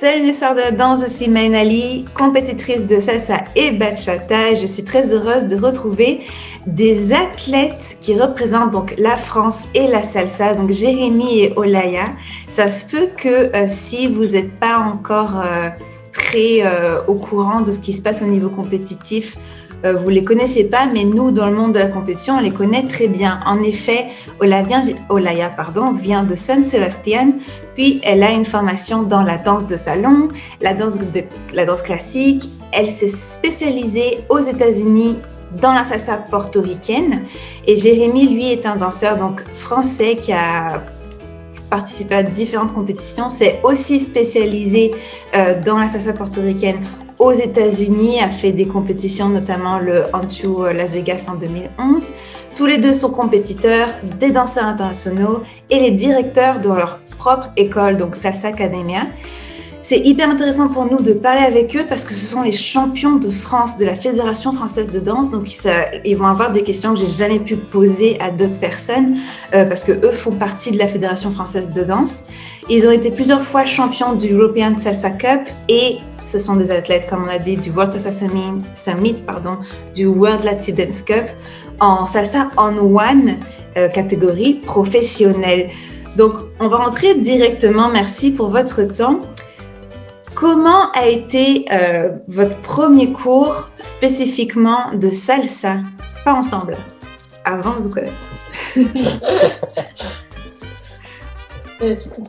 Salut les sœurs de la danse, je suis Mainali, compétitrice de salsa et bachata et je suis très heureuse de retrouver des athlètes qui représentent donc la France et la salsa, donc Jérémy et Olaya. Ça se peut que si vous n'êtes pas encore très au courant de ce qui se passe au niveau compétitif, vous ne les connaissez pas, mais nous, dans le monde de la compétition, on les connaît très bien. En effet, Olaya vient de San Sebastián, puis elle a une formation dans la danse de salon, la danse classique. Elle s'est spécialisée aux États-Unis dans la salsa portoricaine. Et Jérémy, lui, est un danseur donc français qui a participé à différentes compétitions. C'est aussi spécialisé dans la salsa portoricaine aux États-Unis, a fait des compétitions, notamment le Antu Las Vegas en 2011. Tous les deux sont compétiteurs, des danseurs internationaux et les directeurs de leur propre école, donc Salsa Academia. C'est hyper intéressant pour nous de parler avec eux parce que ce sont les champions de France, de la Fédération française de danse. Donc, ils vont avoir des questions que j'ai jamais pu poser à d'autres personnes parce que eux font partie de la Fédération française de danse. Ils ont été plusieurs fois champions du European Salsa Cup et ce sont des athlètes, comme on a dit, du World Salsa Summit, du World Latin Dance Cup en Salsa on One catégorie professionnelle. Donc, on va rentrer directement. Merci pour votre temps. Comment a été votre premier cours spécifiquement de salsa? Pas ensemble, avant de vous connaître.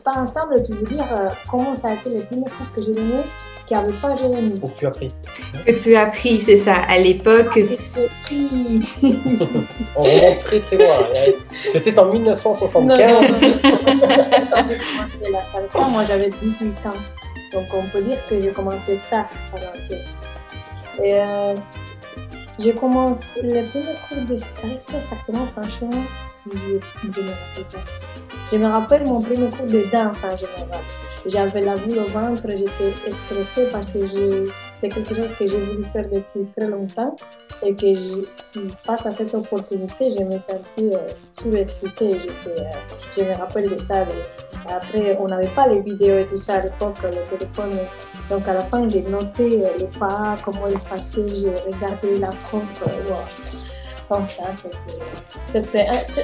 Pas ensemble, tu veux dire comment ça a été les premiers cours que j'ai donnés qui n'avaient pas Jérémy. Ou que tu as pris. Que tu as pris, c'est ça, à l'époque. J'ai pris. On remonte très très loin. C'était en 1975. Non. Quand j'ai commencé la salsa, moi j'avais 18 ans. Donc on peut dire que j'ai commencé tard à danser. Et j'ai commencé le premier cours de salsa exactement, franchement, je me rappelle pas. Je me rappelle mon premier cours de danse en général. J'avais la boule au ventre, j'étais stressée parce que c'est quelque chose que j'ai voulu faire depuis très longtemps et que face à cette opportunité, je me sentais surexcitée. Je me rappelle de ça. Après, on n'avait pas les vidéos et tout ça à l'époque, le téléphone. Donc à la fin, j'ai noté les pas, comment ils passaient, j'ai regardé la prof. Comme ça,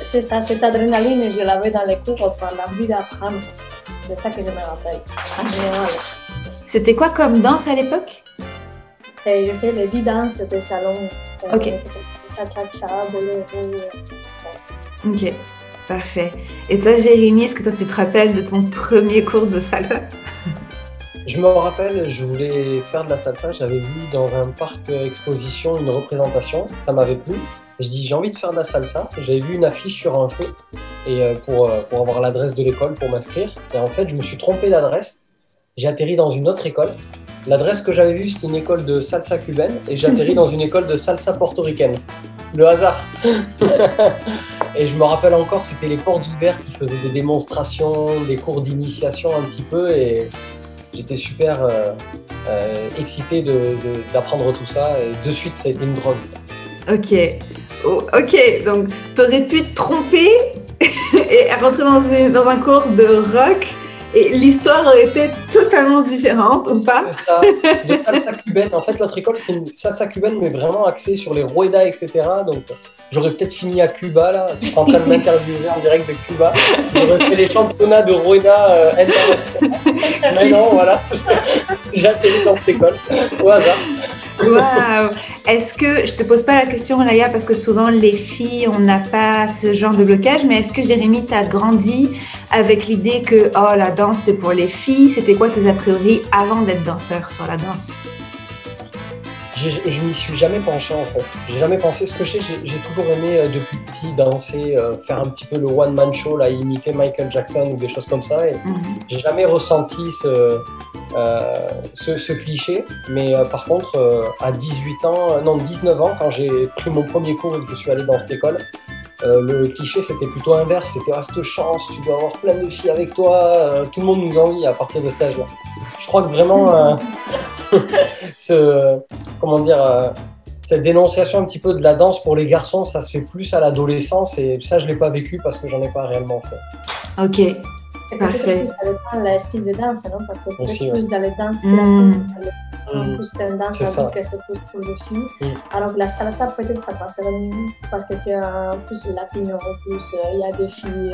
c'est ça, cette adrénaline, je l'avais dans les cours par l'envie d'apprendre. C'est ça que je me rappelle, en général. C'était quoi comme danse à l'époque? J'ai fait les 10 danses de salon. Ok. Cha-cha-cha, boléro. Ok, parfait. Et toi, Jérémy, est-ce que toi, tu te rappelles de ton premier cours de salsa? Je me rappelle, je voulais faire de la salsa. J'avais vu dans un parc exposition une représentation. Ça m'avait plu. Je dis, j'ai envie de faire de la salsa. J'avais vu une affiche sur un feu et pour avoir l'adresse de l'école pour m'inscrire. Et en fait, je me suis trompé d'adresse. J'ai atterri dans une autre école. L'adresse que j'avais vue, c'était une école de salsa cubaine et j'ai atterri dans une école de salsa portoricaine. Le hasard. Et je me rappelle encore, c'était les portes ouvertes qui faisaient des démonstrations, des cours d'initiation un petit peu et j'étais super excité d'apprendre tout ça et de suite, ça a été une drogue. Ok. Oh, ok, donc tu aurais pu te tromper et rentrer dans un cours de rock et l'histoire aurait été totalement différente ou pas? C'est ça, de salsa cubaine. En fait, notre école, c'est une salsa cubaine, mais vraiment axée sur les ruedas, etc. Donc, j'aurais peut-être fini à Cuba, là. Tu es en train de m'interviewer en direct de Cuba. J'aurais fait les championnats de rueda internationaux. Mais non, voilà. J'ai atterri dans cette école, au hasard. Waouh! Est-ce que, je te pose pas la question, Olaya, parce que souvent les filles, on n'a pas ce genre de blocage, mais est-ce que Jérémy, t'as grandi avec l'idée que oh, la danse c'est pour les filles? C'était quoi tes a priori avant d'être danseur sur la danse? Je m'y suis jamais penché en fait. J'ai jamais pensé. Ce que j'ai toujours aimé depuis petit danser, faire un petit peu le one man show, là, imiter Michael Jackson ou des choses comme ça. Et j'ai jamais ressenti ce cliché. Mais par contre, à 19 ans, quand j'ai pris mon premier cours et que je suis allé dans cette école, le cliché c'était plutôt inverse. C'était cette chance, tu dois avoir plein de filles avec toi. Tout le monde nous envie à partir de cet âge-là. Je crois que vraiment cette dénonciation un petit peu de la danse pour les garçons, ça se fait plus à l'adolescence et ça je l'ai pas vécu parce que j'en ai pas réellement fait. Ok, Et peut-être aussi, ça dépend le style de danse, non? Parce que peut-être plus dans les danses classiques, en plus c'est une danse que c'est plus pour les filles. Alors que la salsa, peut-être ça passerait mieux parce que c'est plus latino, en plus il y a des filles.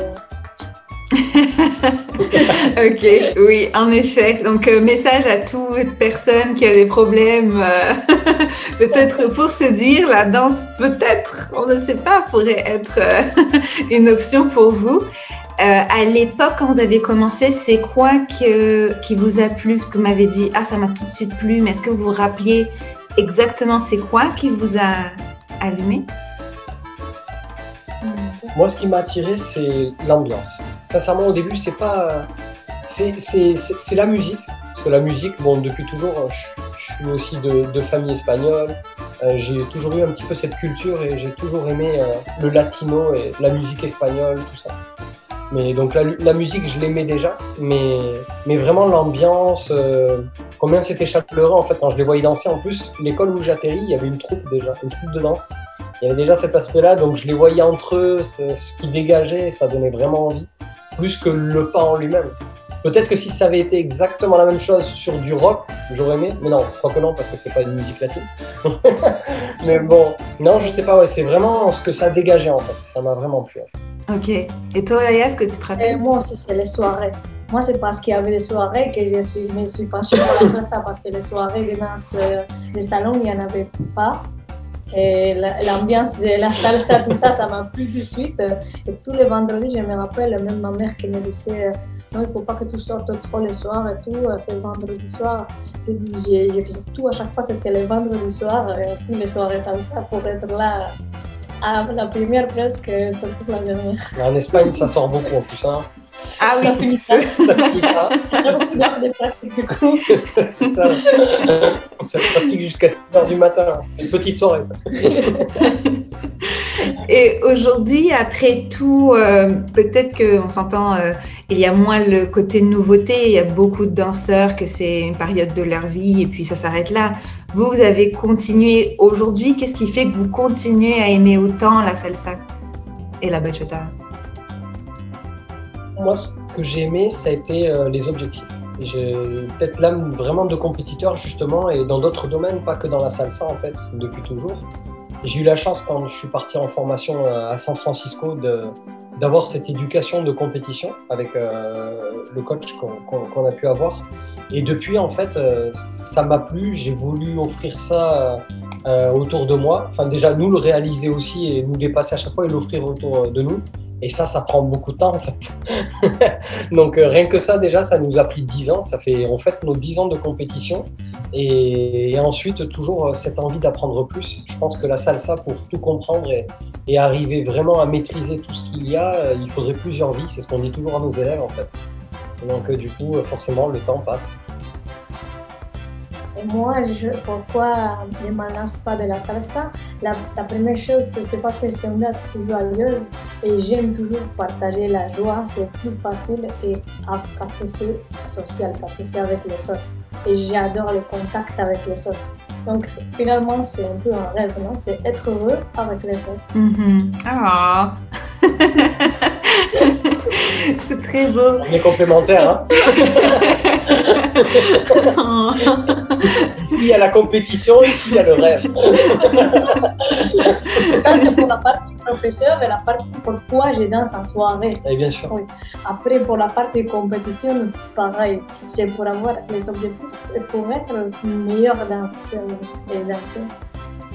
Ok, oui, en effet. Donc, message à toute personne qui a des problèmes, peut-être pour séduire, la danse, peut-être, on ne sait pas, pourrait être une option pour vous. À l'époque, quand vous avez commencé, c'est quoi qui vous a plu? Parce que vous m'avez dit, ah, ça m'a tout de suite plu, mais est-ce que vous vous rappeliez exactement c'est quoi qui vous a allumé? Moi, ce qui m'a attiré, c'est l'ambiance. Sincèrement, au début, c'est pas... C'est la musique. Parce que la musique, bon, depuis toujours, je suis aussi de famille espagnole. J'ai toujours eu un petit peu cette culture et j'ai toujours aimé le latino et la musique espagnole, tout ça. Mais donc la musique, je l'aimais déjà, mais vraiment l'ambiance, combien c'était chaleureux en fait quand je les voyais danser. En plus, l'école où j'atterris, il y avait une troupe déjà, une troupe de danse. Il y avait déjà cet aspect-là, donc je les voyais entre eux, ce qui dégageait, ça donnait vraiment envie, plus que le pas en lui-même. Peut-être que si ça avait été exactement la même chose sur du rock, j'aurais aimé, mais non, je crois que non, parce que c'est pas une musique latine. Mais bon, non, je sais pas, ouais, c'est vraiment ce que ça dégageait en fait, ça m'a vraiment plu. Ok. Et toi, Laïa, est-ce que tu te rappelles? Moi aussi, c'est les soirées. Moi, c'est parce qu'il y avait des soirées que je me suis penchée pour la salsa, parce que les soirées de danse, les salons, il n'y en avait pas. Et l'ambiance de la salsa, tout ça, ça m'a plu tout de suite. Et tous les vendredis, je me rappelle, même ma mère qui me disait non, il ne faut pas que tu sortes trop le soir et tout, c'est le vendredi soir. Et je faisais tout, à chaque fois, c'était le vendredi soir, tous les soirées salsa pour être là. À la première presque, surtout la dernière. En Espagne, ça sort beaucoup en plus. Hein. Ah oui, ça finit ça. Ça finit ça. C'est ça. Ça pratique jusqu'à 6h du matin. C'est une petite soirée, ça. Et aujourd'hui, après tout, peut-être qu'on s'entend, il y a moins le côté nouveauté, il y a beaucoup de danseurs que c'est une période de leur vie et puis ça s'arrête là. Vous avez continué aujourd'hui, qu'est-ce qui fait que vous continuez à aimer autant la salsa et la bachata? Moi, ce que j'ai aimé, ça a été les objectifs. J'ai peut-être l'âme vraiment de compétiteur, justement, et dans d'autres domaines, pas que dans la salsa, en fait, depuis toujours. J'ai eu la chance, quand je suis parti en formation à San Francisco, d'avoir cette éducation de compétition avec le coach qu'on a pu avoir. Et depuis, en fait, ça m'a plu. J'ai voulu offrir ça autour de moi. Enfin, déjà, nous le réaliser aussi et nous dépasser à chaque fois et l'offrir autour de nous. Et ça prend beaucoup de temps, en fait. Donc, rien que ça, déjà, ça nous a pris 10 ans. Ça fait, en fait, nos 10 ans de compétition. Et ensuite, toujours cette envie d'apprendre plus. Je pense que la salsa, pour tout comprendre et arriver vraiment à maîtriser tout ce qu'il y a, il faudrait plusieurs vies. C'est ce qu'on dit toujours à nos élèves, en fait. Donc, du coup, forcément, le temps passe. Et moi, pourquoi je ne me lance pas de la salsa? La première chose, c'est parce que c'est une danse joyeuse et j'aime toujours partager la joie. C'est plus facile et parce que c'est social, parce que c'est avec les autres. Et j'adore le contact avec les autres. Donc, finalement, c'est un peu un rêve, non? C'est être heureux avec les autres. Ah. C'est très beau. On est complémentaires, hein. Ici, il y a la compétition, ici, il y a le rêve. Ça, c'est pour la partie professeur et la partie pourquoi je danse en soirée. Et bien sûr. Oui. Après, pour la partie compétition, pareil. C'est pour avoir les objectifs et pour être meilleur danseuse et danseur.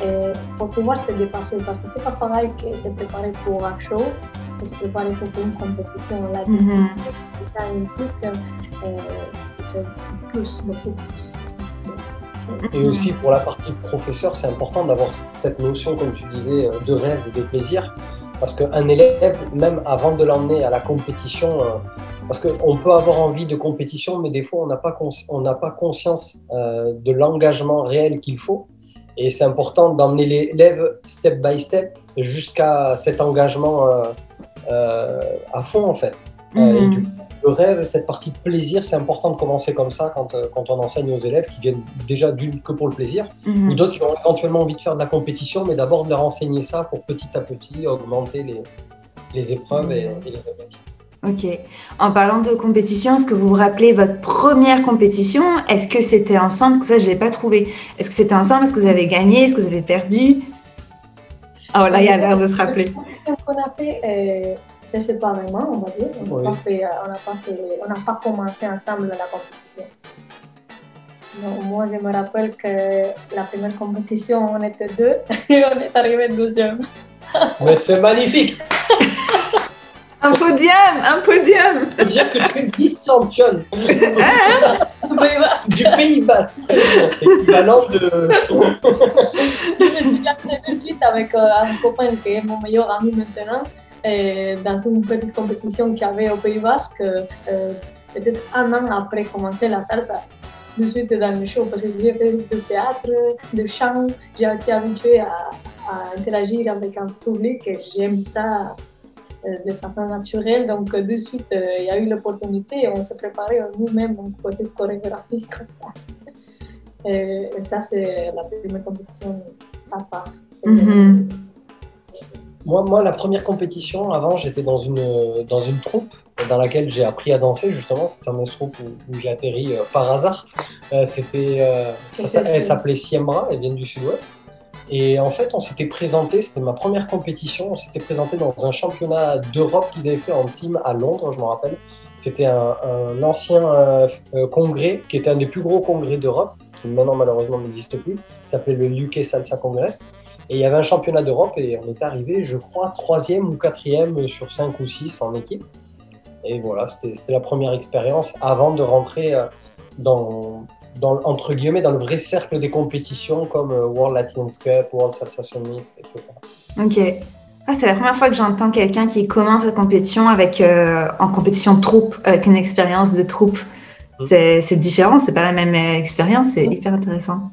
Et pour pouvoir se dépasser, parce que c'est pas pareil que se préparer pour un show et se préparer pour une compétition. La discipline, ça implique plus, beaucoup plus. Et aussi pour la partie professeur, c'est important d'avoir cette notion, comme tu disais, de rêve et de plaisir. Parce qu'un élève, même avant de l'emmener à la compétition, parce qu'on peut avoir envie de compétition, mais des fois on n'a pas conscience de l'engagement réel qu'il faut. Et c'est important d'emmener l'élève step by step jusqu'à cet engagement à fond, en fait. Et du coup, le rêve, cette partie de plaisir, c'est important de commencer comme ça quand on enseigne aux élèves qui viennent déjà d'une que pour le plaisir, ou d'autres qui ont éventuellement envie de faire de la compétition, mais d'abord de leur enseigner ça pour petit à petit augmenter les épreuves et les objectifs. Ok. En parlant de compétition, est-ce que vous vous rappelez votre première compétition? Est-ce que c'était ensemble? Parce que ça, je ne l'ai pas trouvé. Est-ce que c'était ensemble? Est-ce que vous avez gagné? Est-ce que vous avez perdu? Oh là, il y a l'air de se rappeler. La compétition qu'on a fait, c'est séparément, on va dire. On n'a pas commencé ensemble la compétition. Donc, moi, je me rappelle que la première compétition, on était 2 et on est arrivé 12e. Mais c'est magnifique! Un podium! Un podium! Ça veut dire que tu es vice-championne du Pays Basque. Équivalent de... Je me suis lancée de suite avec un copain qui est mon meilleur ami maintenant dans une petite compétition qu'il y avait au Pays Basque, peut-être un an après commencer la salsa. De suite dans le show, parce que j'ai fait du théâtre, du chant, j'ai été habituée à interagir avec un public et j'aime ça de façon naturelle. Donc, de suite, il y a eu l'opportunité et on s'est préparé nous-mêmes une petite chorégraphie comme ça. Et ça, c'est la première compétition à part. Mm-hmm. Moi, la première compétition, avant, j'étais dans une troupe dans laquelle j'ai appris à danser, justement, cette fameuse troupe où j'ai atterri par hasard. Elle s'appelait Siembra, elle vient du sud-ouest. Et en fait, on s'était présenté, c'était ma première compétition, on s'était présenté dans un championnat d'Europe qu'ils avaient fait en team à Londres, je me rappelle. C'était un ancien congrès, qui était un des plus gros congrès d'Europe, qui maintenant malheureusement n'existe plus, qui s'appelait le UK Salsa Congress. Et il y avait un championnat d'Europe et on était arrivé, je crois, 3e ou 4e sur 5 ou 6 en équipe. Et voilà, c'était la première expérience avant de rentrer entre guillemets, dans le vrai cercle des compétitions comme World Latin Cup, World Salsa Summit, etc. Ok. Ah, c'est la première fois que j'entends quelqu'un qui commence la compétition en compétition de troupe, avec une expérience de troupe. C'est différent, c'est pas la même expérience, c'est hyper intéressant.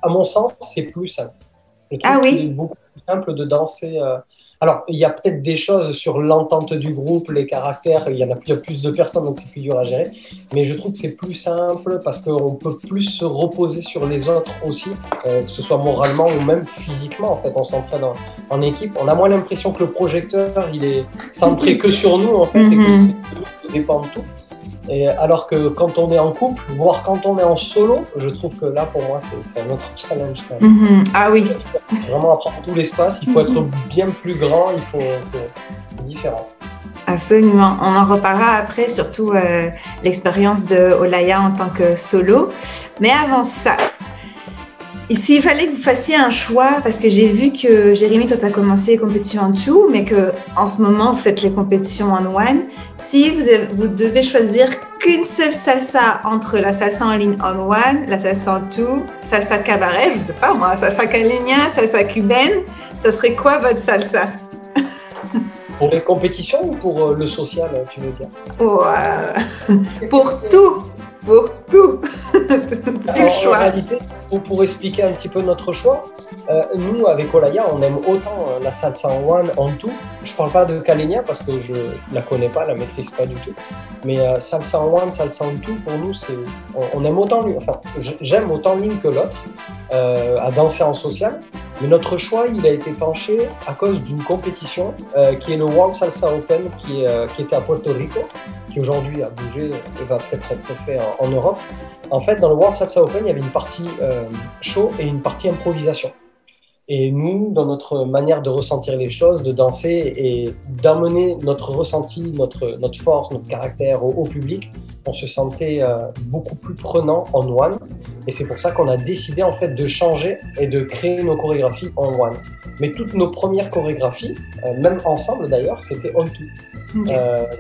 À mon sens, c'est plus simple. Je trouve Ah oui? qu'il est beaucoup plus simple de danser. Alors, il y a peut-être des choses sur l'entente du groupe, les caractères, il y a plus de personnes, donc c'est plus dur à gérer. Mais je trouve que c'est plus simple parce qu'on peut plus se reposer sur les autres aussi, que ce soit moralement ou même physiquement. En fait, on s'entraîne en équipe. On a moins l'impression que le projecteur, il est centré que sur nous, en fait, et que ça dépend de tout. Et alors que quand on est en couple, voire quand on est en solo, je trouve que là, pour moi, c'est un autre challenge. Quand même. Ah oui. Vraiment apprendre tout l'espace, il faut être bien plus grand, c'est différent. Absolument. On en reparlera après, surtout l'expérience de Olaya en tant que solo. Mais avant ça, s'il fallait que vous fassiez un choix, parce que j'ai vu que Jérémy, toi, tu as commencé les compétitions en two, mais qu'en ce moment, vous faites les compétitions en one. Si vous devez choisir qu'une seule salsa entre la salsa en ligne en one, la salsa en two, salsa cabaret, je sais pas moi, salsa caleña, salsa cubaine, ça serait quoi votre salsa? Pour les compétitions ou pour le social, tu veux dire? Pour tout. Pour tout. Du choix. En réalité, pour expliquer un petit peu notre choix, nous, avec Olaya, on aime autant la salsa en one, en tout. Je ne parle pas de caleña parce que je ne la connais pas, je ne la maîtrise pas du tout. Mais salsa en one, salsa en tout, pour nous, on aime autant l'une. Enfin, j'aime autant l'une que l'autre à danser en social. Mais notre choix, il a été penché à cause d'une compétition qui est le World Salsa Open, qui était à Puerto Rico, qui aujourd'hui a bougé et va peut-être être fait en Europe. En fait, dans le World Salsa Open, il y avait une partie show et une partie improvisation. Et nous, dans notre manière de ressentir les choses, de danser et d'amener notre ressenti, notre force, notre caractère au public, on se sentait beaucoup plus prenant en one. Et c'est pour ça qu'on a décidé en fait de changer et de créer nos chorégraphies en one. Mais toutes nos premières chorégraphies, même ensemble d'ailleurs, c'était on two. Okay.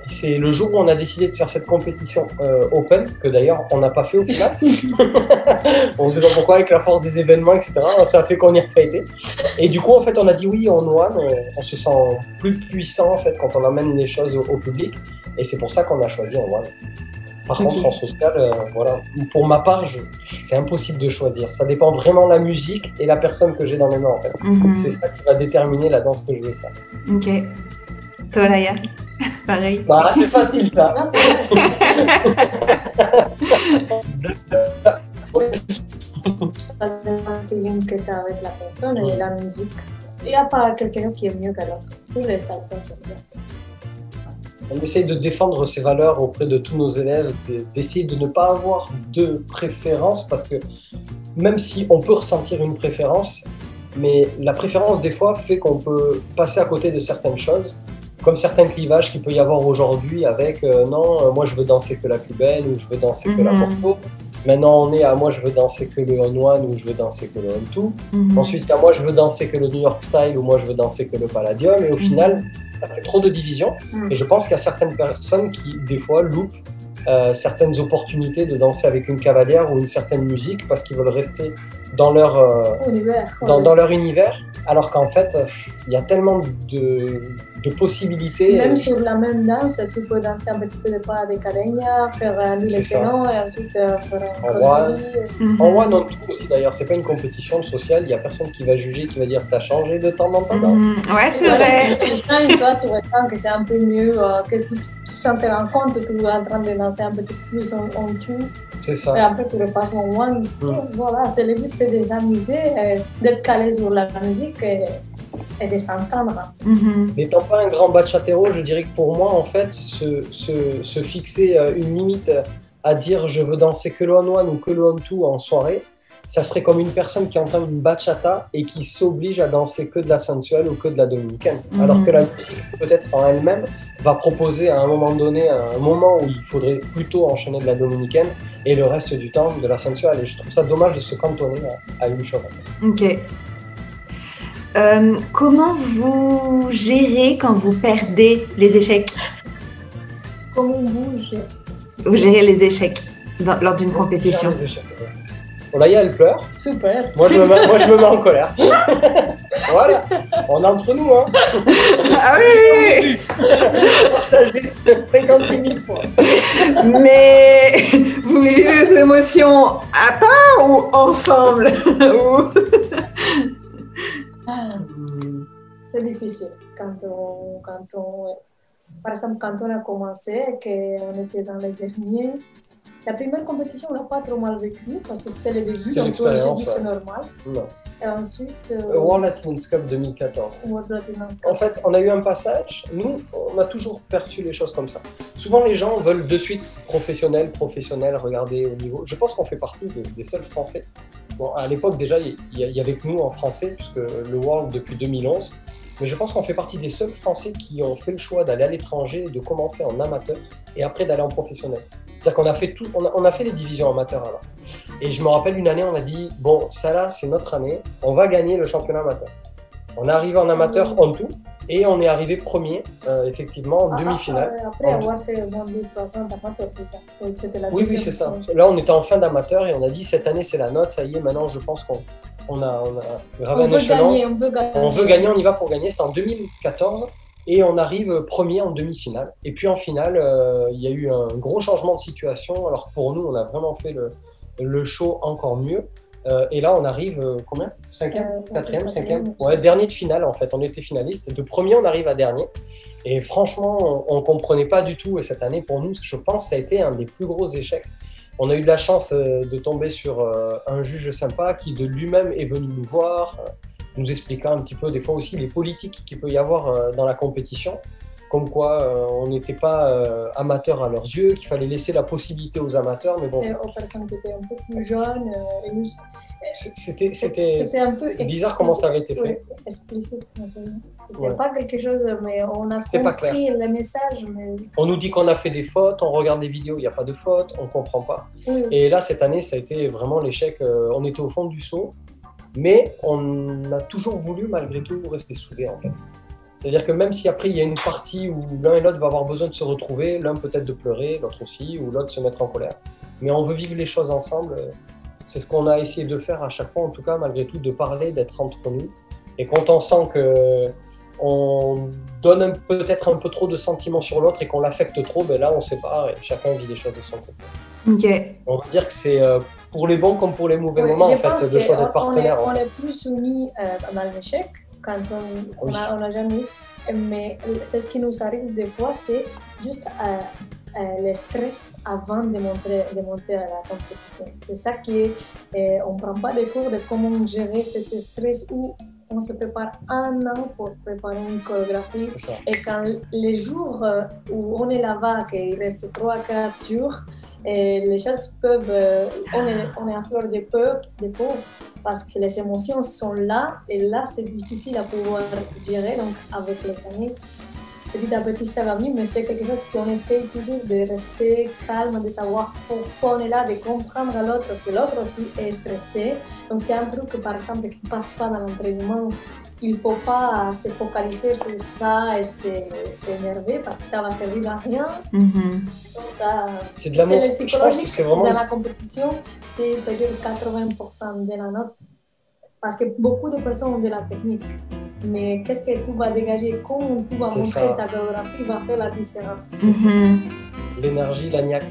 C'est le jour où on a décidé de faire cette compétition open, que d'ailleurs on n'a pas fait au final. On ne sait pas pourquoi, avec la force des événements, etc. Ça a fait qu'on n'y a pas été. Et du coup, en fait, on a dit oui en one. On se sent plus puissant en fait quand on amène les choses au public. Et c'est pour ça qu'on a choisi en one. Par contre, en social, voilà. Pour ma part, c'est impossible de choisir. Ça dépend vraiment de la musique et la personne que j'ai dans mes mains, en fait. C'est ça qui va déterminer la danse que je vais faire. Ok. Toi, Olaya, pareil. Bah, c'est facile, ça. Non, c'est vrai. Ça dépend du feeling que tu as avec la personne et la musique. Il n'y a pas quelqu'un qui est mieux que l'autre. Tous les salsas, c'est bien. On essaye de défendre ces valeurs auprès de tous nos élèves, d'essayer de ne pas avoir de préférence, parce que même si on peut ressentir une préférence, mais la préférence des fois fait qu'on peut passer à côté de certaines choses, comme certains clivages qu'il peut y avoir aujourd'hui avec non, moi je veux danser que la cubaine ou je veux danser que la porto. Maintenant on est à moi je veux danser que le on one ou je veux danser que le on two. Ensuite il y a moi je veux danser que le New York style ou moi je veux danser que le palladium, et au final ça fait trop de divisions. Et je pense qu'il y a certaines personnes qui des fois loupent certaines opportunités de danser avec une cavalière ou une certaine musique parce qu'ils veulent rester dans leur dans leur univers, alors qu'en fait il y a tellement de possibilités. Même sur la même danse, tu peux danser un petit peu de pas avec Cadena, faire un ténon et ensuite faire un cosmoli. En one, on tout aussi d'ailleurs, c'est pas une compétition sociale, il y a personne qui va juger, qui va dire t'as changé de temps dans ta danse. Ouais, c'est vrai. Et toi, tu ressens que c'est un peu mieux, que tu sans te rendre compte, tu es en train de danser un petit peu plus en tout. C'est ça. Et après, tu repasses en one. Voilà, c'est le but, c'est de s'amuser, d'être calé sur la musique et de s'entendre. N'étant pas un grand bachatero, je dirais que pour moi, en fait, se fixer une limite à dire je veux danser que le on one ou que le on two en soirée, ça serait comme une personne qui entend une bachata et qui s'oblige à danser que de la sensuelle ou que de la dominicaine. Alors que la musique, peut-être en elle-même, va proposer à un moment donné un moment où il faudrait plutôt enchaîner de la dominicaine et le reste du temps de la sensuelle. Et je trouve ça dommage de se cantonner à une chose. Ok. Comment vous gérez quand vous perdez les échecs? Comment vous gérez? Vous gérez les échecs lors d'une compétition? Olaya, elle pleure. Super. Moi, je me mets en colère. Voilà, on est entre nous, hein. Ah oui. Partagé 56 000 fois. Mais vous vivez les émotions à part ou ensemble? C'est difficile. Par exemple, quand on a commencé, qu'on était dans les derniers, la première compétition, on n'a pas trop mal vécu parce que c'était le début, donc on s'est dit c'est normal. Non. Et ensuite. World Latin Cup 2014. En fait, on a eu un passage. Nous, on a toujours perçu les choses comme ça. Souvent, les gens veulent de suite professionnel, regarder au niveau. Je pense qu'on fait partie des seuls Français. Bon, à l'époque, déjà, il y avait que nous en français, puisque le World depuis 2011. Mais je pense qu'on fait partie des seuls Français qui ont fait le choix d'aller à l'étranger et de commencer en amateur et après d'aller en professionnel. C'est-à-dire qu'on a fait tout, on a fait les divisions amateurs alors. Et je me rappelle une année, on a dit bon, ça là, c'est notre année, on va gagner le championnat amateur. On est arrivé en amateur en tout et on est arrivé premier, effectivement, en demi-finale. Après avoir fait moins de 3 ans d'amateur, oui, c'est ça. Là, on était en fin d'amateur et on a dit cette année, c'est la note, ça y est, maintenant, je pense qu'on a gravé un échelon. On veut gagner, on y va pour gagner. C'était en 2014. Et on arrive premier en demi-finale. Et puis en finale, il y a eu un gros changement de situation. Alors pour nous, on a vraiment fait le show encore mieux. Et là, on arrive, combien? 5e, 4e, 5e? Ouais, dernier de finale en fait. On était finaliste. De premier, on arrive à dernier. Et franchement, on ne comprenait pas du tout. Et cette année, pour nous, je pense, ça a été un des plus gros échecs. On a eu de la chance de tomber sur un juge sympa qui de lui-même est venu nous voir, nous expliquant un petit peu des fois aussi les politiques qu'il peut y avoir dans la compétition, comme quoi on n'était pas amateurs à leurs yeux, qu'il fallait laisser la possibilité aux amateurs, mais bon. Et aux personnes qui étaient un peu plus jeunes, et nous, c'était un peu bizarre comment ça avait été fait. Oui, explicite. C'était pas quelque chose, mais on a compris le message. Mais... On nous dit qu'on a fait des fautes, on regarde les vidéos, il n'y a pas de fautes, on ne comprend pas. Oui. Et là, cette année, ça a été vraiment l'échec. On était au fond du seau. Mais on a toujours voulu, malgré tout, rester soudés, en fait. C'est-à-dire que même si après, il y a une partie où l'un et l'autre va avoir besoin de se retrouver, l'un peut-être de pleurer, l'autre aussi, ou l'autre se mettre en colère. Mais on veut vivre les choses ensemble. C'est ce qu'on a essayé de faire à chaque fois, en tout cas, malgré tout, de parler, d'être entre nous. Et quand on sent qu'on donne peut-être un peu trop de sentiments sur l'autre et qu'on l'affecte trop, ben là, on se sépare et chacun vit les choses de son côté. Okay. On va dire que c'est... pour les bons comme pour les mauvais moments, en fait, de choix d'être partenaire. On est plus unis dans l'échec quand on a jamais eu. Mais c'est ce qui nous arrive des fois, c'est juste le stress avant de monter à la compétition. C'est ça qui est... on ne prend pas des cours de comment gérer ce stress où on se prépare un an pour préparer une chorégraphie. Et quand les jours où on est là-bas, qu'il reste 3-4 jours, et les choses peuvent, on est à fleur de peau parce que les émotions sont là et là c'est difficile à pouvoir gérer. Donc avec les années, petit à petit ça va venir, mais c'est quelque chose qu'on essaye toujours de rester calme, de savoir pourquoi on est là, de comprendre à l'autre que l'autre aussi est stressé. Donc c'est un truc par exemple qui ne passe pas dans l'entraînement. Il ne faut pas se focaliser sur ça et s'énerver parce que ça va servir à rien. C'est de l'amour. C'est le psychologique. Vraiment... Dans la compétition, c'est peut-être 80% de la note. Parce que beaucoup de personnes ont de la technique. Mais qu'est-ce que tu vas dégager, comment tu vas montrer ta chorégraphie va faire la différence. L'énergie, la niaque.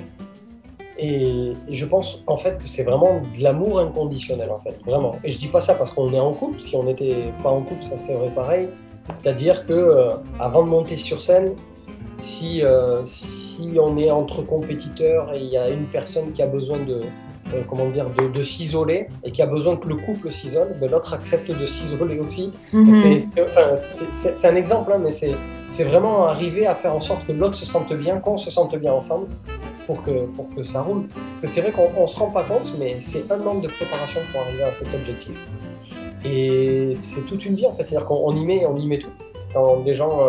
Et je pense en fait que c'est vraiment de l'amour inconditionnel en fait, vraiment. Et je dis pas ça parce qu'on est en couple, si on n'était pas en couple ça serait pareil. C'est-à-dire que avant de monter sur scène, si on est entre compétiteurs et il y a une personne qui a besoin de s'isoler et qui a besoin que le couple s'isole, ben l'autre accepte de s'isoler aussi. C'est un exemple, hein, mais c'est vraiment arriver à faire en sorte que l'autre se sente bien, qu'on se sente bien ensemble. Pour que ça roule. Parce que c'est vrai qu'on ne se rend pas compte, mais c'est un an de préparation pour arriver à cet objectif. Et c'est toute une vie en fait, c'est-à-dire qu'on y met tout. Quand des gens,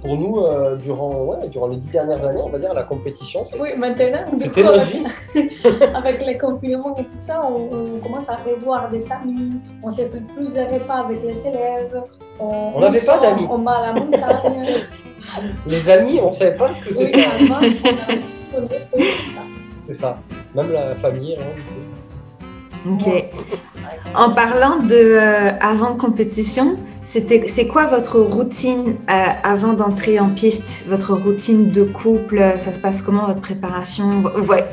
pour nous, durant les 10 dernières années, on va dire, la compétition, oui, maintenant, c'était notre vie. Avec les confinements et tout ça, on commence à revoir des amis, on se fait plus de repas avec les élèves, on n'avait pas d'amis. On va à la montagne. Les amis, on ne savait pas ce que c'était. Oui, c'est ça, même la famille, rien du tout. Ok. En parlant de avant de compétition, c'est quoi votre routine avant d'entrer en piste? Votre routine de couple, ça se passe comment votre préparation?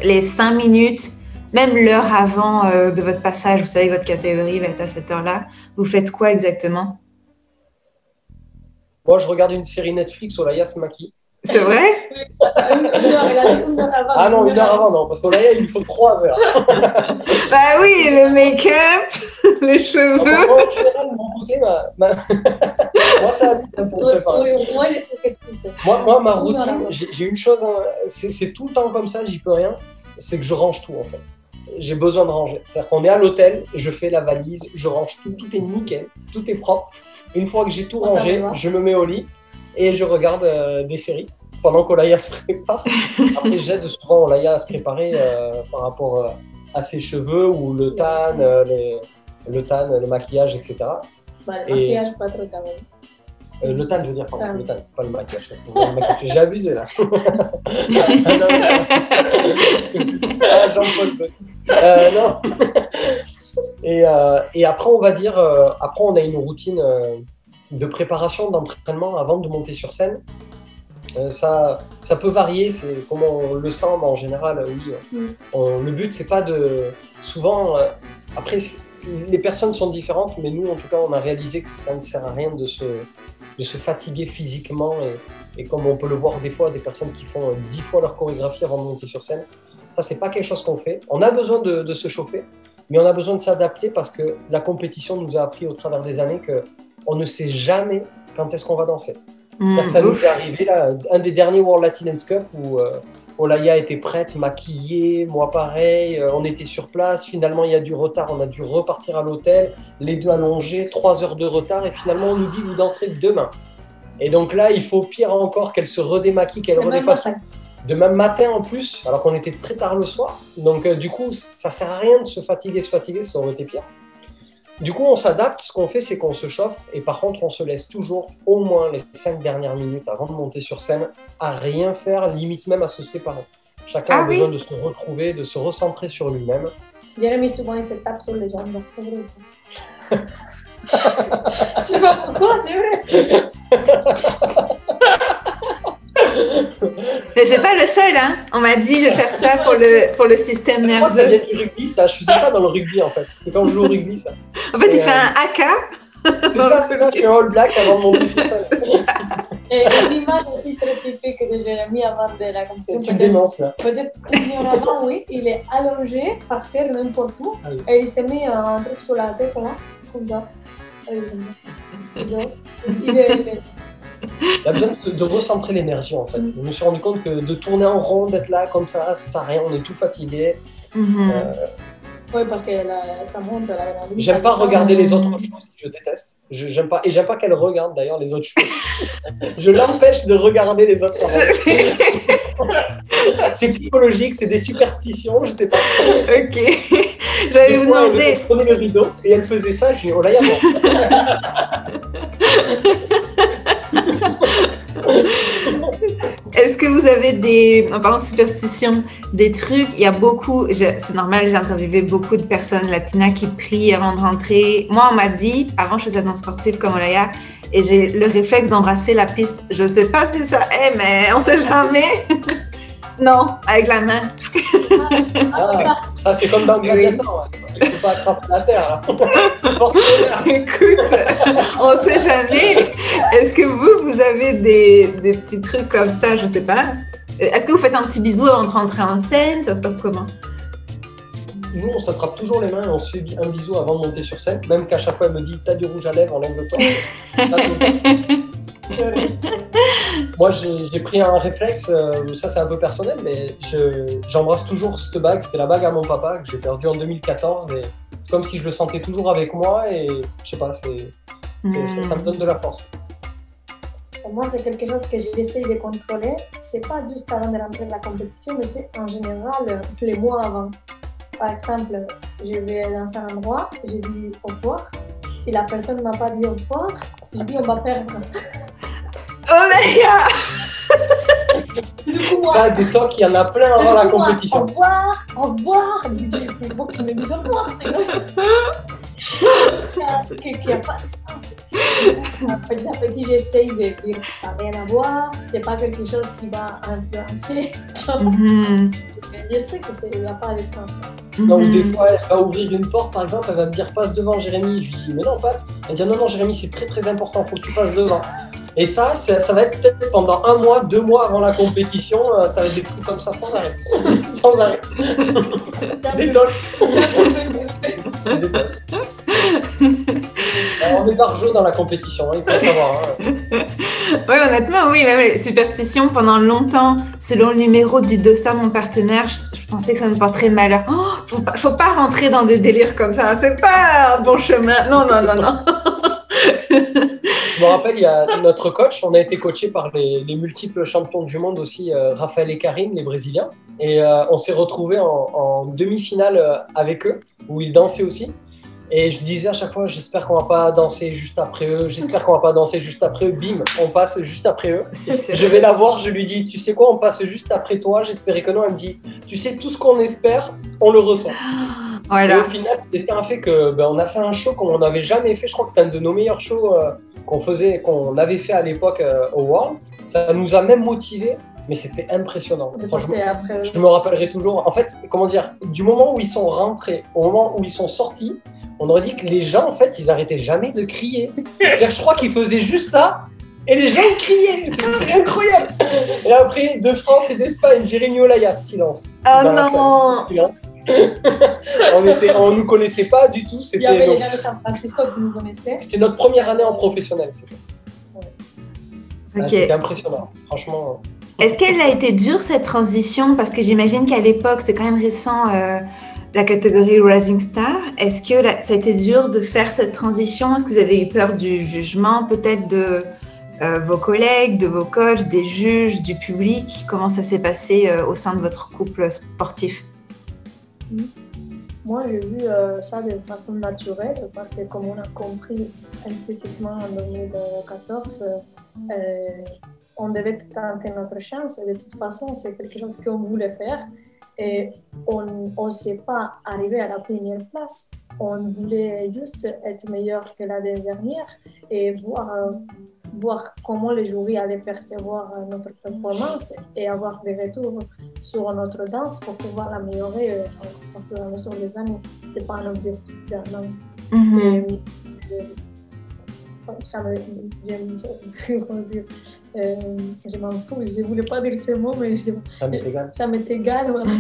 Les 5 minutes, même l'heure avant de votre passage, vous savez que votre catégorie va être à cette heure-là. Vous faites quoi exactement? Moi, je regarde une série Netflix, Olaya se maquille. C'est vrai? Une heure avant. Ah non, 1 heure avant, non, parce qu'Olaya, il lui faut 3 heures. Bah oui, le make-up, les cheveux. En général, de mon côté, moi, ça a vite pour préparer. Moi, c'est ce que tu fais. Moi, ma routine, j'ai une chose, hein, c'est tout le temps comme ça, j'y peux rien, c'est que je range tout, en fait. J'ai besoin de ranger. C'est-à-dire qu'on est à l'hôtel, je fais la valise, je range tout, tout est nickel, tout est propre. Une fois que j'ai tout rangé, je me mets au lit et je regarde des séries pendant qu'Olaya se prépare. Après, j'aide souvent Olaya à se préparer par rapport à ses cheveux ou le tan, le maquillage, etc. Bah, le maquillage, pas trop quand même. Le tan, je veux dire, pardon, le tan, pas le maquillage. Parce que le maquillage j'ai abusé là. Jean-Paul non. Et après, on va dire, après, on a une routine de préparation, d'entraînement avant de monter sur scène. Ça peut varier, c'est comment on le sent, mais en général, oui. Le but, c'est pas de... Souvent, après, les personnes sont différentes, mais nous, en tout cas, on a réalisé que ça ne sert à rien de se fatiguer physiquement. Et comme on peut le voir des fois, des personnes qui font 10 fois leur chorégraphie avant de monter sur scène, ça, c'est pas quelque chose qu'on fait. On a besoin de se chauffer, mais on a besoin de s'adapter parce que la compétition nous a appris au travers des années qu'on ne sait jamais quand est-ce qu'on va danser. C'est-à-dire que ça nous est arrivé, là, un des derniers World Latin Dance Cup où Olaya était prête, maquillée, moi pareil, on était sur place, finalement il y a du retard, on a dû repartir à l'hôtel, les deux allongés, 3 heures de retard, et finalement on nous dit vous danserez demain. Et donc là, il faut pire encore qu'elle se redémaquille, qu'elle redéfasse tout. Demain matin en plus, alors qu'on était très tard le soir. Donc du coup, ça sert à rien de se fatiguer, ça aurait été pire. Du coup, on s'adapte. Ce qu'on fait, c'est qu'on se chauffe. Et par contre, on se laisse toujours au moins les 5 dernières minutes avant de monter sur scène à rien faire, limite même à se séparer. Chacun a besoin de se retrouver, de se recentrer sur lui-même. Jérémy, souvent, il se tape sur les jambes. Je sais pas pourquoi, c'est vrai. Mais c'est pas le seul, hein. On m'a dit de faire ça pour le système nerveux. Je crois que ça vient du rugby, ça. Je faisais ça dans le rugby, en fait. C'est quand je joue au rugby, ça. En fait, il fait un haka. C'est ça, je fais un all black avant de monter sur ça. Et l'image aussi très typique de Jérémy avant de la compétition. Tu me dénonces, là. Peut-être une heure avant, oui. Il est allongé par terre, n'importe où. Et il s'est mis un truc sur la tête, là, comme ça. Donc, Il y a besoin de recentrer l'énergie en fait. Je me suis rendu compte que de tourner en rond, d'être là comme ça sert à rien, on est tout fatigué. Oui, parce que ça monte l'adrénaline. J'aime pas regarder les autres choses, je déteste. J'aime pas, et j'aime pas qu'elle regarde d'ailleurs les autres choses. Je l'empêche de regarder les autres choses. C'est psychologique, c'est des superstitions, je sais pas. Ok, j'allais vous demander. Elle prenait le rideau et elle faisait ça, je dis oh là, il y a mort. Est-ce que vous avez en parlant de superstition, des trucs, il y a beaucoup, c'est normal, j'ai interviewé beaucoup de personnes latinas qui prient avant de rentrer. Moi, on m'a dit, avant je faisais danse sportive comme Olaya, et j'ai le réflexe d'embrasser la piste. Je sais pas si ça est, mais on sait jamais. Non, avec la main. Ça c'est comme dans le Gladiator, il ne faut pas attraper la terre. Écoute, on ne sait jamais. Est-ce que vous avez des petits trucs comme ça, je ne sais pas. Est-ce que vous faites un petit bisou avant de rentrer en scène? Ça se passe comment? Nous, on s'attrape toujours les mains et on se fait un bisou avant de monter sur scène, même qu'à chaque fois elle me dit t'as du rouge à lèvres, enlève-le-toi. Moi, j'ai pris un réflexe, ça c'est un peu personnel, mais j'embrasse toujours cette bague. C'était la bague à mon papa que j'ai perdue en 2014 et c'est comme si je le sentais toujours avec moi et je sais pas, ça me donne de la force. Pour moi, c'est quelque chose que j'essaie de contrôler. C'est pas juste avant de rentrer dans la compétition, mais c'est en général les mois avant. Par exemple, je vais dans un endroit, je dis au revoir. Si la personne ne m'a pas dit au revoir, je dis on va perdre. Oh les gars! Ça, des tocs, il y en a plein avant la compétition. Au revoir, au revoir. Je dis, il faut qu'il me dise au revoir. Qu'il n'y a pas de sens. Petit à petit, j'essaye de dire que ça n'a rien à voir. C'est pas quelque chose qui va influencer. Je sais qu'il n'y a pas de sens. Donc des fois, elle va ouvrir une porte, par exemple, elle va me dire passe devant Jérémy. Je lui dis mais non, passe. Elle dit non, Jérémy, c'est très très important, il faut que tu passes devant. Et ça va être peut-être pendant 1 mois, 2 mois avant la compétition, ça va être des trucs comme ça sans arrêt. Sans arrêt. Des tocs. On est barjot dans la compétition, hein, il faut savoir. Oui, honnêtement, oui, même les superstitions, pendant longtemps, selon le numéro du dossard de mon partenaire, je pensais que ça me porterait malheur. Oh, faut pas rentrer dans des délires comme ça, c'est pas un bon chemin. Non. Je me rappelle, il y a notre coach, on a été coaché par les multiples champions du monde aussi, Raphaël et Karine, les Brésiliens. Et on s'est retrouvés en demi-finale avec eux, où ils dansaient aussi. Et je disais à chaque fois, j'espère qu'on va pas danser juste après eux, bim, on passe juste après eux. Je vais la voir, je lui dis, tu sais quoi, on passe juste après toi, j'espérais que non. Elle me dit, tu sais, tout ce qu'on espère, on le ressent. Voilà. Et au final, c'est un fait que on a fait un show qu'on n'avait jamais fait. Je crois que c'était un de nos meilleurs shows qu'on avait fait à l'époque au World. Ça nous a même motivés, mais c'était impressionnant. Je me rappellerai toujours. En fait, comment dire, du moment où ils sont rentrés au moment où ils sont sortis, on aurait dit que les gens, en fait, ils arrêtaient jamais de crier. C'est-à-dire, je crois qu'ils faisaient juste ça et les gens ils criaient. C'était incroyable. Et après, de France et d'Espagne, Jérémy Olaya, silence. Oh non. On nous connaissait pas du tout. Il y avait les gens de San Francisco qui nous connaissaient. C'était notre première année en professionnel. Okay. C'était impressionnant, franchement. Est-ce qu'elle a été dure cette transition? Parce que j'imagine qu'à l'époque, c'est quand même récent, la catégorie Rising Star. Est-ce que ça a été dur de faire cette transition? Est-ce que vous avez eu peur du jugement peut-être de vos collègues, de vos coachs, des juges, du public? Comment ça s'est passé au sein de votre couple sportif? Moi, j'ai vu ça de façon naturelle parce que comme on a compris implicitement en 2014, on devait tenter notre chance et de toute façon, c'est quelque chose qu'on voulait faire et on n'osait pas arriver à la première place. On voulait juste être meilleur que l'année dernière et voir comment les jurys allaient percevoir notre performance et avoir des retours sur notre danse pour pouvoir l'améliorer au fur et à mesure des années. Ce n'est pas un objectif d'un an. Ça me... je m'en fous, je ne voulais pas dire ce mot, mais ça m'est égal. Ça m'est égal, voilà.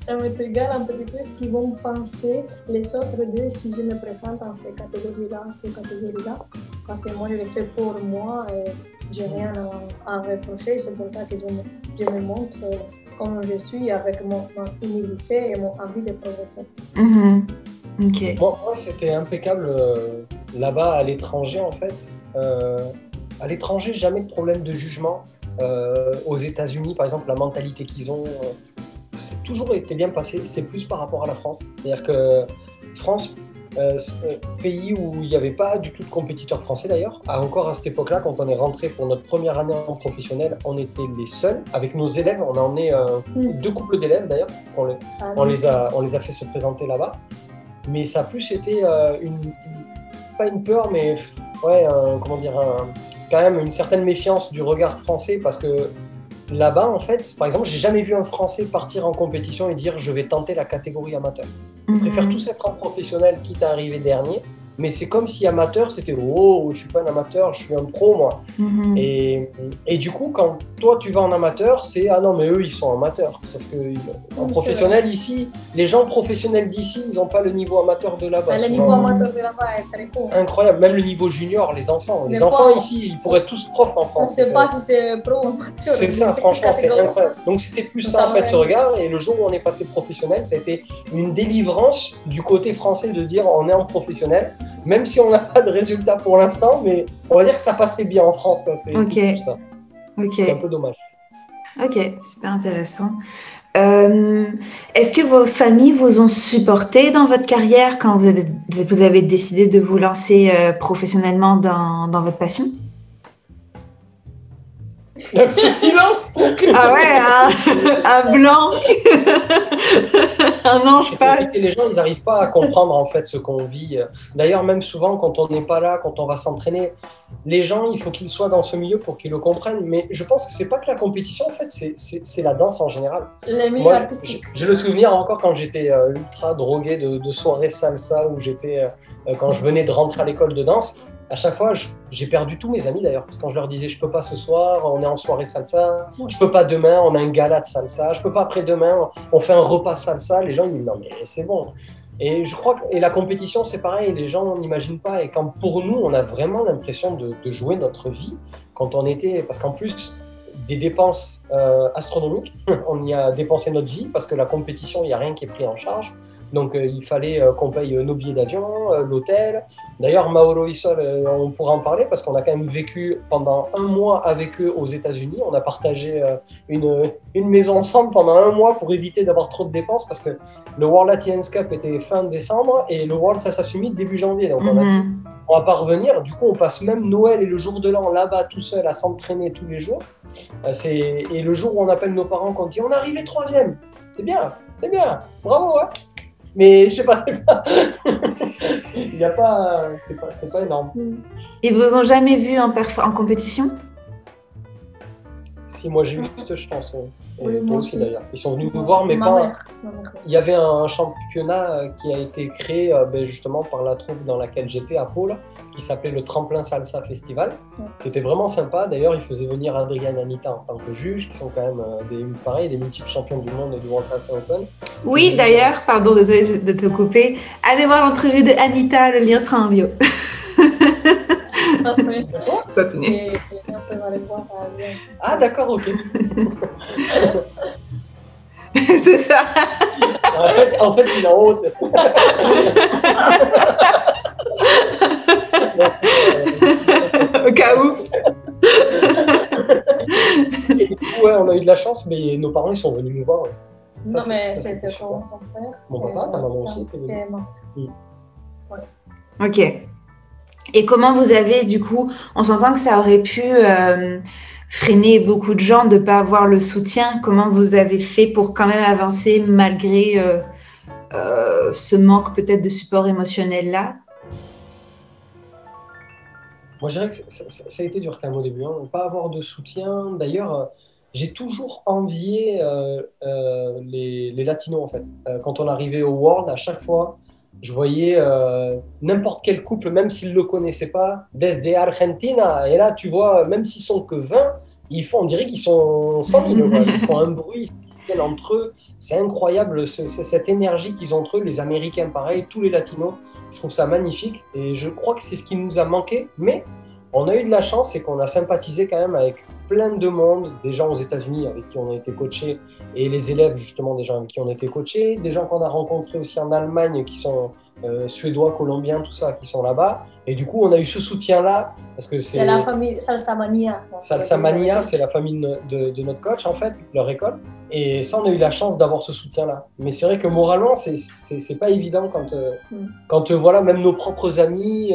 Ça m'est égal un petit peu ce qu'ils vont penser les autres d'eux si je me présente dans ces catégories-là. Parce que moi, je le fais pour moi et j'ai rien à reprocher. C'est pour ça que je me montre comme je suis avec mon humilité et mon envie de progresser. Ok. Moi, c'était impeccable là-bas à l'étranger en fait. À l'étranger, jamais de problème de jugement. Aux États-Unis, par exemple, la mentalité qu'ils ont, c'est toujours été bien passé. C'est plus par rapport à la France. C'est-à-dire que France, pays où il n'y avait pas du tout de compétiteurs français d'ailleurs, encore à cette époque-là, quand on est rentré pour notre première année en professionnel, on était les seuls. Avec nos élèves, on a emmené 2 couples d'élèves d'ailleurs. On les a fait se présenter là-bas. Mais ça a plus été pas une peur, mais ouais, comment dire, quand même une certaine méfiance du regard français, parce que là-bas, en fait, par exemple, j'ai jamais vu un Français partir en compétition et dire je vais tenter la catégorie amateur. Ils préfèrent tous être en professionnel, quitte à arriver dernier. Mais c'est comme si amateur, c'était oh, je suis pas un amateur, je suis un pro, moi. Et du coup, quand toi tu vas en amateur, c'est ah non, mais eux ils sont amateurs. Sauf que en professionnel ici, les gens professionnels d'ici, ils n'ont pas le niveau amateur de là-bas. Le niveau amateur de là-bas est très court. Incroyable, même le niveau junior, les enfants. Les enfants ici, ils pourraient être tous profs en France. On ne sait pas si c'est pro ou amateur. C'est ça, franchement, c'est incroyable. Donc c'était plus ça en fait, ce regard. Et le jour où on est passé professionnel, ça a été une délivrance du côté français de dire on est en professionnel. Même si on n'a pas de résultats pour l'instant, mais on va dire que ça passait bien en France, quoi. C'est tout ça. C'est un peu dommage. Ok, super intéressant. Est-ce que vos familles vous ont supporté dans votre carrière quand vous avez décidé de vous lancer professionnellement dans votre passion? Ce silence. Ah ouais, un blanc. Un ange passe. Les gens, ils n'arrivent pas à comprendre en fait ce qu'on vit. D'ailleurs, même souvent, quand on n'est pas là, quand on va s'entraîner, les gens, il faut qu'ils soient dans ce milieu pour qu'ils le comprennent. Mais je pense que c'est pas que la compétition, en fait, c'est la danse en général. Les milieux artistiques. J'ai le souvenir encore quand j'étais ultra drogué de soirées salsa où j'étais, quand je venais de rentrer à l'école de danse. À chaque fois, j'ai perdu tous mes amis d'ailleurs, parce que quand je leur disais je peux pas ce soir, on est en soirée salsa, je peux pas demain, on a un gala de salsa, je peux pas après-demain, on fait un repas salsa, les gens ils me disent non mais c'est bon. Et je crois que la compétition c'est pareil, les gens n'imaginent pas, et quand pour nous on a vraiment l'impression de jouer notre vie, quand on était, parce qu'en plus des dépenses astronomiques, on y a dépensé notre vie, parce que la compétition il n'y a rien qui est pris en charge. Donc il fallait qu'on paye nos billets d'avion, l'hôtel. D'ailleurs, Mauro Isol, on pourra en parler parce qu'on a quand même vécu pendant 1 mois avec eux aux États-Unis. On a partagé une maison ensemble pendant 1 mois pour éviter d'avoir trop de dépenses parce que le World Athletics Cup était fin décembre et le World Salsa Summit début janvier. Donc on a dit, on va pas revenir. Du coup, on passe même Noël et le jour de l'an là-bas tout seul à s'entraîner tous les jours. Et le jour où on appelle nos parents, qu'on dit on est arrivé 3e. C'est bien, bravo, hein. Mais je sais pas, il y a pas, c'est pas énorme. Ils vous ont jamais vu en compétition? Si, moi j'ai eu cette chance. Oui, toi aussi d'ailleurs. Ils sont venus nous voir, mais pas. Il y avait un championnat qui a été créé justement par la troupe dans laquelle j'étais à Pau, qui s'appelait le Tremplin Salsa Festival, qui était vraiment sympa. D'ailleurs, ils faisaient venir Adrian et Anita en tant que juges, qui sont quand même des multiples champions du monde du World Salsa Open. Oui, d'ailleurs, pardon, désolée de te couper. Allez voir l'entrevue de Anita, le lien sera en bio. Et on peut aller voir. Ah d'accord, ok. C'est ça. En fait, il est en haut. Au cas où. Et du coup, ouais, on a eu de la chance, mais nos parents ils sont venus nous voir. Ouais. Non, mais c'était ton frère. Mon papa, ta maman aussi était venue. Ok. Et comment vous avez, du coup, on s'entend que ça aurait pu freiner beaucoup de gens de ne pas avoir le soutien. Comment vous avez fait pour quand même avancer malgré ce manque peut-être de support émotionnel-là? Moi, je dirais que ça a été dur quand même au début, hein, ne pas avoir de soutien. D'ailleurs, j'ai toujours envié les latinos, en fait. Quand on arrivait au World, à chaque fois, je voyais n'importe quel couple, même s'ils ne le connaissaient pas, desde Argentina. Et là, tu vois, même s'ils sont que 20, on dirait qu'ils sont 100 000. Ils font un bruit. viennent entre eux. C'est incroyable cette énergie qu'ils ont entre eux. Les Américains, pareil, tous les Latinos. Je trouve ça magnifique et je crois que c'est ce qui nous a manqué. Mais on a eu de la chance, c'est qu'on a sympathisé quand même avec plein de monde, des gens aux États-Unis avec qui on a été coachés et les élèves justement des gens avec qui on a été coachés, des gens qu'on a rencontrés aussi en Allemagne qui sont suédois, colombiens, tout ça, qui sont là-bas. Et du coup, on a eu ce soutien-là parce que c'est la famille Salsa Mania. Salsa Mania, c'est la famille de notre coach en fait, leur école. Et ça, on a eu la chance d'avoir ce soutien-là. Mais c'est vrai que moralement, c'est pas évident quand voilà, même nos propres amis.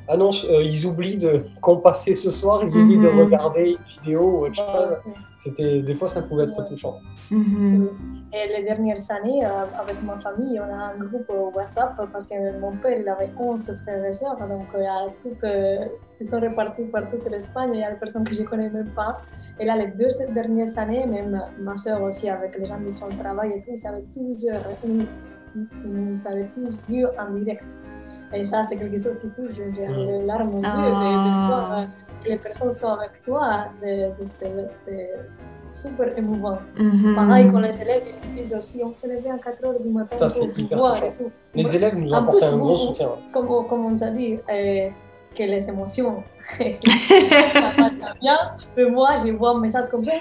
Ils oublient qu'on passait ce soir, ils oublient de regarder une vidéo ou autre chose. Des fois, ça pouvait être touchant. Et les dernières années, avec ma famille, on a un groupe WhatsApp parce que mon père il avait 11 frères et sœurs, donc ils sont répartis par toute l'Espagne, il y a des personnes que je ne connais même pas. Et là, les 2 dernières années, même ma sœur aussi, avec les gens de son travail et tout, ils avaient tous vu en direct. Et ça, c'est quelque chose qui touche, j'ai les larmes aux yeux, de voir que les personnes sont avec toi, c'est super émouvant. Pareil, quand les élèves ils disent aussi, on s'est levé à 4h du matin ça, pour voir. Les élèves nous ont apporté un gros soutien. Comme on t'a dit, que les émotions, ça va bien, mais moi, je vois un message comme ça,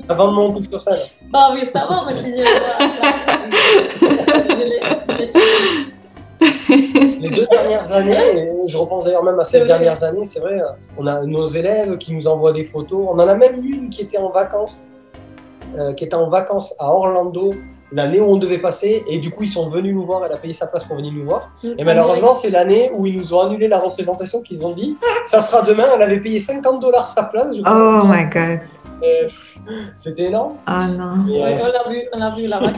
avant de monter sur scène. Bah oui, ça va, mais si je Les 2 dernières années, et je repense d'ailleurs même à ces dernières années, c'est vrai, on a nos élèves qui nous envoient des photos. On en a même une qui était en vacances, à Orlando, l'année où on devait passer, et du coup ils sont venus nous voir, elle a payé sa place pour venir nous voir. Et malheureusement, c'est l'année où ils nous ont annulé la représentation, qu'ils ont dit, ça sera demain, elle avait payé $50 sa place. Oh my god. C'était énorme. Ah non. On l'a vu là-bas.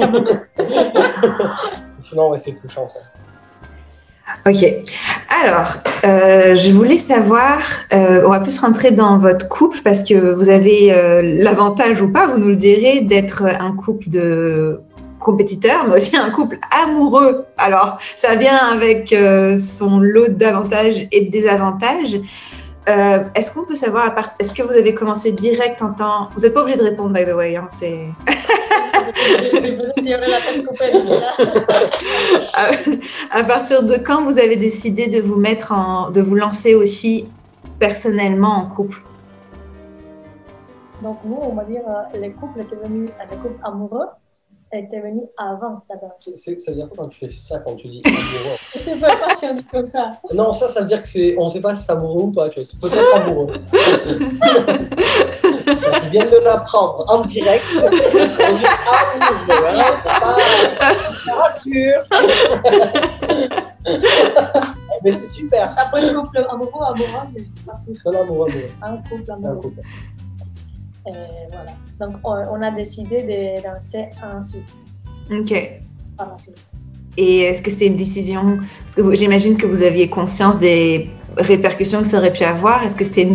Sinon, ouais, c'est touchant ça. Ok. Alors, je voulais savoir, on va plus rentrer dans votre couple parce que vous avez l'avantage ou pas, vous nous le direz, d'être un couple de compétiteurs, mais aussi un couple amoureux. Alors, ça vient avec son lot d'avantages et de désavantages. Est-ce qu'on peut savoir, est-ce que vous avez commencé direct en temps... Vous n'êtes pas obligé de répondre, by the way, hein, c'est... À partir de quand vous avez décidé de vous lancer aussi personnellement en couple? Donc nous, on va dire, les couples amoureux était venu avant la danse. Ça veut dire quoi quand tu fais ça, quand tu dis amoureux? Je sais pas si on dit comme ça. Non, ça veut dire que on ne sait pas si c'est amoureux ou pas, tu vois. C'est peut-être amoureux. Je viens de l'apprendre en direct. On dit amoureux, hein, ça rassure. Mais c'est super. Ça peut être couple amoureux, c'est pas sûr. Non, amoureux. Un couple amoureux. Voilà. Donc, on a décidé de danser ensuite. Ok. Par la suite. Et est-ce que c'était une décision... Parce que j'imagine que vous aviez conscience des répercussions que ça aurait pu avoir. Est-ce que c'était une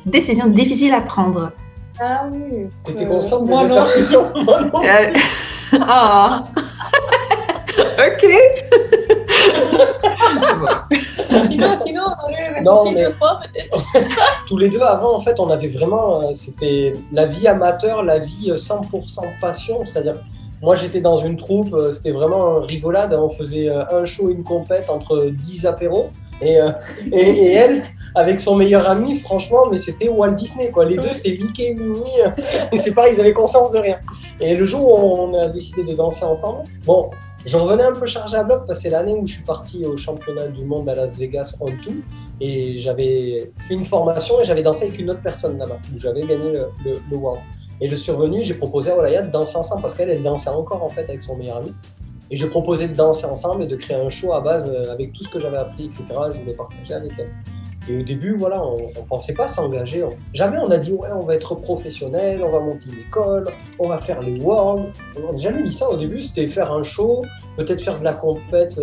décision difficile à prendre? Ah oui. Tu étais consciente des répercussions? Oh. Ok. Sinon, on aurait réfléchi 2 fois peut-être. Tous les deux, avant, en fait, on avait vraiment... c'était la vie amateur, la vie 100% passion. C'est-à-dire, moi, j'étais dans une troupe, c'était vraiment rigolade. On faisait un show, une compète entre 10 apéros. Et elle, avec son meilleur ami, franchement, mais c'était Walt Disney, quoi. Les deux, c'était Mickey et Minnie. Et c'est pareil, ils avaient conscience de rien. Et le jour où on a décidé de danser ensemble, bon... Je revenais un peu chargé à bloc parce que c'est l'année où je suis parti au championnat du monde à Las Vegas on tour et j'avais fait une formation et j'avais dansé avec une autre personne là-bas où j'avais gagné le World. Et je suis revenu, j'ai proposé à Olaya de danser ensemble parce qu'elle dansait encore en fait avec son meilleur ami. Et je proposais de danser ensemble et de créer un show à base avec tout ce que j'avais appris, etc. Je voulais partager avec elle. Et au début, voilà, on ne pensait pas s'engager. Jamais on a dit, ouais, on va être professionnel, on va monter une école, on va faire les Worlds. On n'a jamais dit ça au début, c'était faire un show, peut-être faire de la compète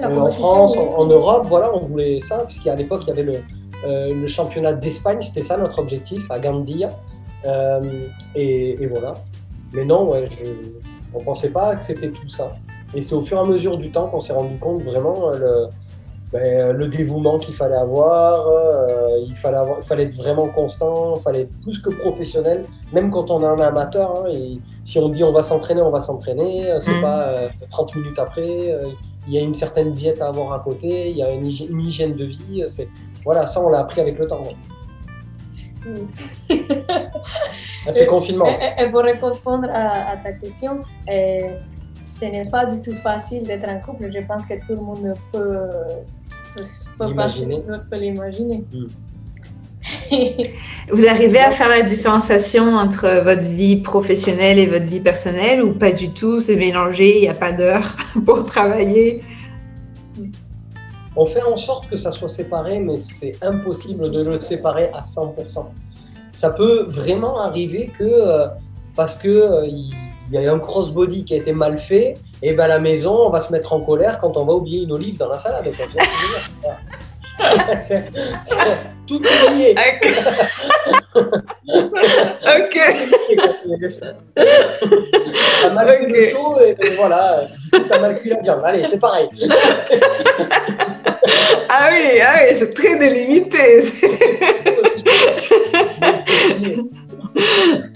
en France, en Europe. Voilà, on voulait ça, puisqu'à l'époque, il y avait le championnat d'Espagne, c'était ça notre objectif, à Gandia. Et voilà. Mais non, ouais, on ne pensait pas que c'était tout ça. Et c'est au fur et à mesure du temps qu'on s'est rendu compte vraiment le dévouement qu'il fallait avoir, il fallait être vraiment constant, il fallait être plus que professionnel, même quand on est un amateur. Hein, et si on dit on va s'entraîner, c'est pas 30 minutes après, il y a une certaine diète à avoir à côté, il y a une hygiène de vie, voilà, ça on l'a appris avec le temps. C'est confinement. Et pour répondre à ta question, ce n'est pas du tout facile d'être en couple. Je pense que tout le monde peut l'imaginer. Vous arrivez à faire la différenciation entre votre vie professionnelle et votre vie personnelle ou pas du tout? C'est mélangé, il n'y a pas d'heure pour travailler? On fait en sorte que ça soit séparé, mais c'est impossible de le séparer à 100%. Ça peut vraiment arriver que parce que il y a un crossbody qui a été mal fait, et ben à la maison, on va se mettre en colère quand on va oublier une olive dans la salade. C'est tout lié. Ok. T'as mal fait le chaud et voilà, t'as mal cuit la viande. Allez, c'est pareil. Ah oui, c'est très délimité.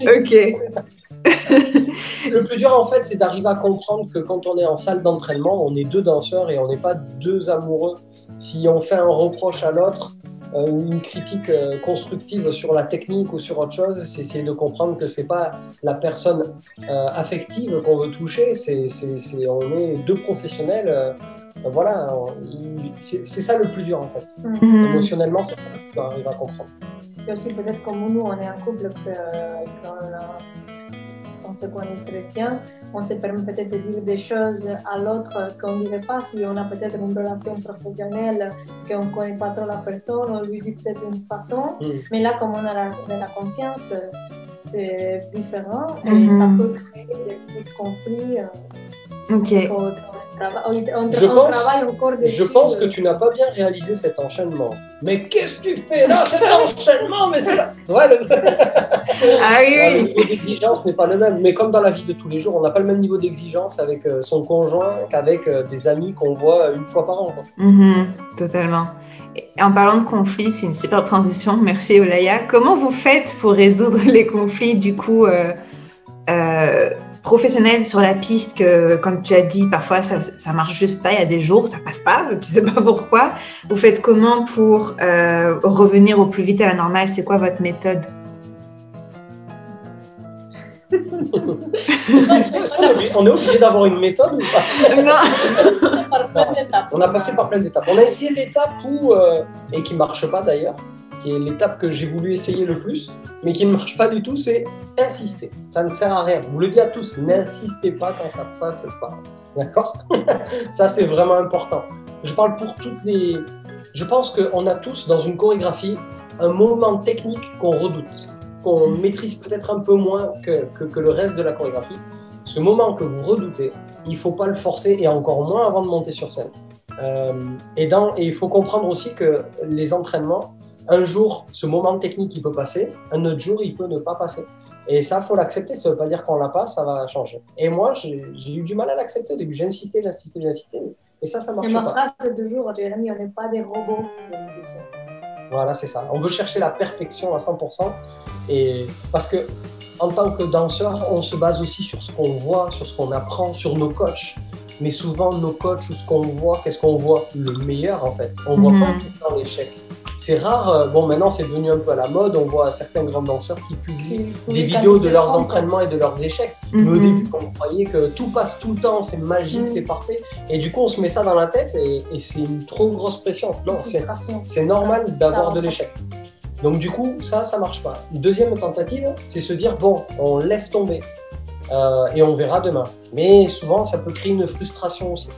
Ok. Le plus dur, en fait, c'est d'arriver à comprendre que quand on est en salle d'entraînement, on est deux danseurs et on n'est pas deux amoureux. Si on fait un reproche à l'autre, une critique constructive sur la technique ou sur autre chose, c'est essayer de comprendre que c'est pas la personne affective qu'on veut toucher, on est deux professionnels. Voilà, c'est ça le plus dur en fait. Émotionnellement, c'est ça que tu arrives à comprendre. Et aussi peut-être comme nous, on est un couple on se connaît très bien, on se permet peut-être de dire des choses à l'autre qu'on ne dirait pas si on a peut-être une relation professionnelle, qu'on ne connaît pas trop la personne, on lui dit peut-être d'une façon, mais là comme on a la confiance, c'est différent et ça peut créer des petits conflits. Ok. Je pense que tu n'as pas bien réalisé cet enchaînement. Mais qu'est-ce que tu fais là, cet enchaînement? Mais c'est pas... Ouais, le niveau d'exigence n'est pas le même. Mais comme dans la vie de tous les jours, on n'a pas le même niveau d'exigence avec son conjoint qu'avec des amis qu'on voit une fois par an. Totalement. Et en parlant de conflits, c'est une super transition. Merci Olaya. Comment vous faites pour résoudre les conflits du coup professionnel sur la piste que, comme tu as dit, parfois ça marche juste pas, il y a des jours où ça passe pas, tu sais pas pourquoi. Vous faites comment pour revenir au plus vite à la normale? C'est quoi votre méthode? On est obligé d'avoir une méthode ou pas? Non. On a passé par plein d'étapes. On a essayé l'étape et qui marche pas d'ailleurs, qui est l'étape que j'ai voulu essayer le plus, mais qui ne marche pas du tout, c'est insister. Ça ne sert à rien. Je vous le dis à tous, n'insistez pas quand ça passe pas. D'accord? Ça, c'est vraiment important. Je parle pour toutes les... Je pense qu'on a tous, dans une chorégraphie, un moment technique qu'on redoute, qu'on maîtrise peut-être un peu moins que le reste de la chorégraphie. Ce moment que vous redoutez, il ne faut pas le forcer, et encore moins avant de monter sur scène. Et il faut comprendre aussi que les entraînements, un jour, ce moment technique, il peut passer, un autre jour, il peut ne pas passer. Et ça, il faut l'accepter, ça ne veut pas dire qu'on l'a pas, ça va changer. Et moi, j'ai eu du mal à l'accepter au début, j'ai insisté, et ça marche pas. Ma phrase de toujours, Jérémy, on n'est pas des robots. Voilà, c'est ça. On veut chercher la perfection à 100%, et parce que en tant que danseur, on se base aussi sur ce qu'on voit, sur ce qu'on apprend, sur nos coachs. Mais souvent, nos coachs ou ce qu'on voit, qu'est-ce qu'on voit? Le meilleur, en fait. On ne voit pas tout le temps l'échec. C'est rare, bon maintenant c'est devenu un peu à la mode, on voit certains grands danseurs qui publient des vidéos de leurs entraînements et de leurs échecs. Mais au début, on croyait que tout passe tout le temps, c'est magique, c'est parfait. Et du coup, on se met ça dans la tête et c'est une trop grosse pression. Non, c'est normal d'avoir de l'échec. Donc du coup, ça marche pas. Deuxième tentative, c'est se dire, bon, on laisse tomber et on verra demain. Mais souvent, ça peut créer une frustration aussi.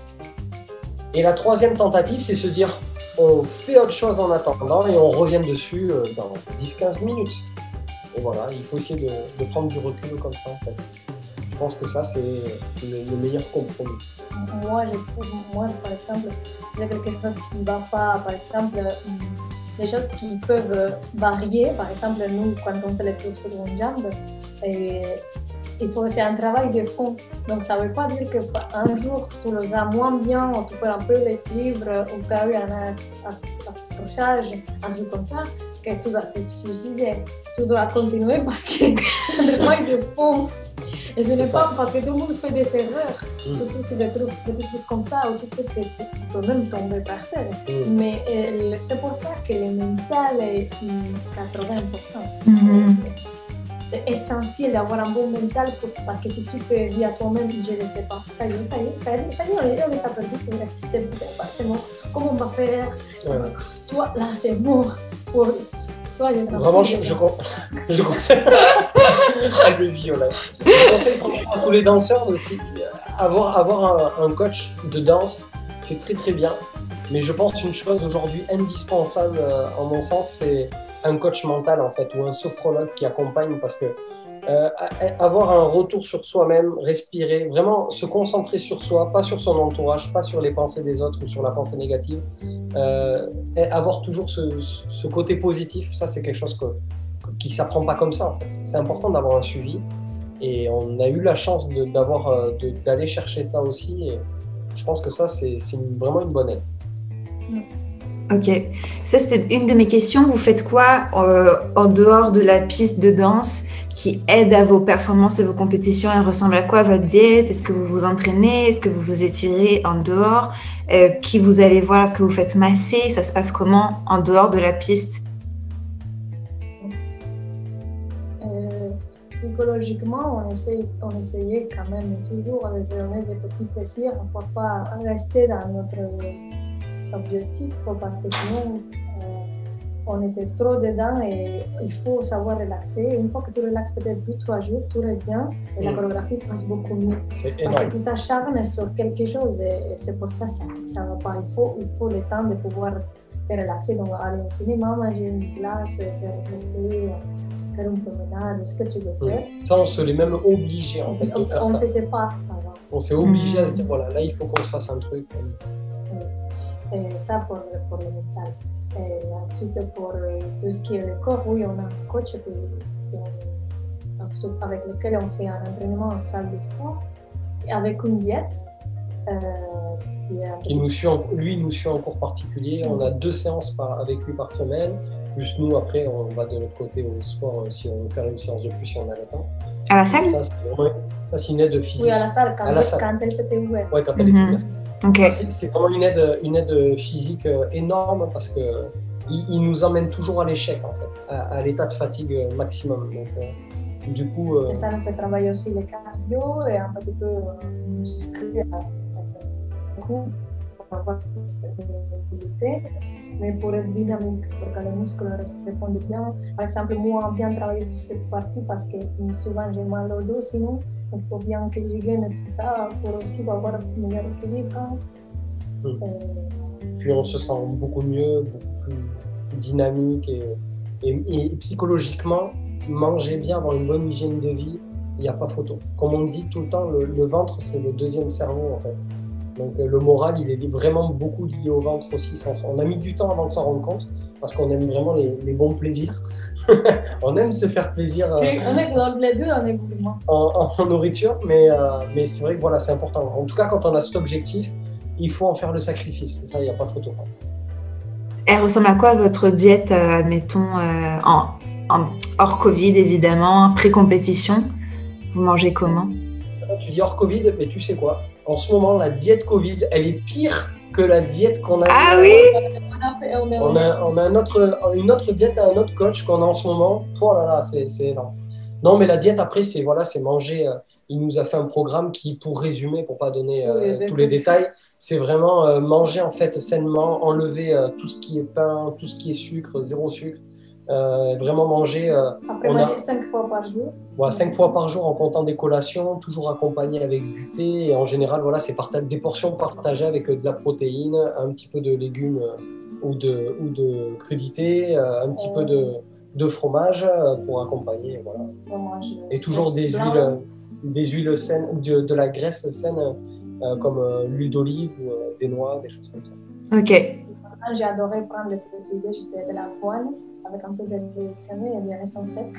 Et la troisième tentative, c'est se dire, on fait autre chose en attendant et on revient dessus dans 10-15 minutes. Et voilà, il faut essayer de prendre du recul comme ça en fait. Je pense que ça, c'est le meilleur compromis. Moi, par exemple, si c'est quelque chose qui ne va pas, par exemple, des choses qui peuvent varier. Par exemple, nous, quand on fait les tours sur une jambe, c'est un travail de fond. Donc, ça ne veut pas dire qu'un jour, tu les as moins bien, ou tu perds un peu l'équilibre, ou tu as eu un accrochage, un truc comme ça, que tu dois te suicider. Tu dois continuer parce que c'est un travail de fond. Et ce n'est pas parce que tout le monde fait des erreurs, surtout sur des trucs comme ça, où tu peux même tomber par terre. Mais c'est pour ça que le mental est 80%. C'est essentiel d'avoir un bon mental parce que si tu te dis à toi-même, je ne sais pas, ça y est, on les a perdu, c'est mort. Comment on va faire? Tu vois, là, c'est mort. Vraiment, je conseille le violet. Je conseille à tous les danseurs aussi avoir un coach de danse, c'est très très bien. Mais je pense qu'une chose aujourd'hui indispensable, en mon sens, c'est un coach mental en fait, ou un sophrologue qui accompagne, parce que avoir un retour sur soi-même, respirer, vraiment se concentrer sur soi, pas sur son entourage, pas sur les pensées des autres ou sur la pensée négative, et avoir toujours ce côté positif, ça c'est quelque chose qui ne s'apprend pas comme ça en fait. C'est important d'avoir un suivi et on a eu la chance d'aller chercher ça aussi, et je pense que ça c'est vraiment une bonne aide. Ok, ça c'était une de mes questions. Vous faites quoi en dehors de la piste de danse qui aide à vos performances et vos compétitions? Elle ressemble à quoi votre diète? Est-ce que vous vous entraînez? Est-ce que vous vous étirez en dehors? Qui vous allez voir? Est-ce que vous faites masser? Ça se passe comment en dehors de la piste? Psychologiquement, on essayait quand même toujours de se donner des petits plaisirs pour ne pas rester dans notre objectif, parce que sinon on était trop dedans et il faut savoir relaxer. Une fois que tu relaxes peut-être 2-3 jours, tout revient et la chorégraphie passe beaucoup mieux. Parce que tu t'acharnes sur quelque chose et c'est pour ça que ça ne va pas. Il faut le temps de pouvoir se relaxer. Donc aller au cinéma, manger une glace, se reposer, faire une promenade, ce que tu veux faire. Ça, on se l'est même obligé en fait de faire ça. On ne faisait pas avant. On s'est obligé à se dire voilà, là il faut qu'on se fasse un truc. Et ça pour le mental. Et ensuite, pour tout ce qui est le corps, oui, on a un coach avec lequel on fait un entraînement en salle de sport, avec une diète. Il nous suit en cours particulier. On a 2 séances avec lui par semaine. Plus nous, après, on va de l'autre côté au sport si on veut faire une séance de plus si on a le temps. À la salle? Ça, c'est une aide physique. Oui, à la salle, quand elle s'était ouverte. Oui, quand elle est ouverte. Okay. C'est vraiment une aide physique énorme parce qu'il nous emmène toujours à l'échec en fait, à l'état de fatigue maximum. Donc, du coup, et ça nous fait travailler aussi le cardio et un petit peu muscler pour avoir cette mobilité, mais pour être dynamique, pour que les muscles répondent bien. Par exemple, moi, bien travailler sur cette partie parce que souvent j'ai mal au dos sinon. Donc, il faut bien que je gagne tout ça pour aussi avoir un meilleur équilibre. Puis on se sent beaucoup mieux, beaucoup plus dynamique et psychologiquement, manger bien, avoir une bonne hygiène de vie, il n'y a pas photo. Comme on dit tout le temps, le ventre c'est le deuxième cerveau en fait. Donc le moral il est vraiment beaucoup lié au ventre aussi. On a mis du temps avant de s'en rendre compte parce qu'on aime vraiment les bons plaisirs. On aime se faire plaisir on est les deux, on est gourmand en nourriture, mais c'est vrai que voilà, c'est important. En tout cas, quand on a cet objectif, il faut en faire le sacrifice. Ça, il n'y a pas photo. Elle ressemble à quoi votre diète, admettons, hors Covid évidemment, pré-compétition? Vous mangez comment? Tu dis hors Covid, mais tu sais quoi? En ce moment, la diète Covid, elle est pire que la diète qu'on a. Ah oui? On a une autre diète à un autre coach qu'on a en ce moment. Oh là là, c'est énorme. Non, mais la diète après, c'est manger. Il nous a fait un programme qui, pour résumer, pour pas donner tous les détails, c'est vraiment manger en fait sainement, enlever tout ce qui est pain, tout ce qui est sucre, 0 sucre. Vraiment manger. Après manger 5 fois par jour. Voilà, 5 fois par jour en comptant des collations, toujours accompagné avec du thé. Et en général, voilà, c'est des portions partagées avec de la protéine, un petit peu de légumes ou de crudités, un petit peu de fromage pour accompagner. Voilà. Et toujours des huiles saines, de la graisse saine, comme l'huile d'olive ou des noix, des choses comme ça. Ok. J'ai adoré prendre le petit déj, c'était de l'avoine avec un peu de fumée et des raisins secs.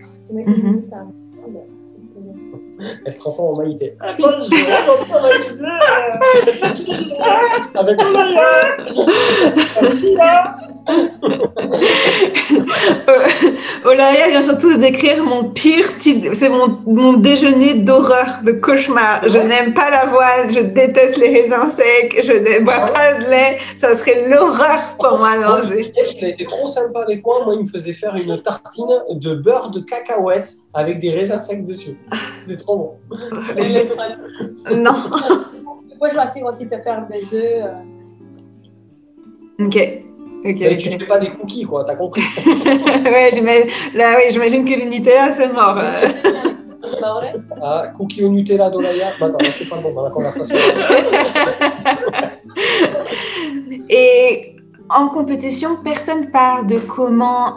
Elle se transforme en Maïté. Attends, je vais avec Olaria vient surtout de décrire c'est mon déjeuner d'horreur, de cauchemar. Je n'aime pas la voile, je déteste les raisins secs, je ne bois pas de lait. Ça serait l'horreur pour moi de manger. Il a été trop sympa avec moi. Moi, il me faisait faire une tartine de beurre de cacahuète avec des raisins secs dessus. C'est trop bon. Non. Tu peux choisir aussi de faire des œufs. Ok. Okay. Tu ne fais pas des cookies, quoi, t'as compris. Ouais, j'imagine que le Nutella, c'est mort. C'est pas vrai? Ah, cookies au Nutella d'Olaria. D'accord, c'est pas bon dans la conversation. Et en compétition, personne parle de comment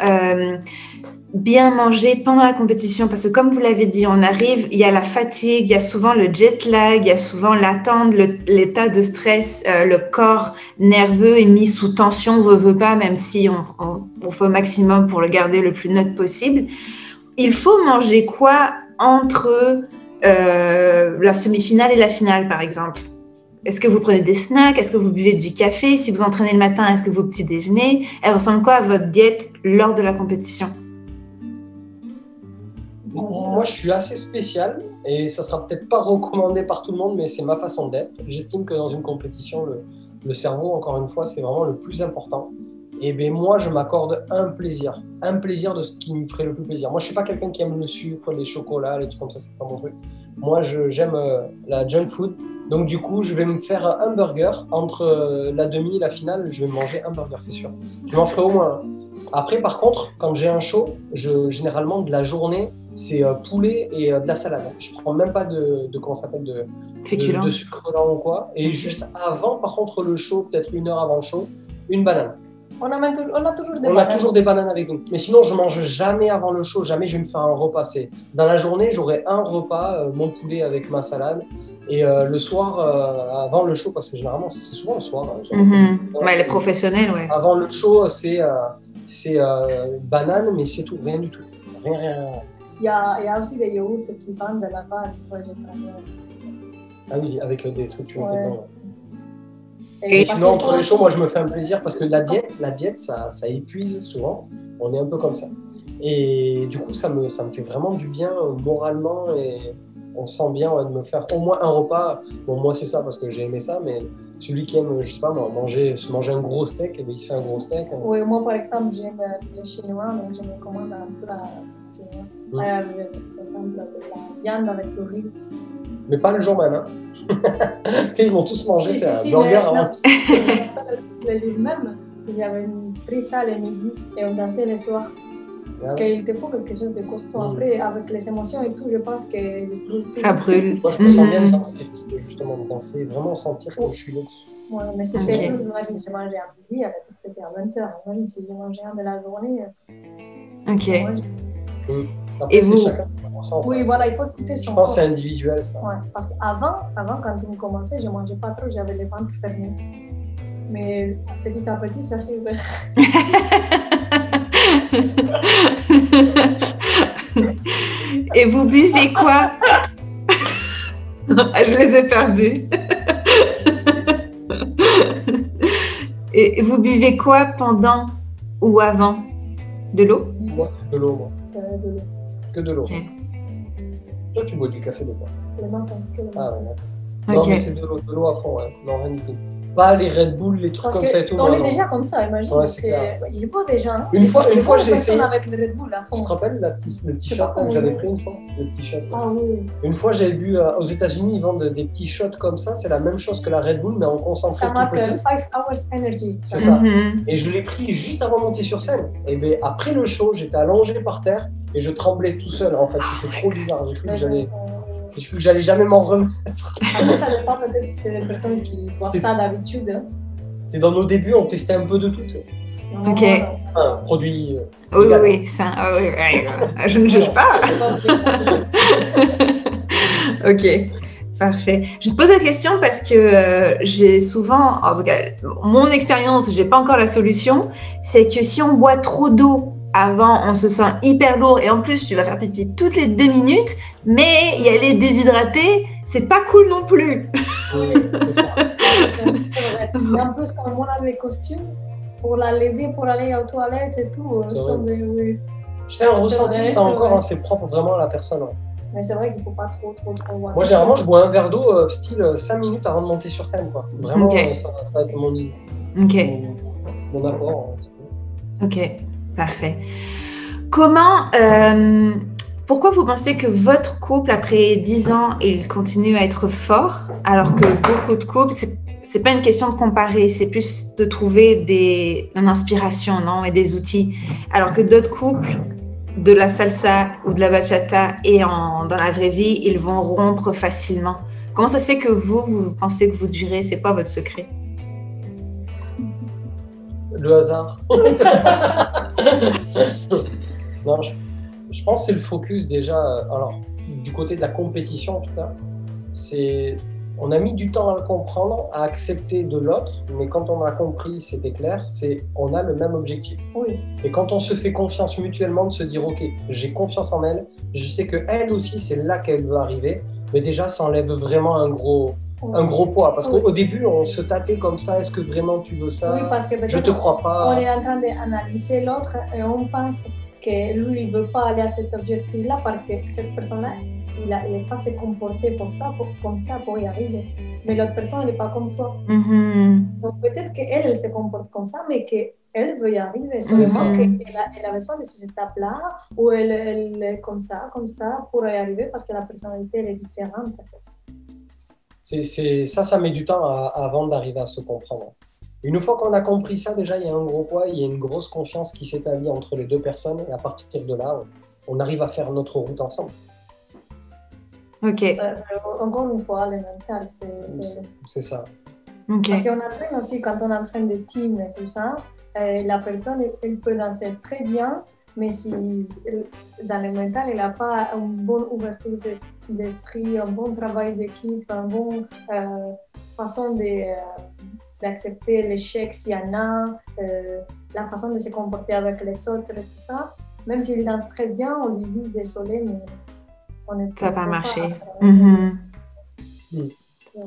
bien manger pendant la compétition, parce que comme vous l'avez dit, on arrive, il y a la fatigue, il y a souvent le jet lag, il y a souvent l'attente, l'état de stress, le corps nerveux est mis sous tension, veut pas, même si on fait au maximum pour le garder le plus neutre possible. Il faut manger quoi entre la semi-finale et la finale, par exemple? Est-ce que vous prenez des snacks? Est-ce que vous buvez du café? Si vous entraînez le matin, est-ce que vous petit déjeunez? Elle ressemble quoi à votre diète lors de la compétition? Moi, je suis assez spécial et ça sera peut-être pas recommandé par tout le monde, mais c'est ma façon d'être. J'estime que dans une compétition, le cerveau, encore une fois, c'est vraiment le plus important. Et bien moi, je m'accorde un plaisir de ce qui me ferait le plus plaisir. Moi, je suis pas quelqu'un qui aime le sucre, les chocolats, les trucs comme ça, c'est pas mon truc. Moi, j'aime la junk food. Donc du coup, je vais me faire un burger entre la demi et la finale. Je vais manger un burger, c'est sûr. Je m'en ferai au moins un. Après, par contre, quand j'ai un show, généralement de la journée, c'est poulet et de la salade. Je prends même pas de comment ça s'appelle de sucre lent ou quoi. Et juste avant, par contre, le show, peut-être 1 heure avant le show, une banane. On a toujours des bananes avec nous. Mais sinon, je mange jamais avant le show. Jamais je vais me faire un repas. Dans la journée, j'aurai un repas, mon poulet avec ma salade. Et le soir, avant le show, parce que généralement, c'est souvent le soir. Ouais, les professionnels, ouais. Avant le show, c'est banane, mais c'est tout, rien du tout. Rien. Il y a aussi des yaourts qui vendent là-bas. Ah oui, avec des trucs tu mets dedans. Et sinon, entre les shows, moi, je me fais un plaisir parce que la diète, ça épuise souvent. On est un peu comme ça. Et du coup, ça me fait vraiment du bien moralement et on sent bien de me faire au moins un repas. Bon, moi, c'est ça parce que j'ai aimé ça, mais celui qui aime, je sais pas moi, se manger un gros steak, eh bien, il se fait un gros steak. Oui, moi, par exemple, j'aime les Chinois, donc je me commande un peu la chinoise. Par exemple, la viande avec le riz. Mais pas le jour même, hein. Ils vont tous manger un burger avant. Le jour même, j'avais pris ça le midi et on dansait le soir. Il te faut quelque chose de costaud. Après, avec les émotions et tout, je pense que ça brûle. Moi, je me sens bien danser, justement, danser, vraiment sentir que je suis là. Ouais, mais c'était plus. Moi, j'ai mangé un midi, c'était à 20h. Moi, si j'ai mangé un de la journée. Ok. Après, et vous oui, voilà, il faut écouter son corps. Je pense que c'est individuel, ça. Ouais, parce qu'avant, quand on commençait, je ne mangeais pas trop, j'avais les ventres fermés. Mais petit à petit, ça s'est ouvert. Et vous buvez quoi? Je les ai perdus. Et vous buvez quoi pendant ou avant? De l'eau? Moi, c'est de l'eau, moi. Que de l'eau. Okay. Toi, tu bois du café de quoi? Le matin, que le matin. Ah ouais. Non, mais c'est de l'eau à fond, ouais. Non, rien du tout. Pas les Red Bull, les trucs comme ça et tout. On est déjà comme ça, imagine. Ouais, il faut déjà. Hein. Une fois j'ai essayé. Avec le Red Bull à fond. Tu te rappelles le petit shot que j'avais pris une fois? Le petit shot. Ah oui. Une fois, j'avais bu aux États-Unis, ils vendent des petits shots comme ça. C'est la même chose que la Red Bull, mais en concentré. Ça marque 5 hours energy. C'est ça. Et je l'ai pris juste avant de monter sur scène. Et bien, après le show, j'étais allongé par terre et je tremblais tout seul. En fait, c'était trop bizarre. J'ai cru que j'allais jamais m'en remettre. Après, ça dépend peut-être que c'est des personnes qui boivent ça d'habitude. C'était dans nos débuts, on testait un peu de tout. Ok. Un produit. Oui, ça. Oui. Je ne juge pas. Ok, parfait. Je te pose la question parce que j'ai souvent, en tout cas, mon expérience, j'ai pas encore la solution, c'est que si on boit trop d'eau avant, on se sent hyper lourd et en plus, tu vas faire pipi toutes les 2 minutes, mais y aller déshydraté, c'est pas cool non plus. Oui, c'est ça. Et en plus, quand on a les costumes, pour la lever, pour aller aux toilettes et tout, oui. Je fais un ressenti, ça encore, hein, c'est propre vraiment à la personne. Hein. Mais c'est vrai qu'il ne faut pas trop voir. Moi, généralement, je bois un verre d'eau, style 5 minutes avant de monter sur scène. Quoi. Vraiment, Okay. ça va être mon apport. Hein, ok, parfait. Comment, pourquoi vous pensez que votre couple, après 10 ans, il continue à être fort, alors que beaucoup de couples, c'est pas une question de comparer, c'est plus de trouver une inspiration, non, et des outils, alors que d'autres couples, de la salsa ou de la bachata et dans la vraie vie, ils vont rompre facilement. Comment ça se fait que vous pensez que vous durez? C'est quoi votre secret? Le hasard. Non, je pense que c'est le focus déjà. Alors, du côté de la compétition en tout cas, on a mis du temps à le comprendre, à accepter de l'autre, mais quand on a compris, c'était clair, on a le même objectif. Oui. Et quand on se fait confiance mutuellement, de se dire, ok, j'ai confiance en elle, je sais qu'elle aussi, c'est là qu'elle veut arriver, mais déjà, ça enlève vraiment un gros poids. Parce qu'au début, on se tâtait comme ça, est-ce que vraiment tu veux ça? Oui, parce que je te crois pas. On est en train d'analyser l'autre et on pense que lui, il ne veut pas aller à cet objectif-là parce que cette personne-là, il n'a pas se comporter comme ça pour y arriver. Mais l'autre personne, elle n'est pas comme toi. Mm-hmm. Donc peut-être qu'elle, elle se comporte comme ça, mais qu'elle veut y arriver. Seulement qu'elle a besoin de ces étapes-là, ou elle est comme ça, pour y arriver, parce que la personnalité, elle est différente. Ça met du temps avant d'arriver à se comprendre. Une fois qu'on a compris ça, déjà, il y a un gros poids, il y a une grosse confiance qui s'établit entre les deux personnes, et à partir de là, on arrive à faire notre route ensemble. Ok. Encore une fois, le mental, c'est ça. Okay. Parce qu'on entraîne aussi, quand on entraîne des teams et tout ça, la personne, elle peut danser très bien, mais si dans le mental, elle n'a pas une bonne ouverture d'esprit, un bon travail d'équipe, une bonne façon d'accepter l'échec s'il y en a, la façon de se comporter avec les autres et tout ça, même s'il danse très bien, on lui dit désolé, mais ça va pas marcher.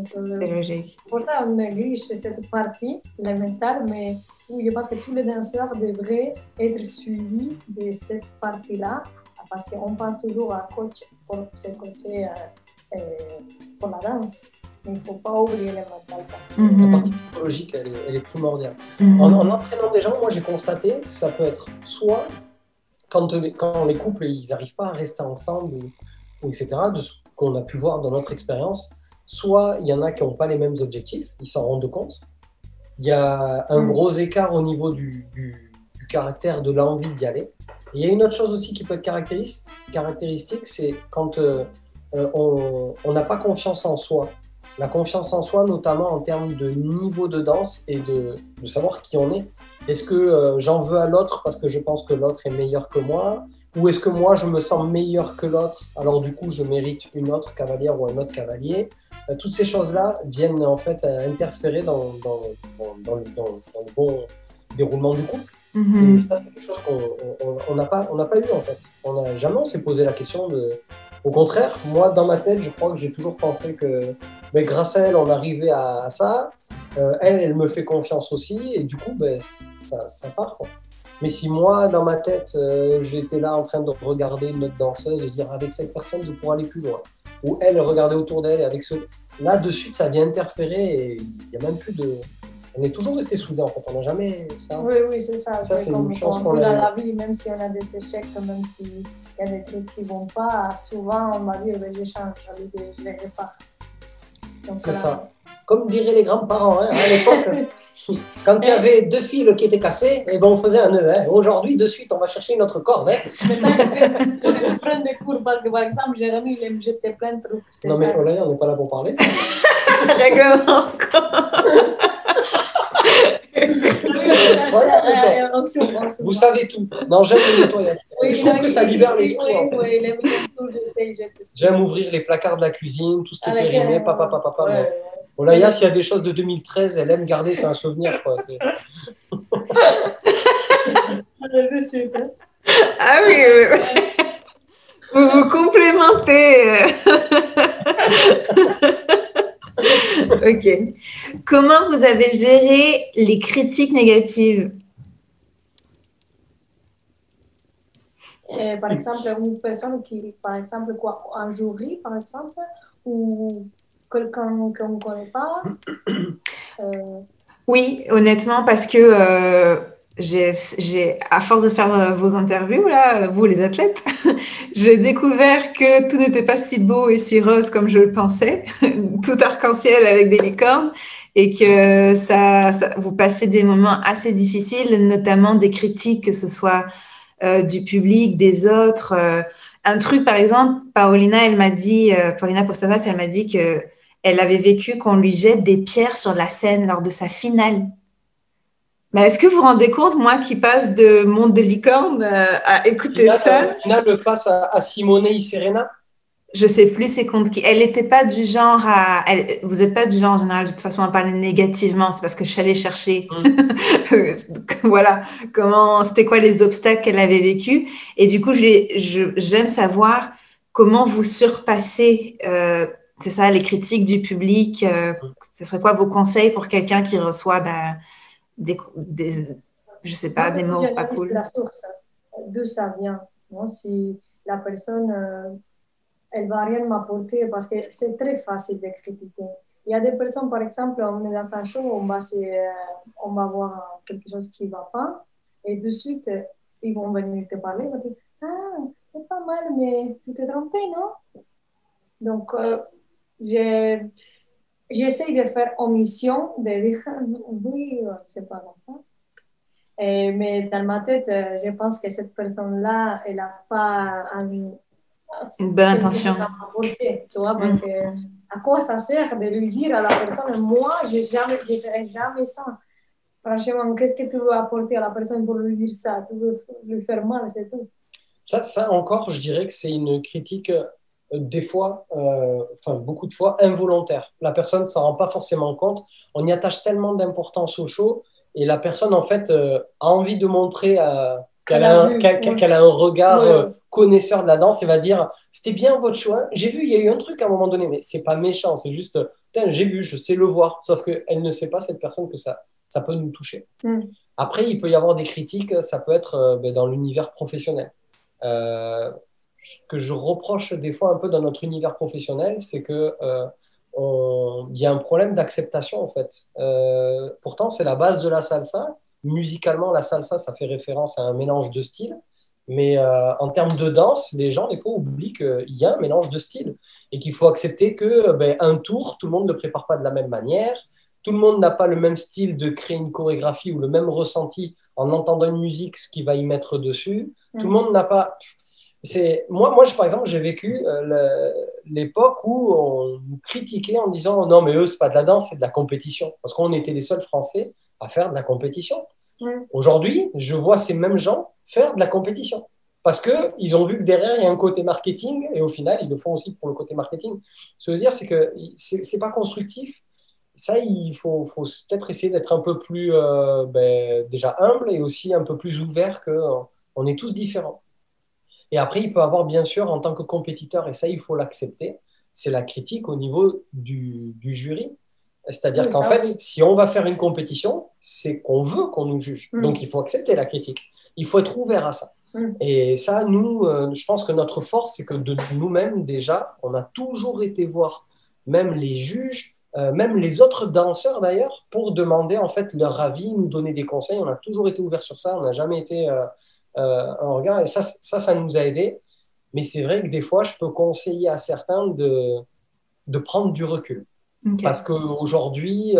C'est logique. Pour ça, on néglige cette partie, le mental, mais je pense que tous les danseurs devraient être suivis de cette partie-là, parce qu'on pense toujours à coach pour se coacher pour la danse. Mais il ne faut pas oublier le mental. Parce que la partie psychologique, elle est primordiale. En entraînant des gens, moi j'ai constaté que ça peut être soit quand les couples ils n'arrivent pas à rester ensemble, ou etc., de ce qu'on a pu voir dans notre expérience, soit il y en a qui n'ont pas les mêmes objectifs, ils s'en rendent compte. Il y a un gros écart au niveau du caractère, de l'envie d'y aller. Et il y a une autre chose aussi qui peut être caractéristique, c'est quand on n'a pas confiance en soi. La confiance en soi, notamment en termes de niveau de danse et de savoir qui on est. Est-ce que j'en veux à l'autre parce que je pense que l'autre est meilleur que moi? Ou est-ce que moi, je me sens meilleur que l'autre, alors du coup, je mérite une autre cavalière ou un autre cavalier? Toutes ces choses-là viennent en fait interférer dans le bon déroulement du couple. Et ça, c'est quelque chose qu'on n'a pas eu en fait. Jamais on s'est posé la question de... Au contraire, moi, dans ma tête, je crois que j'ai toujours pensé que grâce à elle, on arrivait à ça. Elle me fait confiance aussi. Et du coup, ça part, quoi. Mais si moi, dans ma tête, j'étais là en train de regarder une autre danseuse et dire avec cette personne, je pourrais aller plus loin. Ou elle regardait autour d'elle et avec ce... Là, de suite, ça vient interférer et il n'y a même plus de... On est toujours resté soudés, en fait. On n'a jamais... Ça. Oui, c'est ça. Ça, c'est une chance qu'on a dans la vie, même si on a des échecs, même s'il y a des trucs qui ne vont pas, souvent, on va dire, je change, je les répare. C'est ça. Comme diraient les grands-parents, hein, à l'époque... Quand il y avait 2 fils qui étaient cassés, et on faisait un nœud. Hein. Aujourd'hui, de suite, on va chercher une autre corde. Hein. Mais ça, il faut prendre des cours. Parce que, par exemple, Jérémy, il aime jeter plein de trucs. Non, mais Olaya, on n'est pas là pour parler. Règlement. Vous savez tout. Non, j'aime le nettoyage. Oui, je trouve que ça libère l'esprit. En fait. J'aime ouvrir les placards de la cuisine, tout ce qui est périmé, papa. Olaya, s'il y a des choses de 2013, elle aime garder, c'est un souvenir. Quoi. Ah oui, vous vous complémentez. Ok. Comment vous avez géré les critiques négatives? Par exemple, une personne qui, par exemple, quoi, un jury, par exemple, ou quelqu'un qu'on ne connaît pas. Oui, honnêtement, parce que à force de faire vos interviews, là, vous les athlètes, j'ai découvert que tout n'était pas si beau et si rose comme je le pensais, tout arc-en-ciel avec des licornes, et que vous passez des moments assez difficiles, notamment des critiques, que ce soit du public, des autres. Un truc, par exemple, Paulina, elle m'a dit, Paulina Postadas, elle m'a dit que elle avait vécu qu'on lui jette des pierres sur la scène lors de sa finale. Mais est-ce que vous vous rendez compte, moi qui passe de monde de licorne à écouter ça? Finale face à Simone et Serena. Je sais plus c'est contre qui. Elle n'était pas du genre à. Vous n'êtes pas du genre en général, de toute façon, à parler négativement. C'est parce que je suis allée chercher. Voilà. C'était quoi les obstacles qu'elle avait vécu. Et du coup, j'aime savoir comment vous surpassez, c'est ça, les critiques du public. Ce serait quoi vos conseils pour quelqu'un qui reçoit je sais pas, Moi, des je mots pas analyse cool? la source, d'où ça vient. Non? Si la personne, elle va rien m'apporter parce que c'est très facile de critiquer. Il y a des personnes, par exemple, on est dans un show, on va voir quelque chose qui ne va pas, et de suite, ils vont venir te parler, ils vont dire, ah, c'est pas mal, mais tu t'es trompé, non? Donc, j'essaie de faire omission, de dire, oui, c'est pas comme ça. Mais dans ma tête, je pense que cette personne-là, elle n'a pas Une bonne quelque chose intention. à m'apporter, tu vois, parce que à quoi ça sert de lui dire à la personne, moi, je ne ferai jamais ça. Franchement, qu'est-ce que tu veux apporter à la personne pour lui dire ça? Tu veux lui faire mal, c'est tout. Ça encore, je dirais que c'est une critique des fois, enfin beaucoup de fois, involontaire. La personne ne s'en rend pas forcément compte. On y attache tellement d'importance au show et la personne, en fait, a envie de montrer qu'elle a un regard connaisseur de la danse et va dire, c'était bien votre choix. J'ai vu, il y a eu un truc à un moment donné, mais c'est pas méchant, c'est juste, putain, j'ai vu, je sais le voir. Sauf qu'elle ne sait pas, cette personne, que ça peut nous toucher. Après, il peut y avoir des critiques, ça peut être dans l'univers professionnel. Ce que je reproche des fois un peu dans notre univers professionnel, c'est que il y a un problème d'acceptation en fait. Pourtant, c'est la base de la salsa. Musicalement, la salsa, ça fait référence à un mélange de styles. Mais en termes de danse, les gens, des fois, oublient qu'il y a un mélange de styles et qu'il faut accepter que un tour, tout le monde ne le prépare pas de la même manière. Tout le monde n'a pas le même style de créer une chorégraphie ou le même ressenti en entendant une musique, ce qu'il va y mettre dessus. Tout le monde n'a pas. Moi, par exemple, j'ai vécu l'époque où on nous critiquait en disant non, mais eux, c'est pas de la danse, c'est de la compétition. Parce qu'on était les seuls Français à faire de la compétition. Aujourd'hui, je vois ces mêmes gens faire de la compétition. Parce qu'ils ont vu que derrière, il y a un côté marketing, et au final, ils le font aussi pour le côté marketing. Ce que je veux dire, c'est que c'est pas constructif. Ça, il faut peut-être essayer d'être un peu plus déjà humble et aussi un peu plus ouvert qu'on est tous différents. Et après, il peut avoir, bien sûr, en tant que compétiteur, et ça, il faut l'accepter, c'est la critique au niveau du jury. C'est-à-dire qu'en fait, si on va faire une compétition, c'est qu'on veut qu'on nous juge. Donc, il faut accepter la critique. Il faut être ouvert à ça. Et ça, nous, je pense que notre force, c'est que de nous-mêmes, déjà, on a toujours été voir même les juges, même les autres danseurs, d'ailleurs, pour demander, en fait, leur avis, nous donner des conseils. On a toujours été ouvert sur ça. On n'a jamais été un regard. Et ça nous a aidés. Mais c'est vrai que des fois, je peux conseiller à certains de prendre du recul. Okay. Parce qu'aujourd'hui,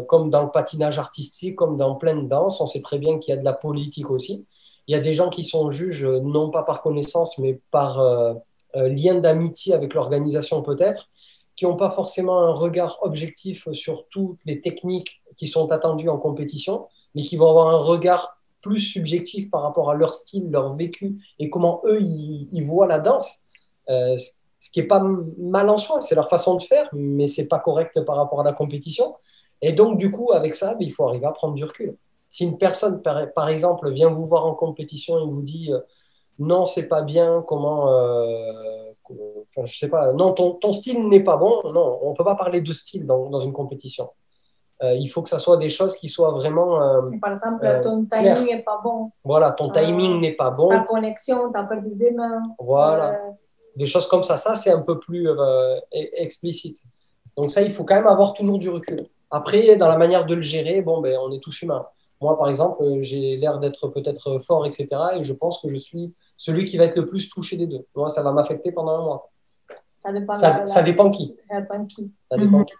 comme dans le patinage artistique, comme dans plein de danses, on sait très bien qu'il y a de la politique aussi. Il y a des gens qui sont juges, non pas par connaissance, mais par lien d'amitié avec l'organisation peut-être, qui n'ont pas forcément un regard objectif sur toutes les techniques qui sont attendues en compétition, mais qui vont avoir un regard plus subjectif par rapport à leur style, leur vécu et comment eux, ils voient la danse. Ce qui n'est pas mal en soi, c'est leur façon de faire, mais ce n'est pas correct par rapport à la compétition. Et donc, du coup, avec ça, il faut arriver à prendre du recul. Si une personne, par exemple, vient vous voir en compétition et vous dit non, c'est pas bien, comment, enfin, je sais pas, non, ton style n'est pas bon. Non, on peut pas parler de style dans une compétition. Il faut que ça soit des choses qui soient vraiment Par exemple, ton claires. timing n'est pas bon. Voilà, ton timing n'est pas bon. Ta connexion, tu as perdu des mains. Voilà, des choses comme ça, c'est un peu plus explicite. Donc ça, il faut quand même avoir toujours du recul. Après, dans la manière de le gérer, bon, ben, on est tous humains. Moi, par exemple, j'ai l'air d'être peut-être fort, etc. Et je pense que je suis celui qui va être le plus touché des deux. Moi, ça va m'affecter pendant un mois. Ça dépend, Ça dépend qui. Ça dépend qui. Ça dépend qui.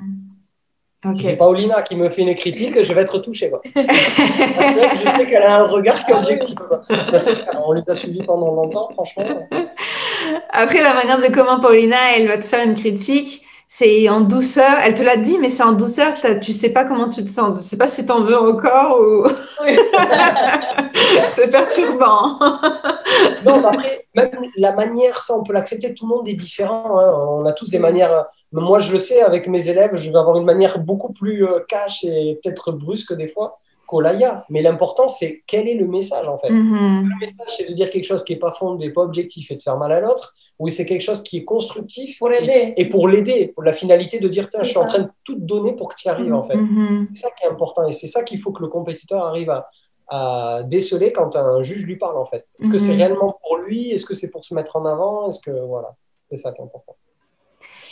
Okay. Si c'est Paulina qui me fait une critique, je vais être touché. Quoi. Parce que je sais qu'elle a un regard qui est objectif. Quoi. On les a suivis pendant longtemps, franchement. Après, la manière de comment Paulina, elle va te faire une critique, c'est en douceur. Elle te l'a dit, mais c'est en douceur. Tu sais pas comment tu te sens. Tu sais pas si tu en veux encore ou. Oui. C'est perturbant. Non, après, même la manière, ça, on peut l'accepter. Tout le monde est différent. Hein. On a tous des manières. Moi, je le sais, avec mes élèves, je vais avoir une manière beaucoup plus cash et peut-être brusque des fois qu'Olaya. Mais l'important, c'est quel est le message, en fait. Le message, c'est de dire quelque chose qui n'est pas fondé, pas objectif et de faire mal à l'autre, ou c'est quelque chose qui est constructif pour aider. Et pour l'aider, pour la finalité de dire, tiens, je suis en train de tout donner pour que tu y arrives, en fait. C'est ça qui est important. Et c'est ça qu'il faut que le compétiteur arrive à déceler quand un juge lui parle, en fait. Est-ce que c'est réellement pour lui? Est-ce que c'est pour se mettre en avant? Est-ce que, voilà, c'est ça qui est important.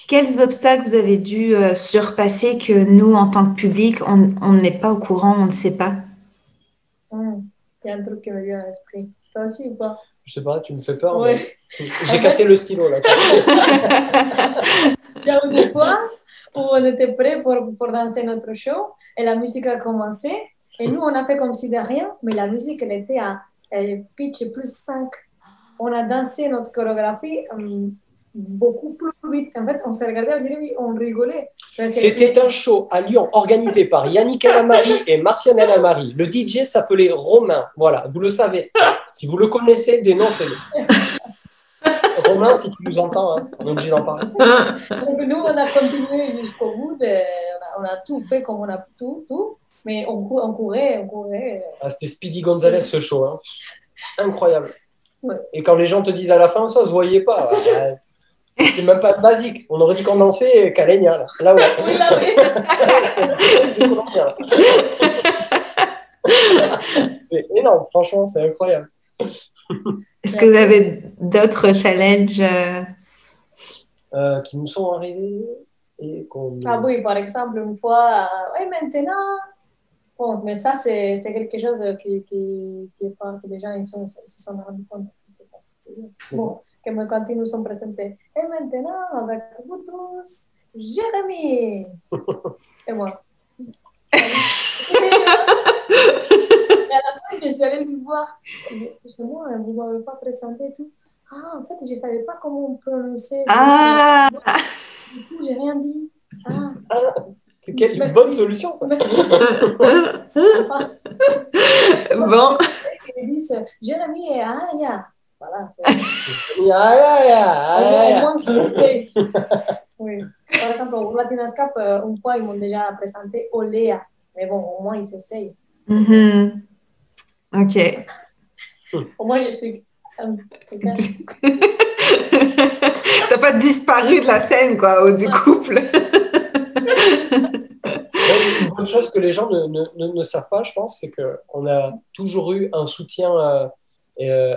Quels obstacles vous avez dû surpasser que nous, en tant que public, on n'est pas au courant, on ne sait pas? Il y a un truc qui me vient à l'esprit. Toi aussi ou pas? Je sais pas, tu me fais peur. Ouais. J'ai cassé le stylo, là. Il y a des fois où on était prêts pour danser notre show et la musique a commencé. Et nous, on a fait comme si de rien, mais la musique, elle était à pitch plus 5. On a dansé notre chorégraphie beaucoup plus vite. En fait, on s'est regardé, on rigolait. C'était un show à Lyon organisé par Yannick Alamari et Martial Alamari. Le DJ s'appelait Romain. Voilà, vous le savez. Si vous le connaissez, dénoncez-le. Romain, si tu nous entends, hein, on est obligé d'en parler. Donc, nous, on a continué jusqu'au bout. On a tout fait comme on a tout. Mais on courait. Ah, c'était Speedy Gonzalez, ce show. Hein. Incroyable. Ouais. Et quand les gens te disent à la fin, ça se voyait pas. C'est même pas basique. On aurait dit qu'on dansait Calenia. Là, ouais. Oui, là, oui. C'est énorme, franchement, c'est incroyable. Est-ce que vous avez d'autres challenges qui nous sont arrivés et qu'on... Ah oui, par exemple, une fois, maintenant... Bon, mais ça, c'est quelque chose que les gens se sont rendus compte. Bon, quand ils nous sont présentés. Et maintenant, avec vous tous, Jérémy. Et moi. Et à la fin, je suis allée lui voir. Excusez-moi, vous ne m'avez pas présenté et tout. Ah, en fait, je ne savais pas comment prononcer. Ah. Du coup, je n'ai rien dit. Ah. C'est quelle bonne solution, ça. Bon. Ils disent Jérémy et Aya. Voilà, c'est. Oui. Par exemple, au Latinas Cup, une fois, ils m'ont déjà présenté Oléa. Mais bon, au moins, ils s'essayent. Ok. Au moins, je suis. T'as pas disparu de la scène, quoi, ou du couple. Une bonne chose que les gens ne savent pas, je pense, c'est qu'on a toujours eu un soutien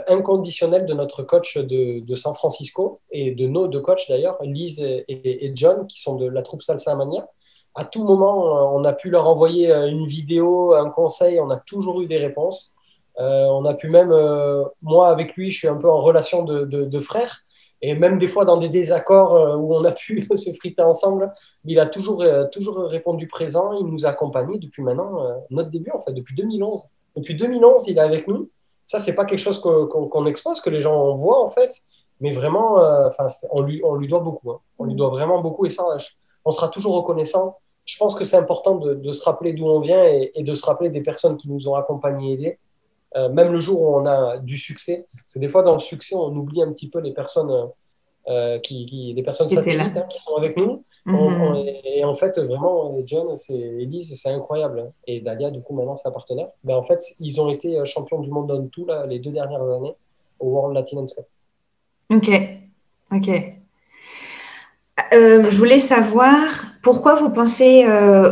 inconditionnel de notre coach de San Francisco et de nos deux coachs d'ailleurs, Lise et John, qui sont de la troupe Salsa Mania. À tout moment, on a pu leur envoyer une vidéo, un conseil, on a toujours eu des réponses. On a pu même, moi avec lui, je suis un peu en relation de frère. Et même des fois dans des désaccords où on a pu se friter ensemble, il a toujours répondu présent. Il nous a accompagnés depuis maintenant notre début, en fait, depuis 2011. Depuis 2011, il est avec nous. Ça, c'est pas quelque chose qu'on expose, que les gens voient, en fait. Mais vraiment, on lui doit beaucoup. Hein. On lui doit vraiment beaucoup. Et ça, on sera toujours reconnaissant. Je pense que c'est important de se rappeler d'où on vient et de se rappeler des personnes qui nous ont accompagnés et aidés. Même le jour où on a du succès, c'est des fois dans le succès on oublie un petit peu les personnes les personnes satellites qui sont avec nous. Et en fait vraiment John, Elise, c'est incroyable, et Dalia du coup maintenant c'est un partenaire. En fait ils ont été champions du monde dans tout là, les 2 dernières années, au World Latin Cup. Ok, ok. Je voulais savoir pourquoi vous pensez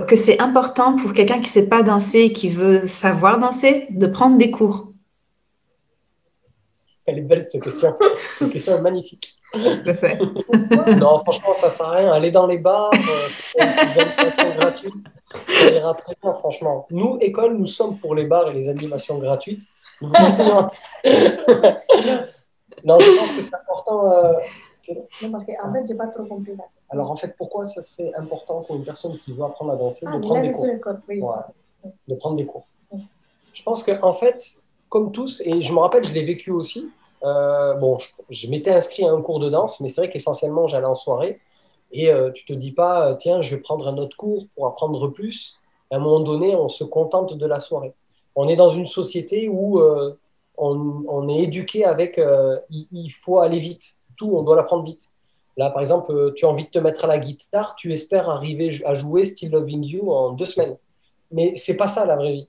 que c'est important pour quelqu'un qui ne sait pas danser et qui veut savoir danser de prendre des cours. Elle est belle cette question. Cette question est magnifique. Je sais. Non, franchement, ça sert à rien. Aller dans les bars, faire des animations gratuites, ça ira très bien, franchement. Nous, école, nous sommes pour les bars et les animations gratuites. Nous vous enseignons. Non, je pense que c'est important. Non, parce qu'en fait, je n'ai pas trop compris là. Alors, en fait, pourquoi ça serait important pour une personne qui veut apprendre à danser de Ah, prendre des là, cours? sur le code, oui. Ouais, de prendre des cours. Je pense qu'en fait, comme tous, et je me rappelle, je l'ai vécu aussi. Bon, je m'étais inscrit à un cours de danse, mais c'est vrai qu'essentiellement, j'allais en soirée. Et tu te dis pas, tiens, je vais prendre un autre cours pour apprendre plus. À un moment donné, on se contente de la soirée. On est dans une société où on est éduqué avec il faut aller vite. Tout, on doit l'apprendre vite. Là, par exemple, tu as envie de te mettre à la guitare, tu espères arriver à jouer Still Loving You en 2 semaines. Mais c'est pas ça la vraie vie.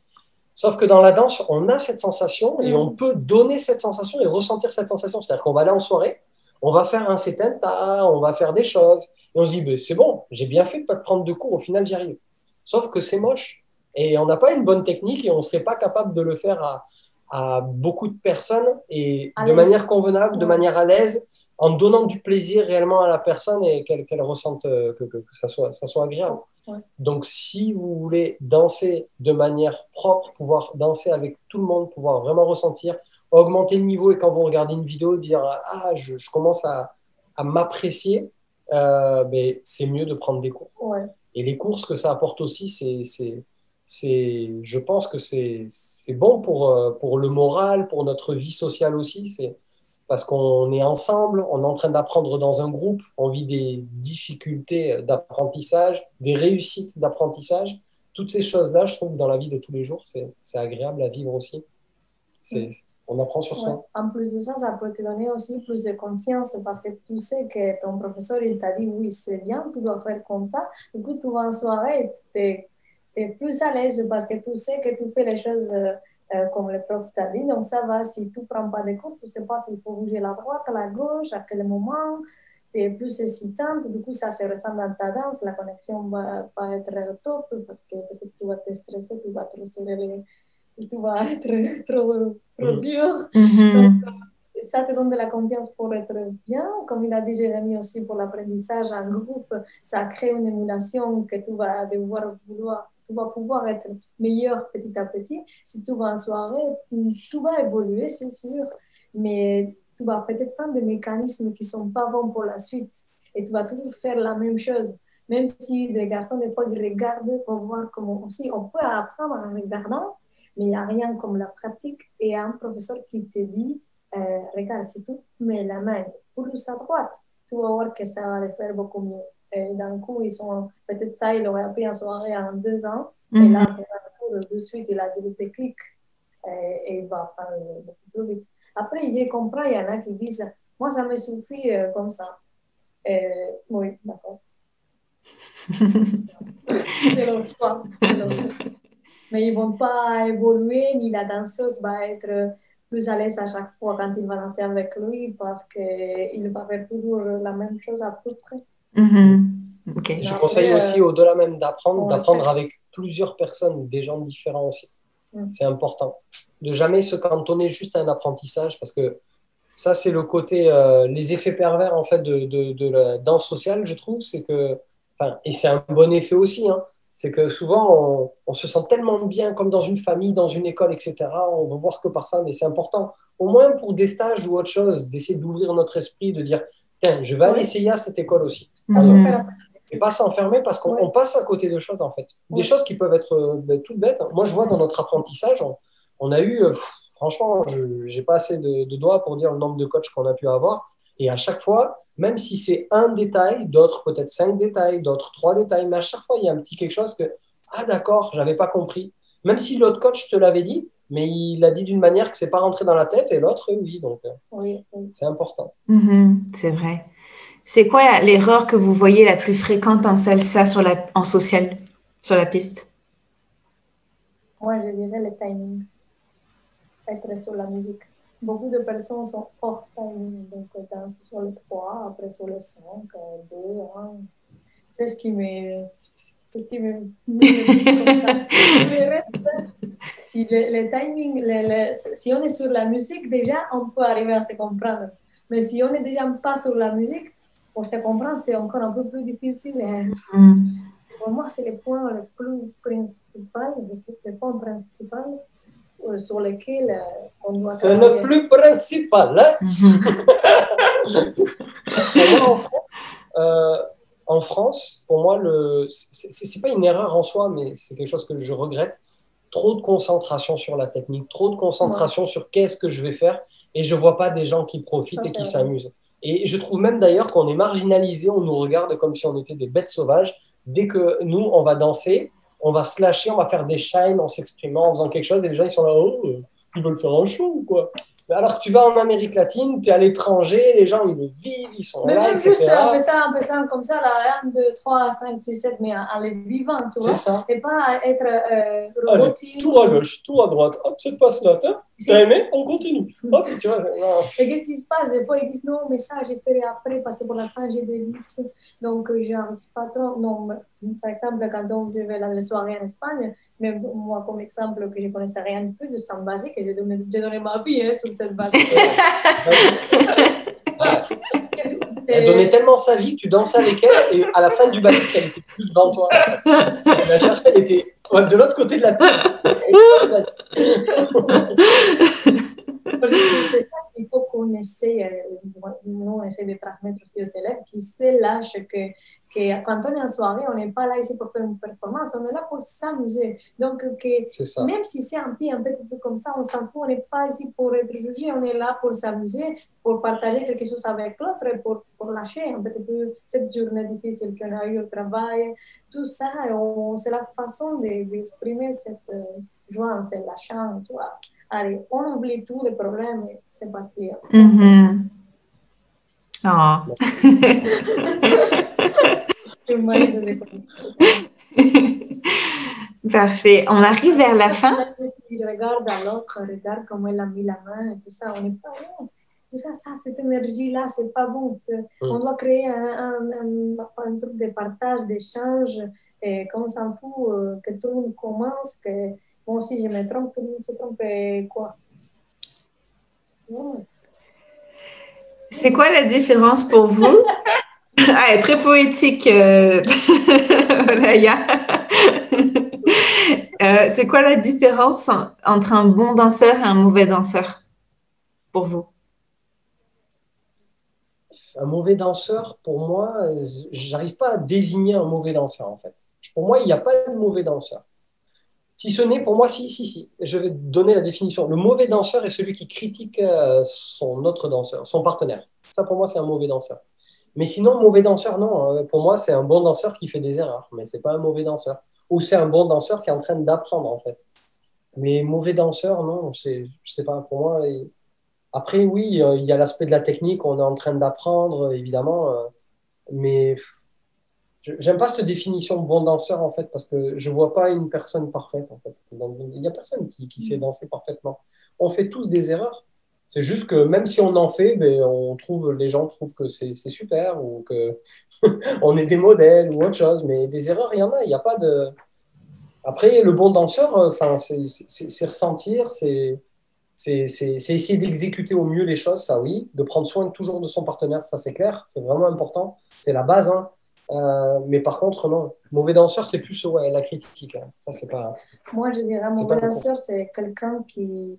Sauf que dans la danse, on a cette sensation et on peut donner cette sensation et ressentir cette sensation. C'est-à-dire qu'on va aller en soirée, on va faire un setenta, on va faire des choses. Et on se dit, ben, c'est bon, j'ai bien fait de ne pas prendre de cours, au final, j'y arrive. Sauf que c'est moche. Et on n'a pas une bonne technique et on ne serait pas capable de le faire à beaucoup de personnes et de manière convenable, de manière à l'aise, en donnant du plaisir réellement à la personne et qu'elle ressente que ça soit agréable. Donc, si vous voulez danser de manière propre, pouvoir danser avec tout le monde, pouvoir vraiment ressentir, augmenter le niveau et quand vous regardez une vidéo, dire « Ah, je commence à m'apprécier », mais c'est mieux de prendre des cours. Ouais. Et les cours, ce que ça apporte aussi, je pense que c'est bon pour le moral, pour notre vie sociale aussi. Parce qu'on est ensemble, on est en train d'apprendre dans un groupe, on vit des difficultés d'apprentissage, des réussites d'apprentissage. Toutes ces choses-là, je trouve que dans la vie de tous les jours, c'est agréable à vivre aussi. On apprend sur soi. En plus de ça, ça peut te donner aussi plus de confiance parce que tu sais que ton professeur il t'a dit oui, c'est bien, tu dois faire comme ça. Du coup, tu vas en soirée et tu es plus à l'aise parce que tu sais que tu fais les choses comme le prof t'a dit. Donc, ça va, si tu ne prends pas de cours, tu ne sais pas s'il faut bouger la droite, la gauche, à quel moment. Tu es plus excitante. Du coup, ça se ressent dans ta danse. La connexion va pas être au top parce que peut-être tu vas te stresser, tu vas te serrer tu vas être trop dur. Donc, ça te donne de la confiance pour être bien. Comme il a dit Jérémy aussi pour l'apprentissage en groupe, ça crée une émulation que tu vas tu vas pouvoir être meilleur petit à petit. Si tu vas en soirée, tout va évoluer, c'est sûr, mais tu vas peut-être prendre des mécanismes qui ne sont pas bons pour la suite et tu vas toujours faire la même chose. Même si les garçons, des fois, ils regardent pour voir comment aussi on peut apprendre en regardant, mais il n'y a rien comme la pratique et un professeur qui te dit regarde, si tu mets la main plus à droite, tu vas voir que ça va le faire beaucoup mieux. Et d'un coup, peut-être ça, il aurait appris en soirée en 2 ans, et là, de suite, il a des déclics et il va faire beaucoup plus vite. Après, je comprends, il y en a qui disent moi, ça me suffit comme ça. Oui, d'accord. C'est leur choix. Mais ils ne vont pas évoluer, ni la danseuse va être plus à l'aise à chaque fois quand il va danser avec lui parce qu'il va faire toujours la même chose à peu près. Okay. Je conseille aussi, au-delà même d'apprendre avec plusieurs personnes, des gens différents aussi. C'est important. De jamais se cantonner juste à un apprentissage parce que ça, c'est le côté, les effets pervers en fait de la danse sociale, je trouve. Et c'est un bon effet aussi, hein. C'est que souvent, on se sent tellement bien comme dans une famille, dans une école, etc. On ne veut voir que par ça, mais c'est important. Au moins pour des stages ou autre chose, d'essayer d'ouvrir notre esprit, de dire, tiens, je vais aller essayer à cette école aussi. Et pas s'enfermer parce qu'on passe à côté de choses, en fait. Des choses qui peuvent être toutes bêtes. Moi, je vois dans notre apprentissage, on a eu, franchement, je n'ai pas assez de doigts pour dire le nombre de coachs qu'on a pu avoir. Et à chaque fois, même si c'est un détail, d'autres peut-être 5 détails, d'autres 3 détails, mais à chaque fois, il y a un petit quelque chose que, ah d'accord, je n'avais pas compris. Même si l'autre coach te l'avait dit, mais il l'a dit d'une manière que ce n'est pas rentré dans la tête, et l'autre, oui. Donc, c'est important. C'est vrai. C'est quoi l'erreur que vous voyez la plus fréquente en salsa en social, sur la piste? Moi, je dirais le timing. Être sur la musique. beaucoup de personnes sont hors timing, donc dansent sur le 3, après sur le 5, 2, 1. C'est ce qui me, c'est ce qui me met le plus content. Le reste, si le timing, si on est sur la musique, déjà, on peut arriver à se comprendre. Mais si on n'est déjà pas sur la musique, pour se comprendre, c'est encore un peu plus difficile. Pour moi, c'est le point le plus principal, le point principal sur lequel on doit travailler. C'est le plus principal, hein? En France, pour moi, c'est pas une erreur en soi, mais c'est quelque chose que je regrette. Trop de concentration sur la technique, trop de concentration sur qu'est-ce que je vais faire, et je vois pas des gens qui profitent et qui s'amusent. Et je trouve même d'ailleurs qu'on est marginalisé, on nous regarde comme si on était des bêtes sauvages. Dès que nous, on va danser, on va se lâcher, on va faire des shines en s'exprimant, en faisant quelque chose, et les gens, ils sont là, oh, ils veulent faire un show ou quoi? Alors que tu vas en Amérique latine, tu es à l'étranger, les gens, ils le vivent, ils sont mais là, même etc. juste un peu ça comme ça, là, 1, 2, 3, 5, 6, 7, mais en les vivant, tu vois. Ça. Et pas être robotique. Allez, tout à gauche, tout à droite, hop, cette passe-là, t'as aimé? On continue. Hop, tu vois, et qu'est-ce qui se passe? Des fois, ils disent non, mais ça, j'ai fait après parce que pour l'instant, j'ai des vices. Donc, je n'arrive pas trop. Non, par exemple, quand on vivait la soirée en Espagne, même moi, comme exemple, que je ne connaissais rien du tout, de samba basique, et j'ai donné ma vie sur cette base. Elle donnait tellement sa vie que tu dansais avec elle et à la fin du basique, elle était plus devant toi. La cherche, elle était de l'autre côté de la piste. C'est ça qu'il faut qu'on essaie, nous on essaie de transmettre aussi aux élèves, qui se lâchent que quand on est en soirée, on n'est pas là ici pour faire une performance, on est là pour s'amuser. Donc, même si c'est un petit peu comme ça, on s'en fout, on n'est pas ici pour être jugé, on est là pour s'amuser, pour partager quelque chose avec l'autre, pour lâcher un petit peu cette journée difficile qu'on a eue au travail, tout ça, c'est la façon d'exprimer cette joie en se lâchant, tu vois. Allez, on oublie tous les problèmes et c'est parti. Oh. Parfait. On arrive vers la fin. Je regarde à l'autre, regarde comment elle a mis la main et tout ça. On n'est pas bon. Tout ça, cette énergie-là, c'est pas bon. On doit créer un truc de partage, d'échange, et qu'on s'en fout, que tout le monde commence, que moi aussi je me trompe, tout le monde se trompe, et quoi. C'est quoi la différence pour vous? Ah, très poétique, Olaya. C'est quoi la différence entre un bon danseur et un mauvais danseur pour vous? Un mauvais danseur, pour moi, j'arrive pas à désigner un mauvais danseur en fait. Pour moi, il n'y a pas de mauvais danseur. Si ce n'est, pour moi, si. Je vais donner la définition. Le mauvais danseur est celui qui critique son autre danseur, son partenaire. Ça, pour moi, c'est un mauvais danseur. Mais sinon, mauvais danseur, non. Pour moi, c'est un bon danseur qui fait des erreurs, mais c'est pas un mauvais danseur. Ou c'est un bon danseur qui est en train d'apprendre, en fait. Mais mauvais danseur, non. Je sais pas, pour moi. Après, oui, il y a l'aspect de la technique, on est en train d'apprendre, évidemment. Mais j'aime pas cette définition de bon danseur, en fait, parce que je vois pas une personne parfaite, en fait. Il y a personne qui sait danser parfaitement. On fait tous des erreurs. C'est juste que même si on en fait, ben, les gens trouvent que c'est super ou que on est des modèles ou autre chose. Mais des erreurs, il y en a. Il n'y a pas de. Après, le bon danseur, c'est ressentir, c'est essayer d'exécuter au mieux les choses, ça oui. De prendre soin toujours de son partenaire, ça c'est clair. C'est vraiment important. C'est la base, hein. Mais par contre, non. Mauvais danseur, c'est plus la critique. Hein. Ça, c'est pas. Moi, je dirais mauvais danseur, c'est quelqu'un qui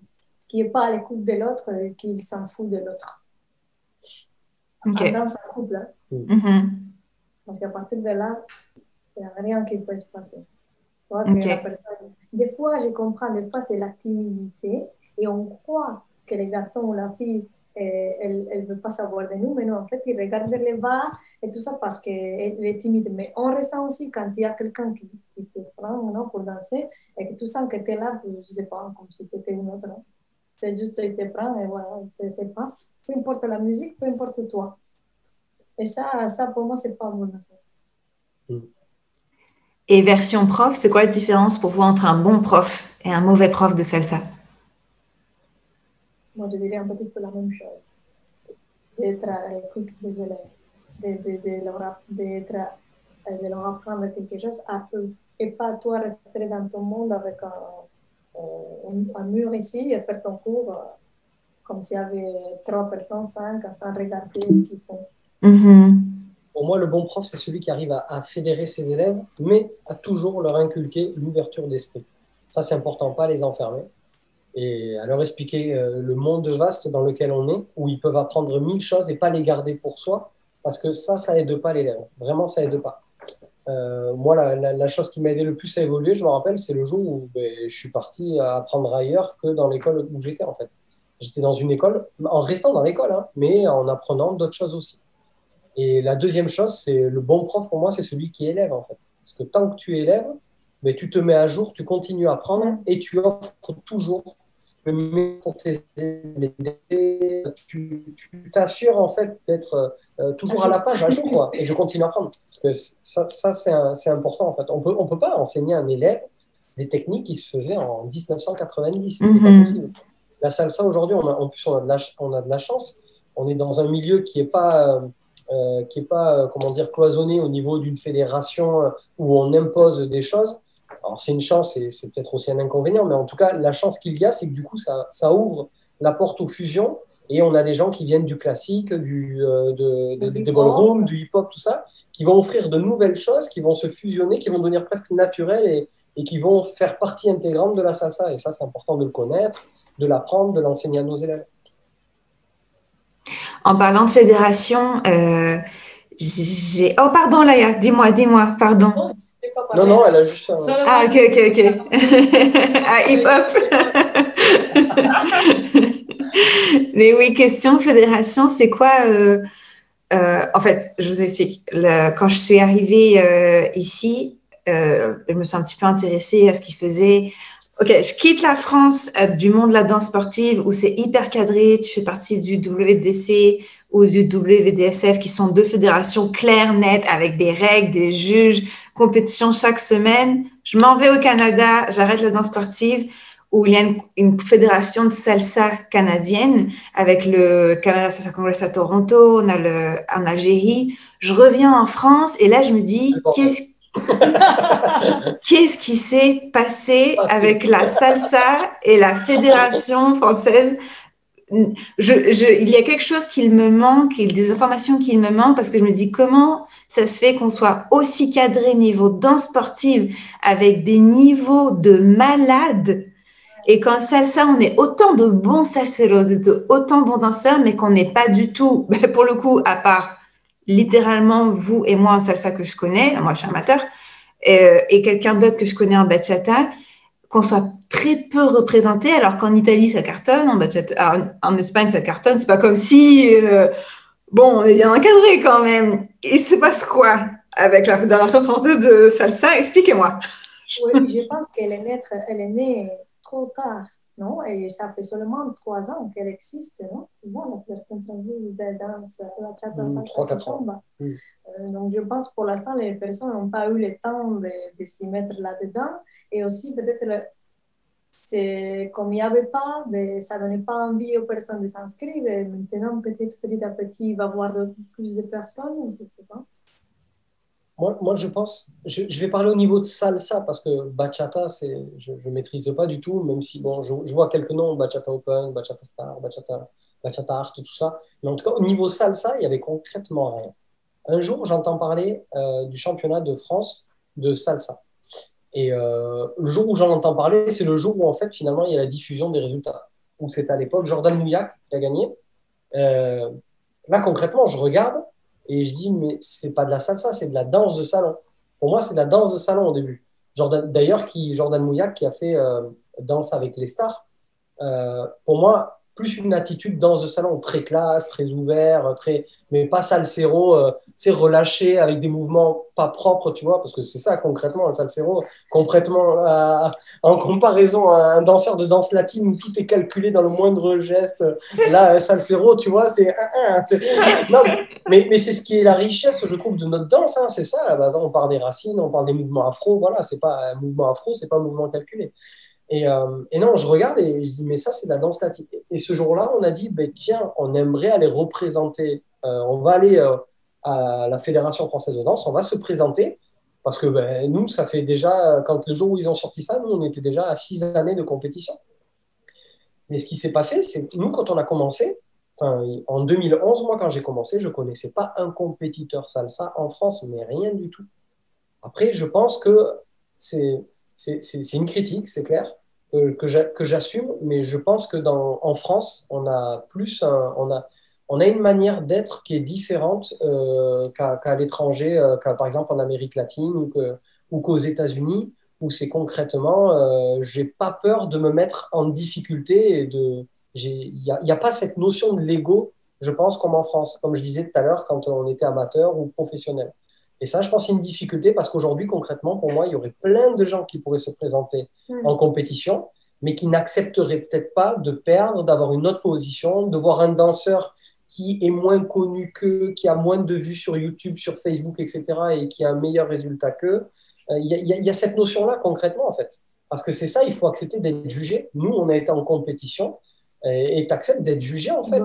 n'est pas à l'écoute de l'autre et qui s'en fout de l'autre. Okay. Dans un couple. Hein. Parce qu'à partir de là, il n'y a rien qui peut se passer. Okay. Des fois, je comprends, des fois, c'est la timidité et on croit que les garçons ou la fille, elle ne veut pas savoir de nous, mais non, en fait, ils regardent les bas et tout ça parce qu'elle est timide. Mais on ressent aussi quand il y a quelqu'un qui te prend pour danser et que tu sens que tu es là, je ne sais pas, comme si tu étais une autre. Hein. C'est juste qu'il te prend et voilà, ça passe. Peu importe la musique, peu importe toi. Et ça pour moi, ce n'est pas bon. Et version prof, c'est quoi la différence pour vous entre un bon prof et un mauvais prof de salsa? moi je dirais un petit peu la même chose. D'être à l'écoute des élèves, de leur apprendre quelque chose à eux. Et pas toi rester dans ton monde avec un mur ici et faire ton cours comme s'il y avait 3 personnes, 5, sans regarder ce qu'ils font. Pour moi, le bon prof, c'est celui qui arrive à fédérer ses élèves, mais à toujours leur inculquer l'ouverture d'esprit. Ça, c'est important, pas les enfermer. Et à leur expliquer le monde vaste dans lequel on est, où ils peuvent apprendre 1000 choses et pas les garder pour soi, parce que ça aide pas l'élève. Vraiment, ça aide pas. Moi, la chose qui m'a aidé le plus à évoluer, je me rappelle, c'est le jour où je suis parti apprendre ailleurs que dans l'école où j'étais, en fait. J'étais dans une école, en restant dans l'école, hein, mais en apprenant d'autres choses aussi. Et la deuxième chose, c'est le bon prof, pour moi, c'est celui qui élève, en fait. Parce que tant que tu élèves, mais tu te mets à jour, tu continues à apprendre et tu offres toujours le mieux pour tes élèves. Tu t'assures, en fait, d'être toujours à la page, à jour, quoi, et de continuer à apprendre. Parce que ça c'est important, en fait. On peut pas enseigner à un élève des techniques qui se faisaient en 1990. C'est pas possible. La salsa, aujourd'hui, en plus, on a de la chance. On est dans un milieu qui est pas comment dire, cloisonné au niveau d'une fédération où on impose des choses. Alors, c'est une chance et c'est peut-être aussi un inconvénient, mais en tout cas, la chance qu'il y a, c'est que du coup, ça ouvre la porte aux fusions et on a des gens qui viennent du classique, des ballrooms, du hip-hop, tout ça, qui vont offrir de nouvelles choses, qui vont se fusionner, qui vont devenir presque naturelles et qui vont faire partie intégrante de la salsa. Et ça, c'est important de le connaître, de l'apprendre, de l'enseigner à nos élèves. En parlant de fédération, oh, pardon, Laïa, dis-moi, pardon. Non, elle a juste... Ah, ok. Ah, hip-hop. Mais oui, question fédération, c'est quoi en fait, je vous explique. Quand je suis arrivée ici, je me suis un petit peu intéressée à ce qu'ils faisaient. Ok, je quitte la France du monde de la danse sportive où c'est hyper cadré. Tu fais partie du WDC ou du WDSF qui sont 2 fédérations claires, nettes, avec des règles, des juges, compétition chaque semaine. Je m'en vais au Canada, j'arrête la danse sportive où il y a une fédération de salsa canadienne avec le Canada Salsa Congress à Toronto, on a en Algérie. Je reviens en France et là, je me dis, qu'est-ce qui s'est passé avec la salsa et la fédération française? Il y a quelque chose qu'il me manque, des informations qu'il me manquent parce que je me dis comment ça se fait qu'on soit aussi cadré niveau danse sportive avec des niveaux de malades et qu'en salsa, on est autant de bons salseros et autant bons danseurs, mais qu'on n'est pas du tout, pour le coup, à part littéralement vous et moi en salsa que je connais, moi je suis amateur, et quelqu'un d'autre que je connais en bachata, qu'on soit très peu représenté, alors qu'en Italie, ça cartonne, en Espagne, ça cartonne. C'est pas comme si, on est bien encadré quand même. Il se passe quoi avec la Fédération française de salsa? Expliquez-moi. Oui, je pense qu'elle est née trop tard, non? Et ça fait seulement 3 ans qu'elle existe, non? Bon, la Fédération française de danse, bachata, salsa, samba. Donc, je pense que pour l'instant, les personnes n'ont pas eu le temps de s'y mettre là-dedans. Et aussi, peut-être, c'est comme il n'y avait pas, ça ne donnait pas envie aux personnes de s'inscrire. Et maintenant, peut-être, petit à petit, il va y avoir plus de personnes, je ne sais pas. Moi, je pense, je vais parler au niveau de salsa parce que bachata, je ne maîtrise pas du tout, même si, bon, je vois quelques noms, bachata open, bachata star, bachata art, tout ça. Mais en tout cas, au niveau salsa, il n'y avait concrètement rien. Un jour, j'entends parler du championnat de France de salsa. Et le jour où j'en entends parler, c'est le jour où, en fait, finalement, il y a la diffusion des résultats. Où c'est à l'époque Jordan Mouillac qui a gagné. Là, concrètement, je regarde et je dis, mais c'est pas de la salsa, c'est de la danse de salon. Pour moi, c'est de la danse de salon au début. D'ailleurs, Jordan Mouillac qui a fait Danse avec les stars, pour moi, plus une attitude danse de salon, très classe, très ouvert, mais pas salsero, relâché, avec des mouvements pas propres, tu vois, parce que c'est ça concrètement, un salsero, complètement en comparaison à un danseur de danse latine où tout est calculé dans le moindre geste. Là, un salsero, tu vois, non, mais c'est ce qui est la richesse, je trouve, de notre danse, hein, c'est ça, à la base, on parle des racines, on parle des mouvements afro, voilà, c'est pas un mouvement afro, c'est pas un mouvement calculé. Et non, je regarde et je dis, mais ça, c'est de la danse latine. Et ce jour-là, on a dit, ben, tiens, on aimerait aller représenter, on va aller à la Fédération française de danse, on va se présenter, parce que ben, nous, ça fait déjà, quand le jour où ils ont sorti ça, nous, on était déjà à 6 années de compétition. Mais ce qui s'est passé, c'est que nous, quand on a commencé, enfin, en 2011, moi, quand j'ai commencé, je ne connaissais pas un compétiteur salsa en France, mais rien du tout. Après, je pense que c'est une critique, c'est clair, que j'assume, mais je pense que en France, on a on a une manière d'être qui est différente qu'à l'étranger, par exemple en Amérique latine ou qu'aux États-Unis, où c'est concrètement, j'ai pas peur de me mettre en difficulté il y a pas cette notion de l'ego, je pense, comme en France, comme je disais tout à l'heure, quand on était amateur ou professionnel. Et ça, je pense, c'est une difficulté parce qu'aujourd'hui, concrètement, pour moi, il y aurait plein de gens qui pourraient se présenter en compétition, mais qui n'accepteraient peut-être pas de perdre, d'avoir une autre position, de voir un danseur qui est moins connu qu'eux, qui a moins de vues sur YouTube, sur Facebook, etc., et qui a un meilleur résultat qu'eux. Il y a cette notion-là, concrètement, en fait. Parce que c'est ça, il faut accepter d'être jugé. Nous, on a été en compétition et tu acceptes d'être jugé, en fait.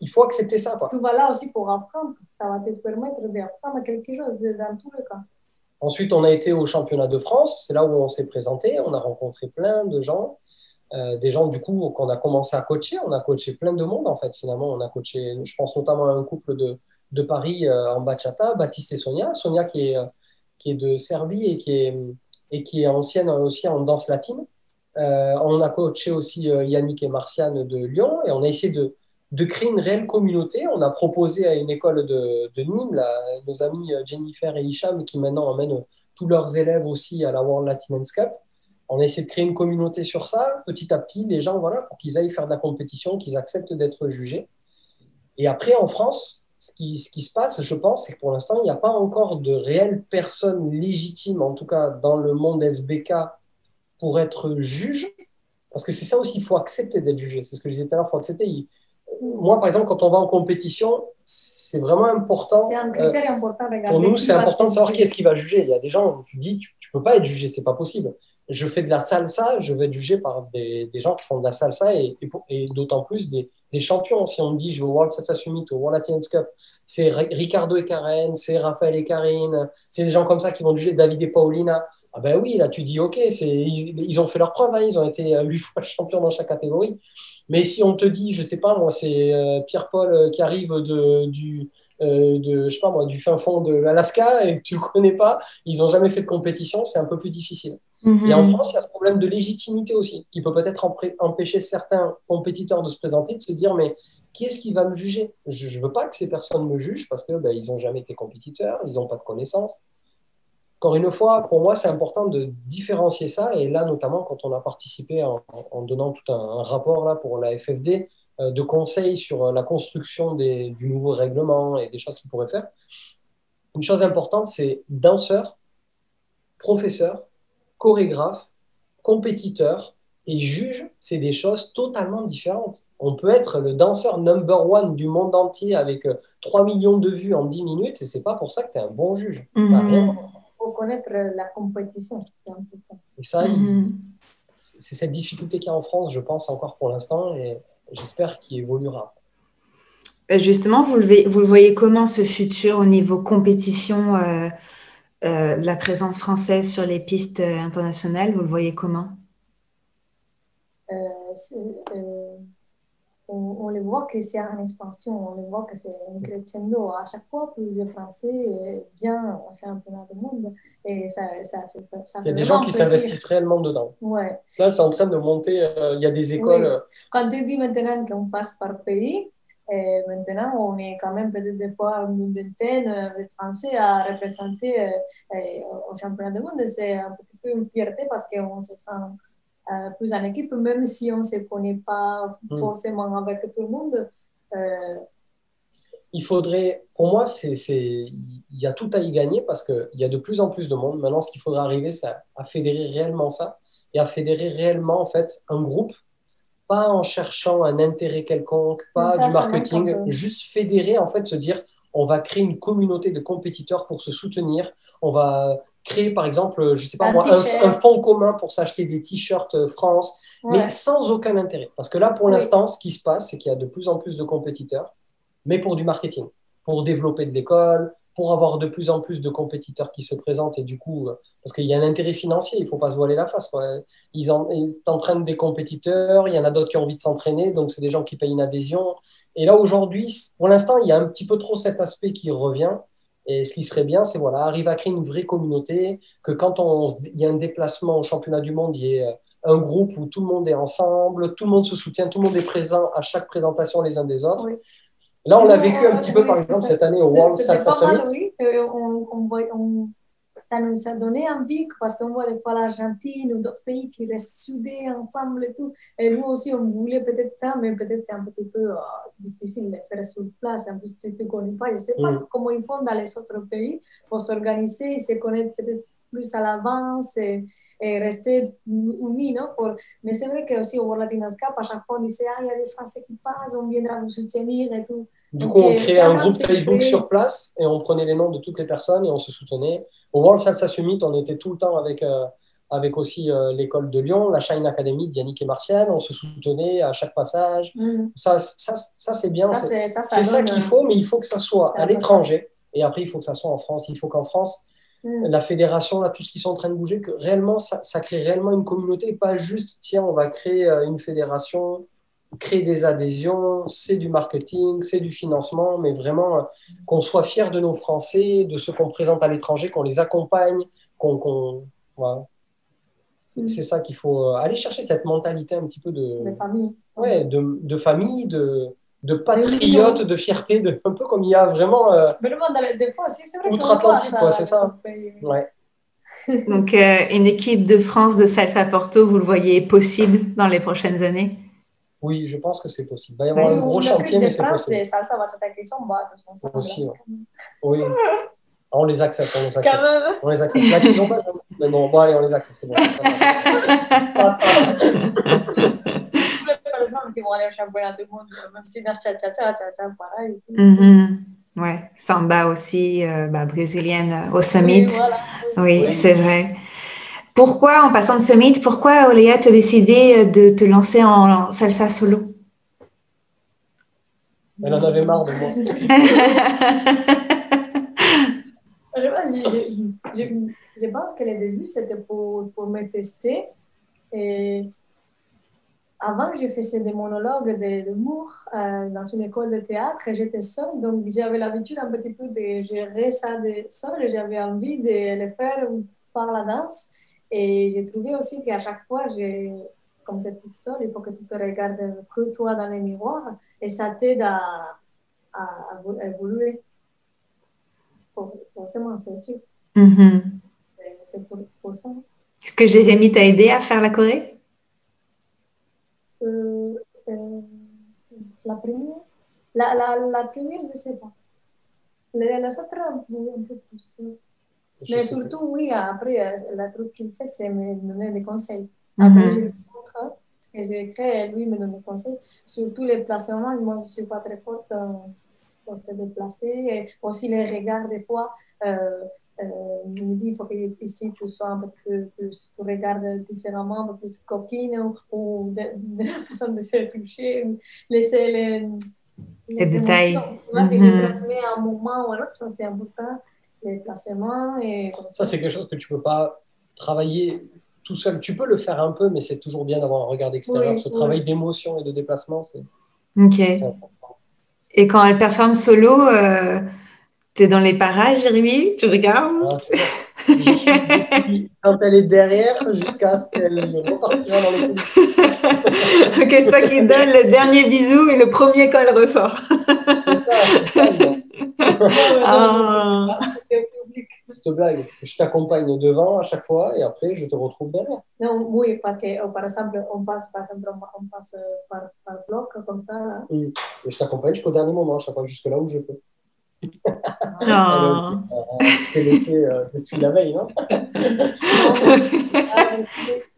Il faut accepter ça, quoi. Tu vas là aussi pour apprendre. Ça va te permettre d'apprendre quelque chose dans tous les cas. Ensuite, on a été au championnat de France. C'est là où on s'est présenté. On a rencontré plein de gens. Des gens, du coup, qu'on a commencé à coacher. On a coaché plein de monde, en fait, finalement. On a coaché, je pense notamment à un couple de Paris en bachata, Baptiste et Sonia. Sonia qui est de Serbie et qui est ancienne aussi en danse latine. On a coaché aussi Yannick et Marciane de Lyon et on a essayé de créer une réelle communauté. On a proposé à une école de Nîmes, là, nos amis Jennifer et Hicham, qui maintenant emmènent tous leurs élèves aussi à la World Latin Dance Cup. On a essayé de créer une communauté sur ça, petit à petit, les gens, voilà, pour qu'ils aillent faire de la compétition, qu'ils acceptent d'être jugés. Et après, en France, ce qui se passe, je pense, c'est que pour l'instant, il n'y a pas encore de réelles personnes légitimes, en tout cas dans le monde SBK, pour être juge. Parce que c'est ça aussi, il faut accepter d'être jugé. C'est ce que je disais tout à l'heure, il faut accepter. Moi, par exemple, quand on va en compétition, c'est vraiment important. C'est un critère important. Pour nous, c'est important de savoir qui est-ce qui va juger. Il y a des gens où tu dis, tu ne peux pas être jugé, c'est pas possible. Je fais de la salsa, je vais être jugé par des gens qui font de la salsa et d'autant plus des champions. Si on me dit, je vais au World Salsa Summit, au World Latin Cup, c'est Ricardo et Karen, c'est Raphaël et Karine, c'est des gens comme ça qui vont juger, David et Paulina. Ah ben oui, là tu dis, ok, ils ont fait leur preuve, hein, ils ont été 8 fois champions dans chaque catégorie. Mais si on te dit, je sais pas, moi, c'est Pierre-Paul qui arrive je sais pas moi, du fin fond de l'Alaska et que tu le connais pas, ils n'ont jamais fait de compétition, c'est un peu plus difficile. Et en France, il y a ce problème de légitimité aussi, qui peut peut-être empêcher certains compétiteurs de se présenter, de se dire, mais qui est-ce qui va me juger? Je ne veux pas que ces personnes me jugent parce qu'ils n'ont jamais été compétiteurs, ils n'ont pas de connaissances. Encore une fois, pour moi, c'est important de différencier ça. Et là, notamment, quand on a participé en donnant tout un rapport là, pour la FFD, de conseils sur la construction du nouveau règlement et des choses qu'ils pourraient faire, une chose importante, c'est danseur, professeur, chorégraphe, compétiteur et juge, c'est des choses totalement différentes. On peut être le danseur number one du monde entier avec 3 millions de vues en 10 minutes et c'est pas pour ça que tu es un bon juge. Ça n'a rien à voir. Il faut connaître la compétition. Et ça, c'est cette difficulté qu'il y a en France, je pense, encore pour l'instant, et j'espère qu'il évoluera. Justement, vous le voyez comment ce futur au niveau compétition, la présence française sur les pistes internationales, vous le voyez comment? On le voit que c'est en expansion, on le voit que c'est un crescendo. À chaque fois, plus de Français viennent au championnat du monde. Et ça il y a des gens qui s'investissent réellement dedans. Ouais. Là, c'est en train de monter, il y a des écoles. Oui. Quand tu dis maintenant qu'on passe par pays, maintenant, on est quand même peut-être des fois une vingtaine de Français à représenter au championnat du monde. C'est un petit peu une fierté parce qu'on se sent plus en équipe, même si on ne se connaît pas forcément avec tout le monde. Il faudrait, pour moi, il y a tout à y gagner parce qu'il y a de plus en plus de monde. Maintenant, ce qu'il faudra arriver, c'est à fédérer réellement ça et à fédérer réellement, en fait, un groupe, pas en cherchant un intérêt quelconque, pas du marketing, juste fédérer, en fait, se dire, on va créer une communauté de compétiteurs pour se soutenir, on va créer, par exemple, je ne sais pas Un moi, t-shirt. un fonds commun pour s'acheter des t-shirts France, Ouais. mais sans aucun intérêt. Parce que là, pour Oui. l'instant, ce qui se passe, c'est qu'il y a de plus en plus de compétiteurs, mais pour du marketing, pour développer de l'école, pour avoir de plus en plus de compétiteurs qui se présentent et du coup, parce qu'il y a un intérêt financier, il ne faut pas se voiler la face, quoi. Ils entraînent des compétiteurs, il y en a d'autres qui ont envie de s'entraîner, donc c'est des gens qui payent une adhésion. Et là, aujourd'hui, pour l'instant, il y a un petit peu trop cet aspect qui revient. Et ce qui serait bien, c'est voilà, arriver à créer une vraie communauté, que quand il y a un déplacement au championnat du monde, il y ait un groupe où tout le monde est ensemble, tout le monde se soutient, tout le monde est présent à chaque présentation les uns des autres. Oui. Là, on l'a vécu un petit peu, Oui, par exemple, cette année au World c'était Salsa pas mal, Summit. oui. Ça nous a donné envie parce qu'on voit des fois l'Argentine ou d'autres pays qui restent soudés ensemble et tout. Et nous aussi, on voulait peut-être ça, mais peut-être c'est un petit peu difficile de faire sur place. En plus, tu ne te connais pas. Je ne sais pas comment ils font dans les autres pays pour s'organiser et se connaître peut-être plus à l'avance et rester unis, non? Mais c'est vrai qu'aussi au World Latinas Cup, à chaque fois, on disait, il y a des Français qui passent, on viendra vous soutenir et tout. Du coup, on créait un groupe Facebook sur place et on prenait les noms de toutes les personnes et on se soutenait. Au World Salsa Summit, on était tout le temps avec aussi l'école de Lyon, la Shine Academy d'Yannick et Martial. On se soutenait à chaque passage. Ça c'est bien. C'est ça qu'il faut, mais il faut que ça soit à l'étranger. Et après, il faut que ça soit en France. Il faut qu'en France, la fédération, là, tout ce qui sont en train de bouger, que réellement, ça crée réellement une communauté. Pas juste, tiens, on va créer une fédération, créer des adhésions, c'est du marketing, c'est du financement, mais vraiment qu'on soit fiers de nos Français, de ceux qu'on présente à l'étranger, qu'on les accompagne, voilà. C'est ça qu'il faut aller chercher, cette mentalité un petit peu de famille. Ouais, de famille, de patriote, de fierté, un peu comme il y a vraiment des fois aussi, c'est vrai outre-Atlantique, quoi, c'est ça. Ouais. Donc, une équipe de France de Salsa Porto, vous le voyez possible dans les prochaines années? Oui, je pense que c'est possible. Il va y avoir un gros chantier, mais c'est possible. Salsa bachata qui sont bas, aussi, oui. On les accepte, on les accepte. Quand même. On les accepte. Là, qu'ils ont pas, mais bon, allez, on les accepte, c'est bon. Personnes qui vont aller au championnat du monde, même si dans cha-cha-cha, pareil. Ouais, samba aussi, brésilienne au summit. Oui, voilà. Oui, c'est vrai. Pourquoi, en passant de summit, pourquoi, Oléa, tu as décidé de te lancer en salsa solo? Elle en avait marre de moi. Je pense que le début, c'était pour me tester. Et avant, je faisais des monologues d'humour dans une école de théâtre et j'étais seule. Donc, j'avais l'habitude un petit peu de gérer ça seule et j'avais envie de le faire par la danse. Et j'ai trouvé aussi qu'à chaque fois, comme tu es toute seule, il faut que tu te regardes que toi dans le miroir et ça t'aide à évoluer. Forcément, c'est sûr. C'est pour ça. Est-ce que Jérémy t'a aidé à faire la choré? La première, la première, je ne sais pas. Les autres, un peu plus. Mais surtout, oui, après, le truc qu'il fait, c'est me donner des conseils. Après, je lui montre et je crée et lui me donne des conseils. Surtout les placements, moi, je ne suis pas très forte pour se déplacer. Et aussi les regards, des fois. Je me dis, il faut que ici tu sois un peu plus, tu regardes différemment, un peu plus coquine ou de la façon de se toucher, laisser les détails. Émotions. Tu vois, que je transmets à un moment ou à un autre, c'est important, les placements. Et ça, c'est quelque chose que tu ne peux pas travailler tout seul. Tu peux le faire un peu, mais c'est toujours bien d'avoir un regard extérieur. Ce travail d'émotion et de déplacement, c'est important. Et quand elle performe solo, tu es dans les parages, Jérémy? Tu regardes? Je suis depuis quand elle est derrière jusqu'à ce qu'elle repartira dans les coulisses. Ok, c'est toi qui donne le dernier bisou et le premier quand elle ressort. C'est ça. Je te blague. Je t'accompagne devant à chaque fois et après je te retrouve derrière. Non, oui, parce que par exemple, on passe par bloc comme ça. Là. Et je t'accompagne jusqu'au dernier moment, à chaque fois, jusque là où je peux. Oh. C'est l'été depuis la veille, non?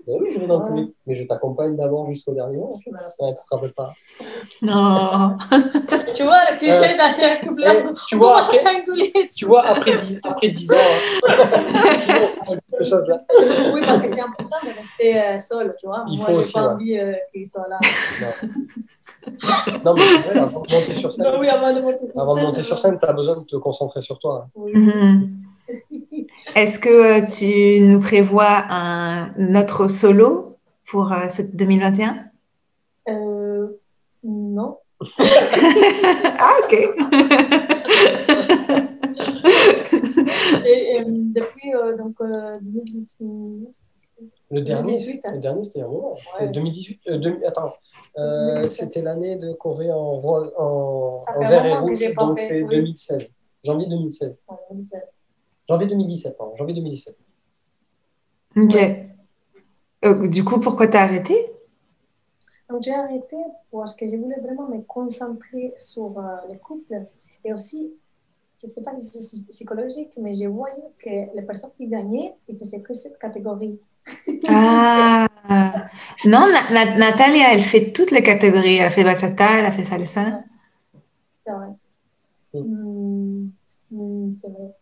Ben oui, je vais dans le public, mais je t'accompagne d'abord jusqu'au dernier moment. Tu ne te rappelles pas. Non. Tu vois, tu essaies d'acheter un couple. Tu vois, après 10 ans, ces choses-là. Oui, parce que c'est important de rester seul, tu vois. Il Moi, faut j'ai aussi, pas ouais. envie qu'il soit là. Non, mais c'est vrai, avant de monter sur scène, Non, oui, avant de monter sur scène, tu as besoin de te concentrer sur toi. Oui. Est-ce que tu nous prévois un autre solo pour ce 2021? Non. Ah, ok. Et depuis donc, 2018, Le dernier, 2018, hein. le dernier c'était un moment. Ouais. C'était 2018. Attends, 2017. c'était l'année de Corée Ça en fait un vert et moment que rouge, j'ai pas donc fait, c'est oui. 2016. Janvier 2016. Ouais, 2017. Janvier 2017, pardon. Janvier 2017. Ok. Ouais. Du coup, pourquoi t'as arrêté? Donc, j'ai arrêté parce que je voulais vraiment me concentrer sur les couples et aussi, je ne sais pas si c'est psychologique, mais je voyais que les personnes qui gagnaient, ils faisaient que cette catégorie. Ah, non, Natalia, elle fait toutes les catégories. Elle a fait bachata, elle a fait salsa. Ouais, c'est vrai. C'est vrai.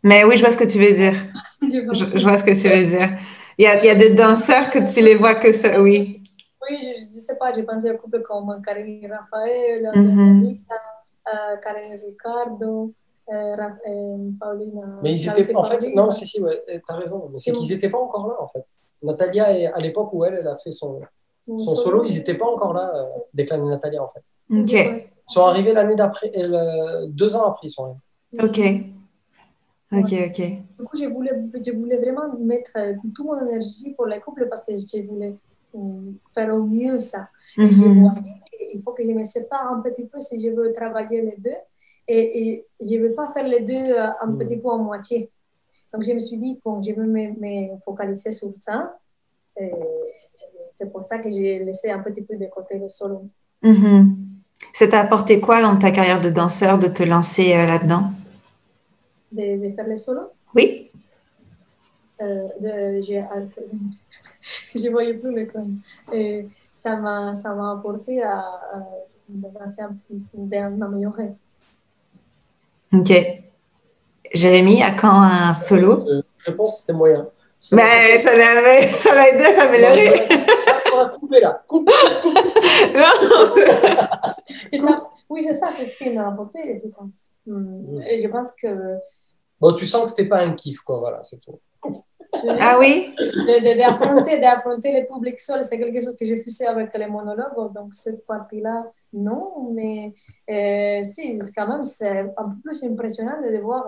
Mais oui, je vois ce que tu veux dire. Je vois ce que tu veux dire. Il y a des danseurs que tu les vois que ça, oui. Oui, je ne sais pas, j'ai pensé à couples comme Karen et Raphaël, Mhm. Karen et Ricardo, Paulina. Mais ils étaient, en fait, non, si, ouais, t'as raison. Mais c'est qu'ils n'étaient pas encore là, en fait. Natalia, à l'époque où elle a fait son solo, ils n'étaient pas encore là, Declan et Natalia, en fait. Ok, Ils sont arrivés l'année d'après, 2 ans après, ils sont arrivés. ok. Du coup, je voulais vraiment mettre toute mon énergie pour les couples parce que je voulais faire au mieux ça. Et je voyais qu'il faut que je me sépare un petit peu si je veux travailler les deux. Et je ne veux pas faire les deux un petit peu en moitié. Donc, je me suis dit, bon, je veux me focaliser sur ça. Et c'est pour ça que j'ai laissé un petit peu de côté le solo. Ça t'a apporté quoi dans ta carrière de danseur de te lancer là-dedans? De faire le solo? Oui. Parce que je ne voyais plus l'écran. Et ça m'a apporté à m'améliorer. Ok. Jérémy, à quand un solo? Réponse, c'était moyen. Mais ça l'a aidé à s'améliorer. Couper là. Coupe. Oui, c'est ça, c'est ce qui m'a apporté, je pense. Et je pense que... Bon, tu sens que c'était pas un kiff, quoi, voilà, c'est tout. Ah oui? D'affronter le public seul, c'est quelque chose que je faisais avec les monologues, donc cette partie-là, non, mais si, quand même, c'est un peu plus impressionnant de devoir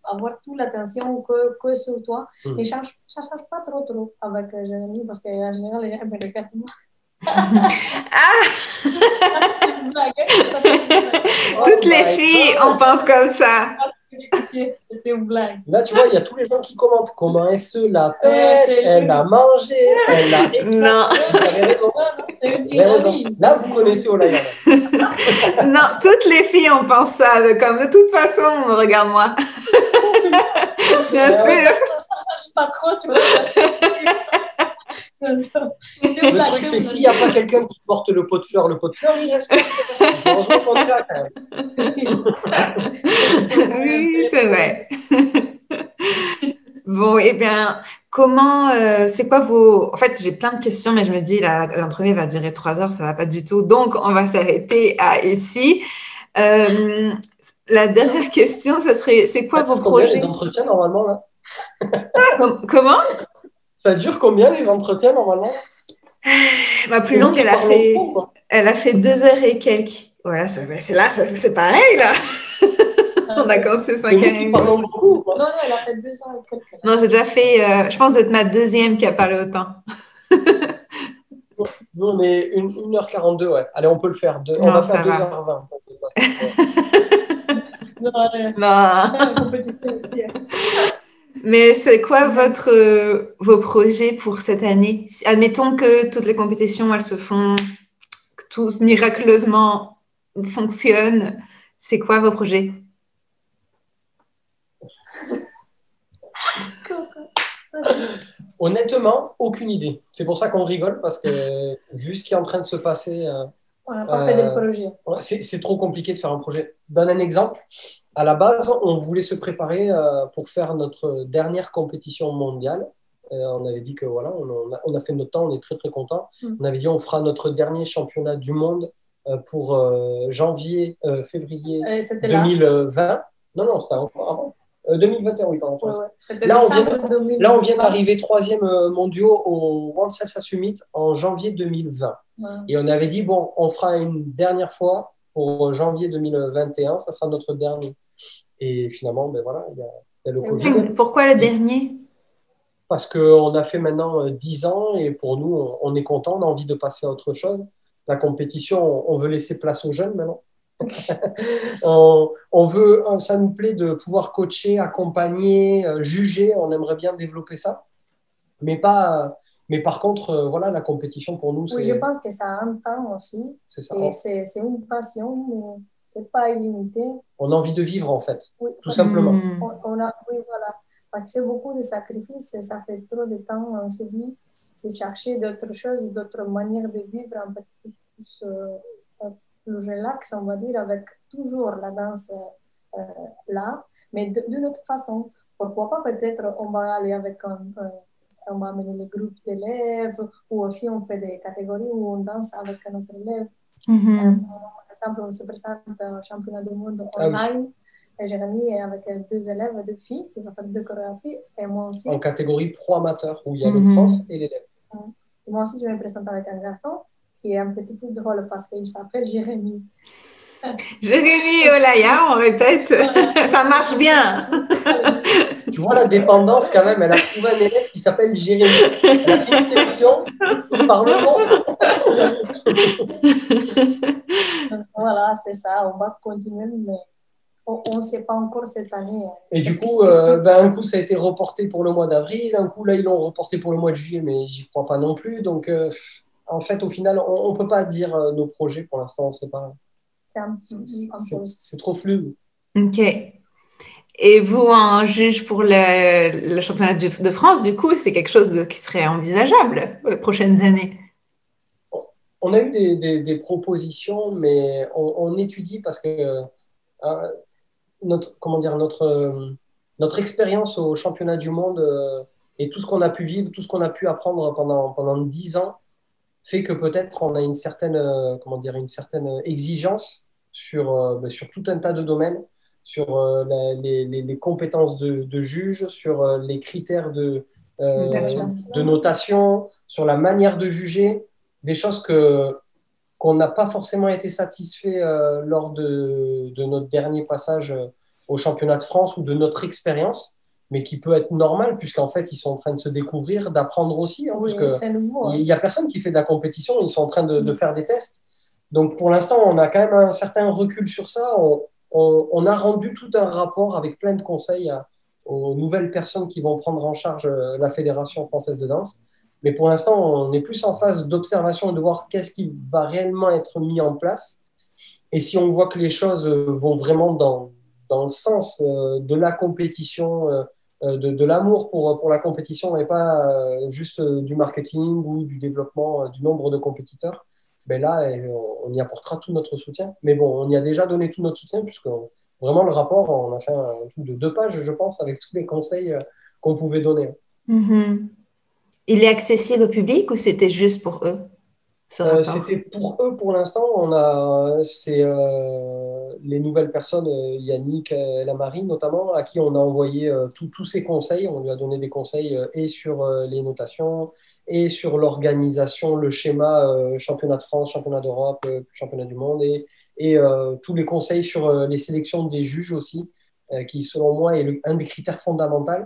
avoir toute l'attention que sur toi. Et ça ne change pas trop avec Jérémy, parce qu'en général, les gens me regardent moi. Toutes les filles, on pense comme ça. C'était une blague. Là, tu vois, il y a tous les gens qui commentent comment elle se la pète, elle a mangé, elle a éclaté. Non. Vous avez raison. Là, vous connaissez Olaya. Non, toutes les filles, on pense ça. Comme de toute façon, regarde-moi. Bien sûr. Ça pas trop, tu vois. Le truc, c'est que s'il n'y a pas quelqu'un qui porte le pot de fleurs, il reste. Heureusement qu'on est là, quand même. Oui, c'est vrai. Bon, eh bien, c'est quoi vos... En fait, j'ai plein de questions, mais je me dis, l'entrevue va durer 3 heures, ça va pas du tout. Donc, on va s'arrêter ici. La dernière question, ça serait, c'est quoi vos projets? Combien les entretiens, normalement, là? Comment? Ça dure combien, les entretiens, normalement? Ma plus longue, elle a fait 2 heures et quelques. Voilà, c'est pareil, là. On a commencé 5h30. Non, elle a fait 2 heures et quelques. Non, j'ai déjà fait, je pense que vous êtes ma deuxième qui a parlé autant. Non, mais 1h42, ouais. Allez, on peut le faire. On va faire 2h20. Non. Mais c'est quoi vos projets pour cette année? Admettons que toutes les compétitions, elles se font, que tout miraculeusement fonctionne. C'est quoi vos projets? Honnêtement, aucune idée. C'est pour ça qu'on rigole, parce que vu ce qui est en train de se passer, On n'a pas fait de projet. c'est trop compliqué de faire un projet. Je donne un exemple. À la base, on voulait se préparer pour faire notre dernière compétition mondiale. On avait dit que voilà, on a fait notre temps, on est très très content. On avait dit on fera notre dernier championnat du monde pour février C'était 2020. Non, c'était encore avant. 2021, oui, pardon. C'était Là, décembre on vient d'arriver troisième mondiaux au World Salsa Summit en janvier 2020. Et on avait dit, bon, on fera une dernière fois pour janvier 2021, ça sera notre dernier. Et finalement, ben voilà, il y a le Covid. Pourquoi le dernier? Parce qu'on a fait maintenant 10 ans et pour nous, on est content, on a envie de passer à autre chose. La compétition, on veut laisser place aux jeunes maintenant. Ça nous plaît de pouvoir coacher, accompagner, juger, on aimerait bien développer ça. Mais par contre, voilà, la compétition pour nous, oui, je pense que ça a un temps aussi. C'est ça. Et c'est une passion, mais c'est pas illimité. On a envie de vivre, en fait, oui, tout simplement. Oui, voilà. Parce que c'est beaucoup de sacrifices, et ça fait trop de temps en se vie de chercher d'autres choses, d'autres manières de vivre un petit peu plus relax, on va dire, avec toujours la danse là, mais d'une autre façon. Pourquoi pas, peut-être, on va aller avec on va amener les groupes d'élèves, ou aussi on fait des catégories où on danse avec notre élève. Par exemple, on se présente au championnat du monde online. Et Jérémy est avec 2 élèves, 2 filles, qui vont faire 2 chorégraphies, et moi aussi. En catégorie pro amateur, où il y a le prof et l'élève. Et moi aussi, je me présente avec un garçon qui est un petit peu drôle parce qu'il s'appelle Jérémy. Jérémy Olaya, on répète, ça marche bien. Tu vois la dépendance quand même, elle a trouvé un élève qui s'appelle Jérémy. Elle a fait une sélection par le nom. Voilà, c'est ça, on va continuer, mais on ne sait pas encore cette année. Et du coup, un coup, ça a été reporté pour le mois d'avril, un coup, là, ils l'ont reporté pour le mois de juillet, mais j'y crois pas non plus. Donc, en fait, au final, on ne peut pas dire nos projets pour l'instant, on ne sait pas. C'est trop flou. Ok. Et vous, en juge pour le championnat de France, du coup, c'est quelque chose qui serait envisageable pour les prochaines années? On a eu des propositions, mais on étudie parce que notre expérience au championnat du monde et tout ce qu'on a pu vivre, tout ce qu'on a pu apprendre pendant 10 ans fait que peut-être on a une certaine exigence sur tout un tas de domaines, sur les compétences de juge, sur les critères de notation, sur la manière de juger, des choses qu'on n'a pas forcément été satisfait lors de notre dernier passage au championnat de France ou de notre expérience, mais qui peut être normal puisqu'en fait, ils sont en train de se découvrir, d'apprendre aussi. Oui, c'est nouveau. Il n'y a personne qui fait de la compétition, ils sont en train de faire des tests. Donc, pour l'instant, on a quand même un certain recul sur ça. On a rendu tout un rapport avec plein de conseils aux nouvelles personnes qui vont prendre en charge la Fédération française de danse. Mais pour l'instant, on est plus en phase d'observation et de voir qu'est-ce qui va réellement être mis en place. Et si on voit que les choses vont vraiment dans le sens de la compétition, de l'amour pour la compétition et pas juste du marketing ou du développement du nombre de compétiteurs, ben là, on y apportera tout notre soutien. Mais bon, on y a déjà donné tout notre soutien puisque vraiment le rapport, on a fait un truc de 2 pages, je pense, avec tous les conseils qu'on pouvait donner. Il est accessible au public ou c'était juste pour eux? C'était pour eux pour l'instant. C'est les nouvelles personnes, Yannick et la Marie notamment, à qui on a envoyé tous ces conseils. On lui a donné des conseils et sur les notations et sur l'organisation, le schéma championnat de France, championnat d'Europe, championnat du monde et tous les conseils sur les sélections des juges aussi, qui selon moi est un des critères fondamentaux,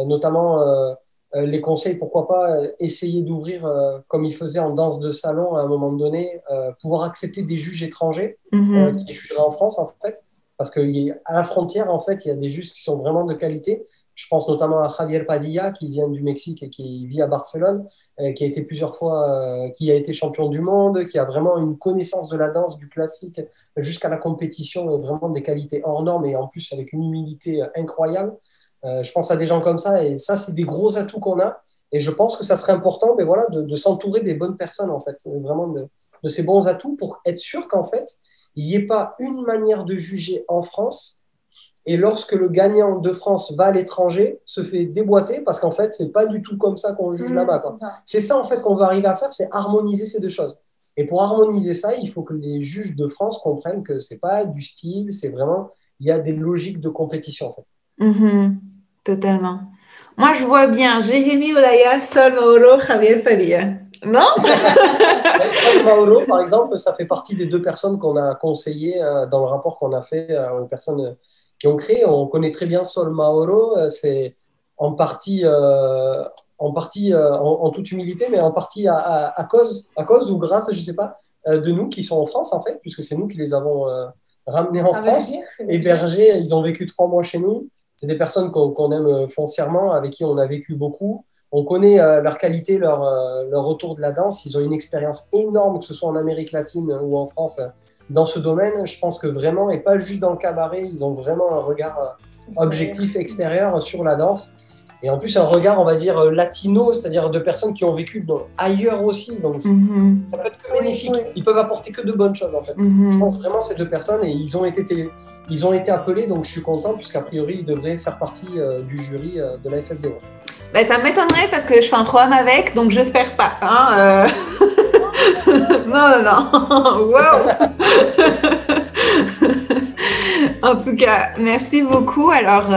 notamment les conseils, pourquoi pas essayer d'ouvrir, comme ils faisaient en danse de salon à un moment donné, pouvoir accepter des juges étrangers qui jugeraient en France, en fait. Parce qu'à la frontière, en fait, il y a des juges qui sont vraiment de qualité. Je pense notamment à Javier Padilla, qui vient du Mexique et qui vit à Barcelone, qui a été plusieurs fois, qui a été champion du monde, qui a vraiment une connaissance de la danse, du classique, jusqu'à la compétition, et vraiment des qualités hors normes, et en plus avec une humilité incroyable. Je pense à des gens comme ça, et ça, c'est des gros atouts qu'on a. Et je pense que ça serait important voilà, de s'entourer des bonnes personnes, en fait, vraiment de ces bons atouts pour être sûr qu'en fait, il n'y ait pas une manière de juger en France. Et lorsque le gagnant de France va à l'étranger, se fait déboîter parce qu'en fait, c'est pas du tout comme ça qu'on juge là-bas. C'est ça, en fait, qu'on va arriver à faire, c'est harmoniser ces deux choses. Et pour harmoniser ça, il faut que les juges de France comprennent que c'est pas du style, c'est vraiment, il y a des logiques de compétition, en fait. Totalement. Moi, je vois bien Jérémy Olaya, Sol Mauro, Javier Padilla. Non? Sol Mauro, par exemple, ça fait partie des 2 personnes qu'on a conseillées dans le rapport qu'on a fait aux personnes qui ont créé. On connaît très bien Sol Mauro, c'est en partie, en toute humilité, mais en partie à cause ou grâce, je ne sais pas, de nous qui sont en France, en fait, puisque c'est nous qui les avons ramenés en France, hébergés. Ils ont vécu 3 mois chez nous. C'est des personnes qu'on aime foncièrement, avec qui on a vécu beaucoup. On connaît leur qualité, leur retour de la danse. Ils ont une expérience énorme, que ce soit en Amérique latine ou en France, dans ce domaine. Je pense que vraiment, et pas juste dans le cabaret, ils ont vraiment un regard objectif extérieur sur la danse. Et en plus, un regard, on va dire, latino, c'est-à-dire de personnes qui ont vécu ailleurs aussi. Donc, ça peut être que bénéfique. Ils peuvent apporter que de bonnes choses, en fait. Je pense vraiment ces 2 personnes, et ils ont été appelés, donc je suis content, puisqu'a priori, ils devraient faire partie du jury de la FFDO. Ben, ça m'étonnerait parce que je fais un programme avec, donc j'espère pas. Hein, non. Wow. En tout cas, merci beaucoup. Alors,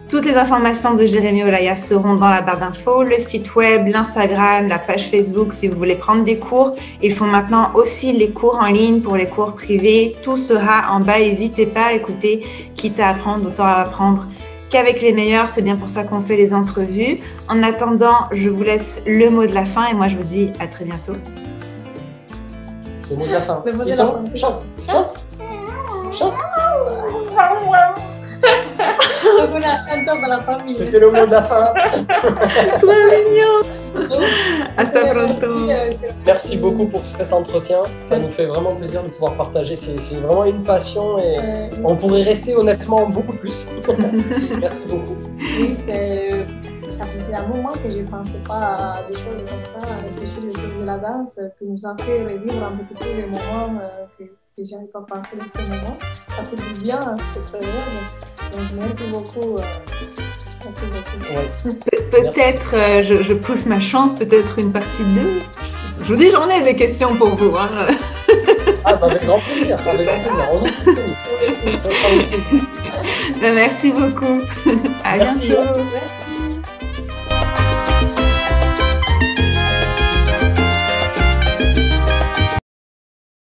toutes les informations de Jérémy Olaya seront dans la barre d'infos, le site web, l'Instagram, la page Facebook si vous voulez prendre des cours. Ils font maintenant aussi les cours en ligne pour les cours privés. Tout sera en bas. N'hésitez pas à écouter, quitte à apprendre, autant à apprendre qu'avec les meilleurs. C'est bien pour ça qu'on fait les entrevues. En attendant, je vous laisse le mot de la fin et moi je vous dis à très bientôt. Le mot de la fin. Le mot de la fin. Chante. Dans la famille. C'était le mot de la fin. Trop mignon. Hasta pronto. Merci beaucoup pour cet entretien. Ça nous fait vraiment plaisir de pouvoir partager. C'est vraiment une passion et on pourrait rester honnêtement beaucoup plus. Merci beaucoup. Oui, ça faisait un moment que je ne pensais pas à des choses comme ça, à réfléchir les choses de la danse, qui nous a fait revivre un petit peu les moments que je n'avais pas pensé depuis un moment. Ça fait du bien, c'est très bien. Donc, merci beaucoup. Peut-être, je pousse ma chance, peut-être une partie 2. Je vous dis, j'en ai des questions pour vous. Hein. Avec grand plaisir. On est disponible. Merci beaucoup. À bientôt.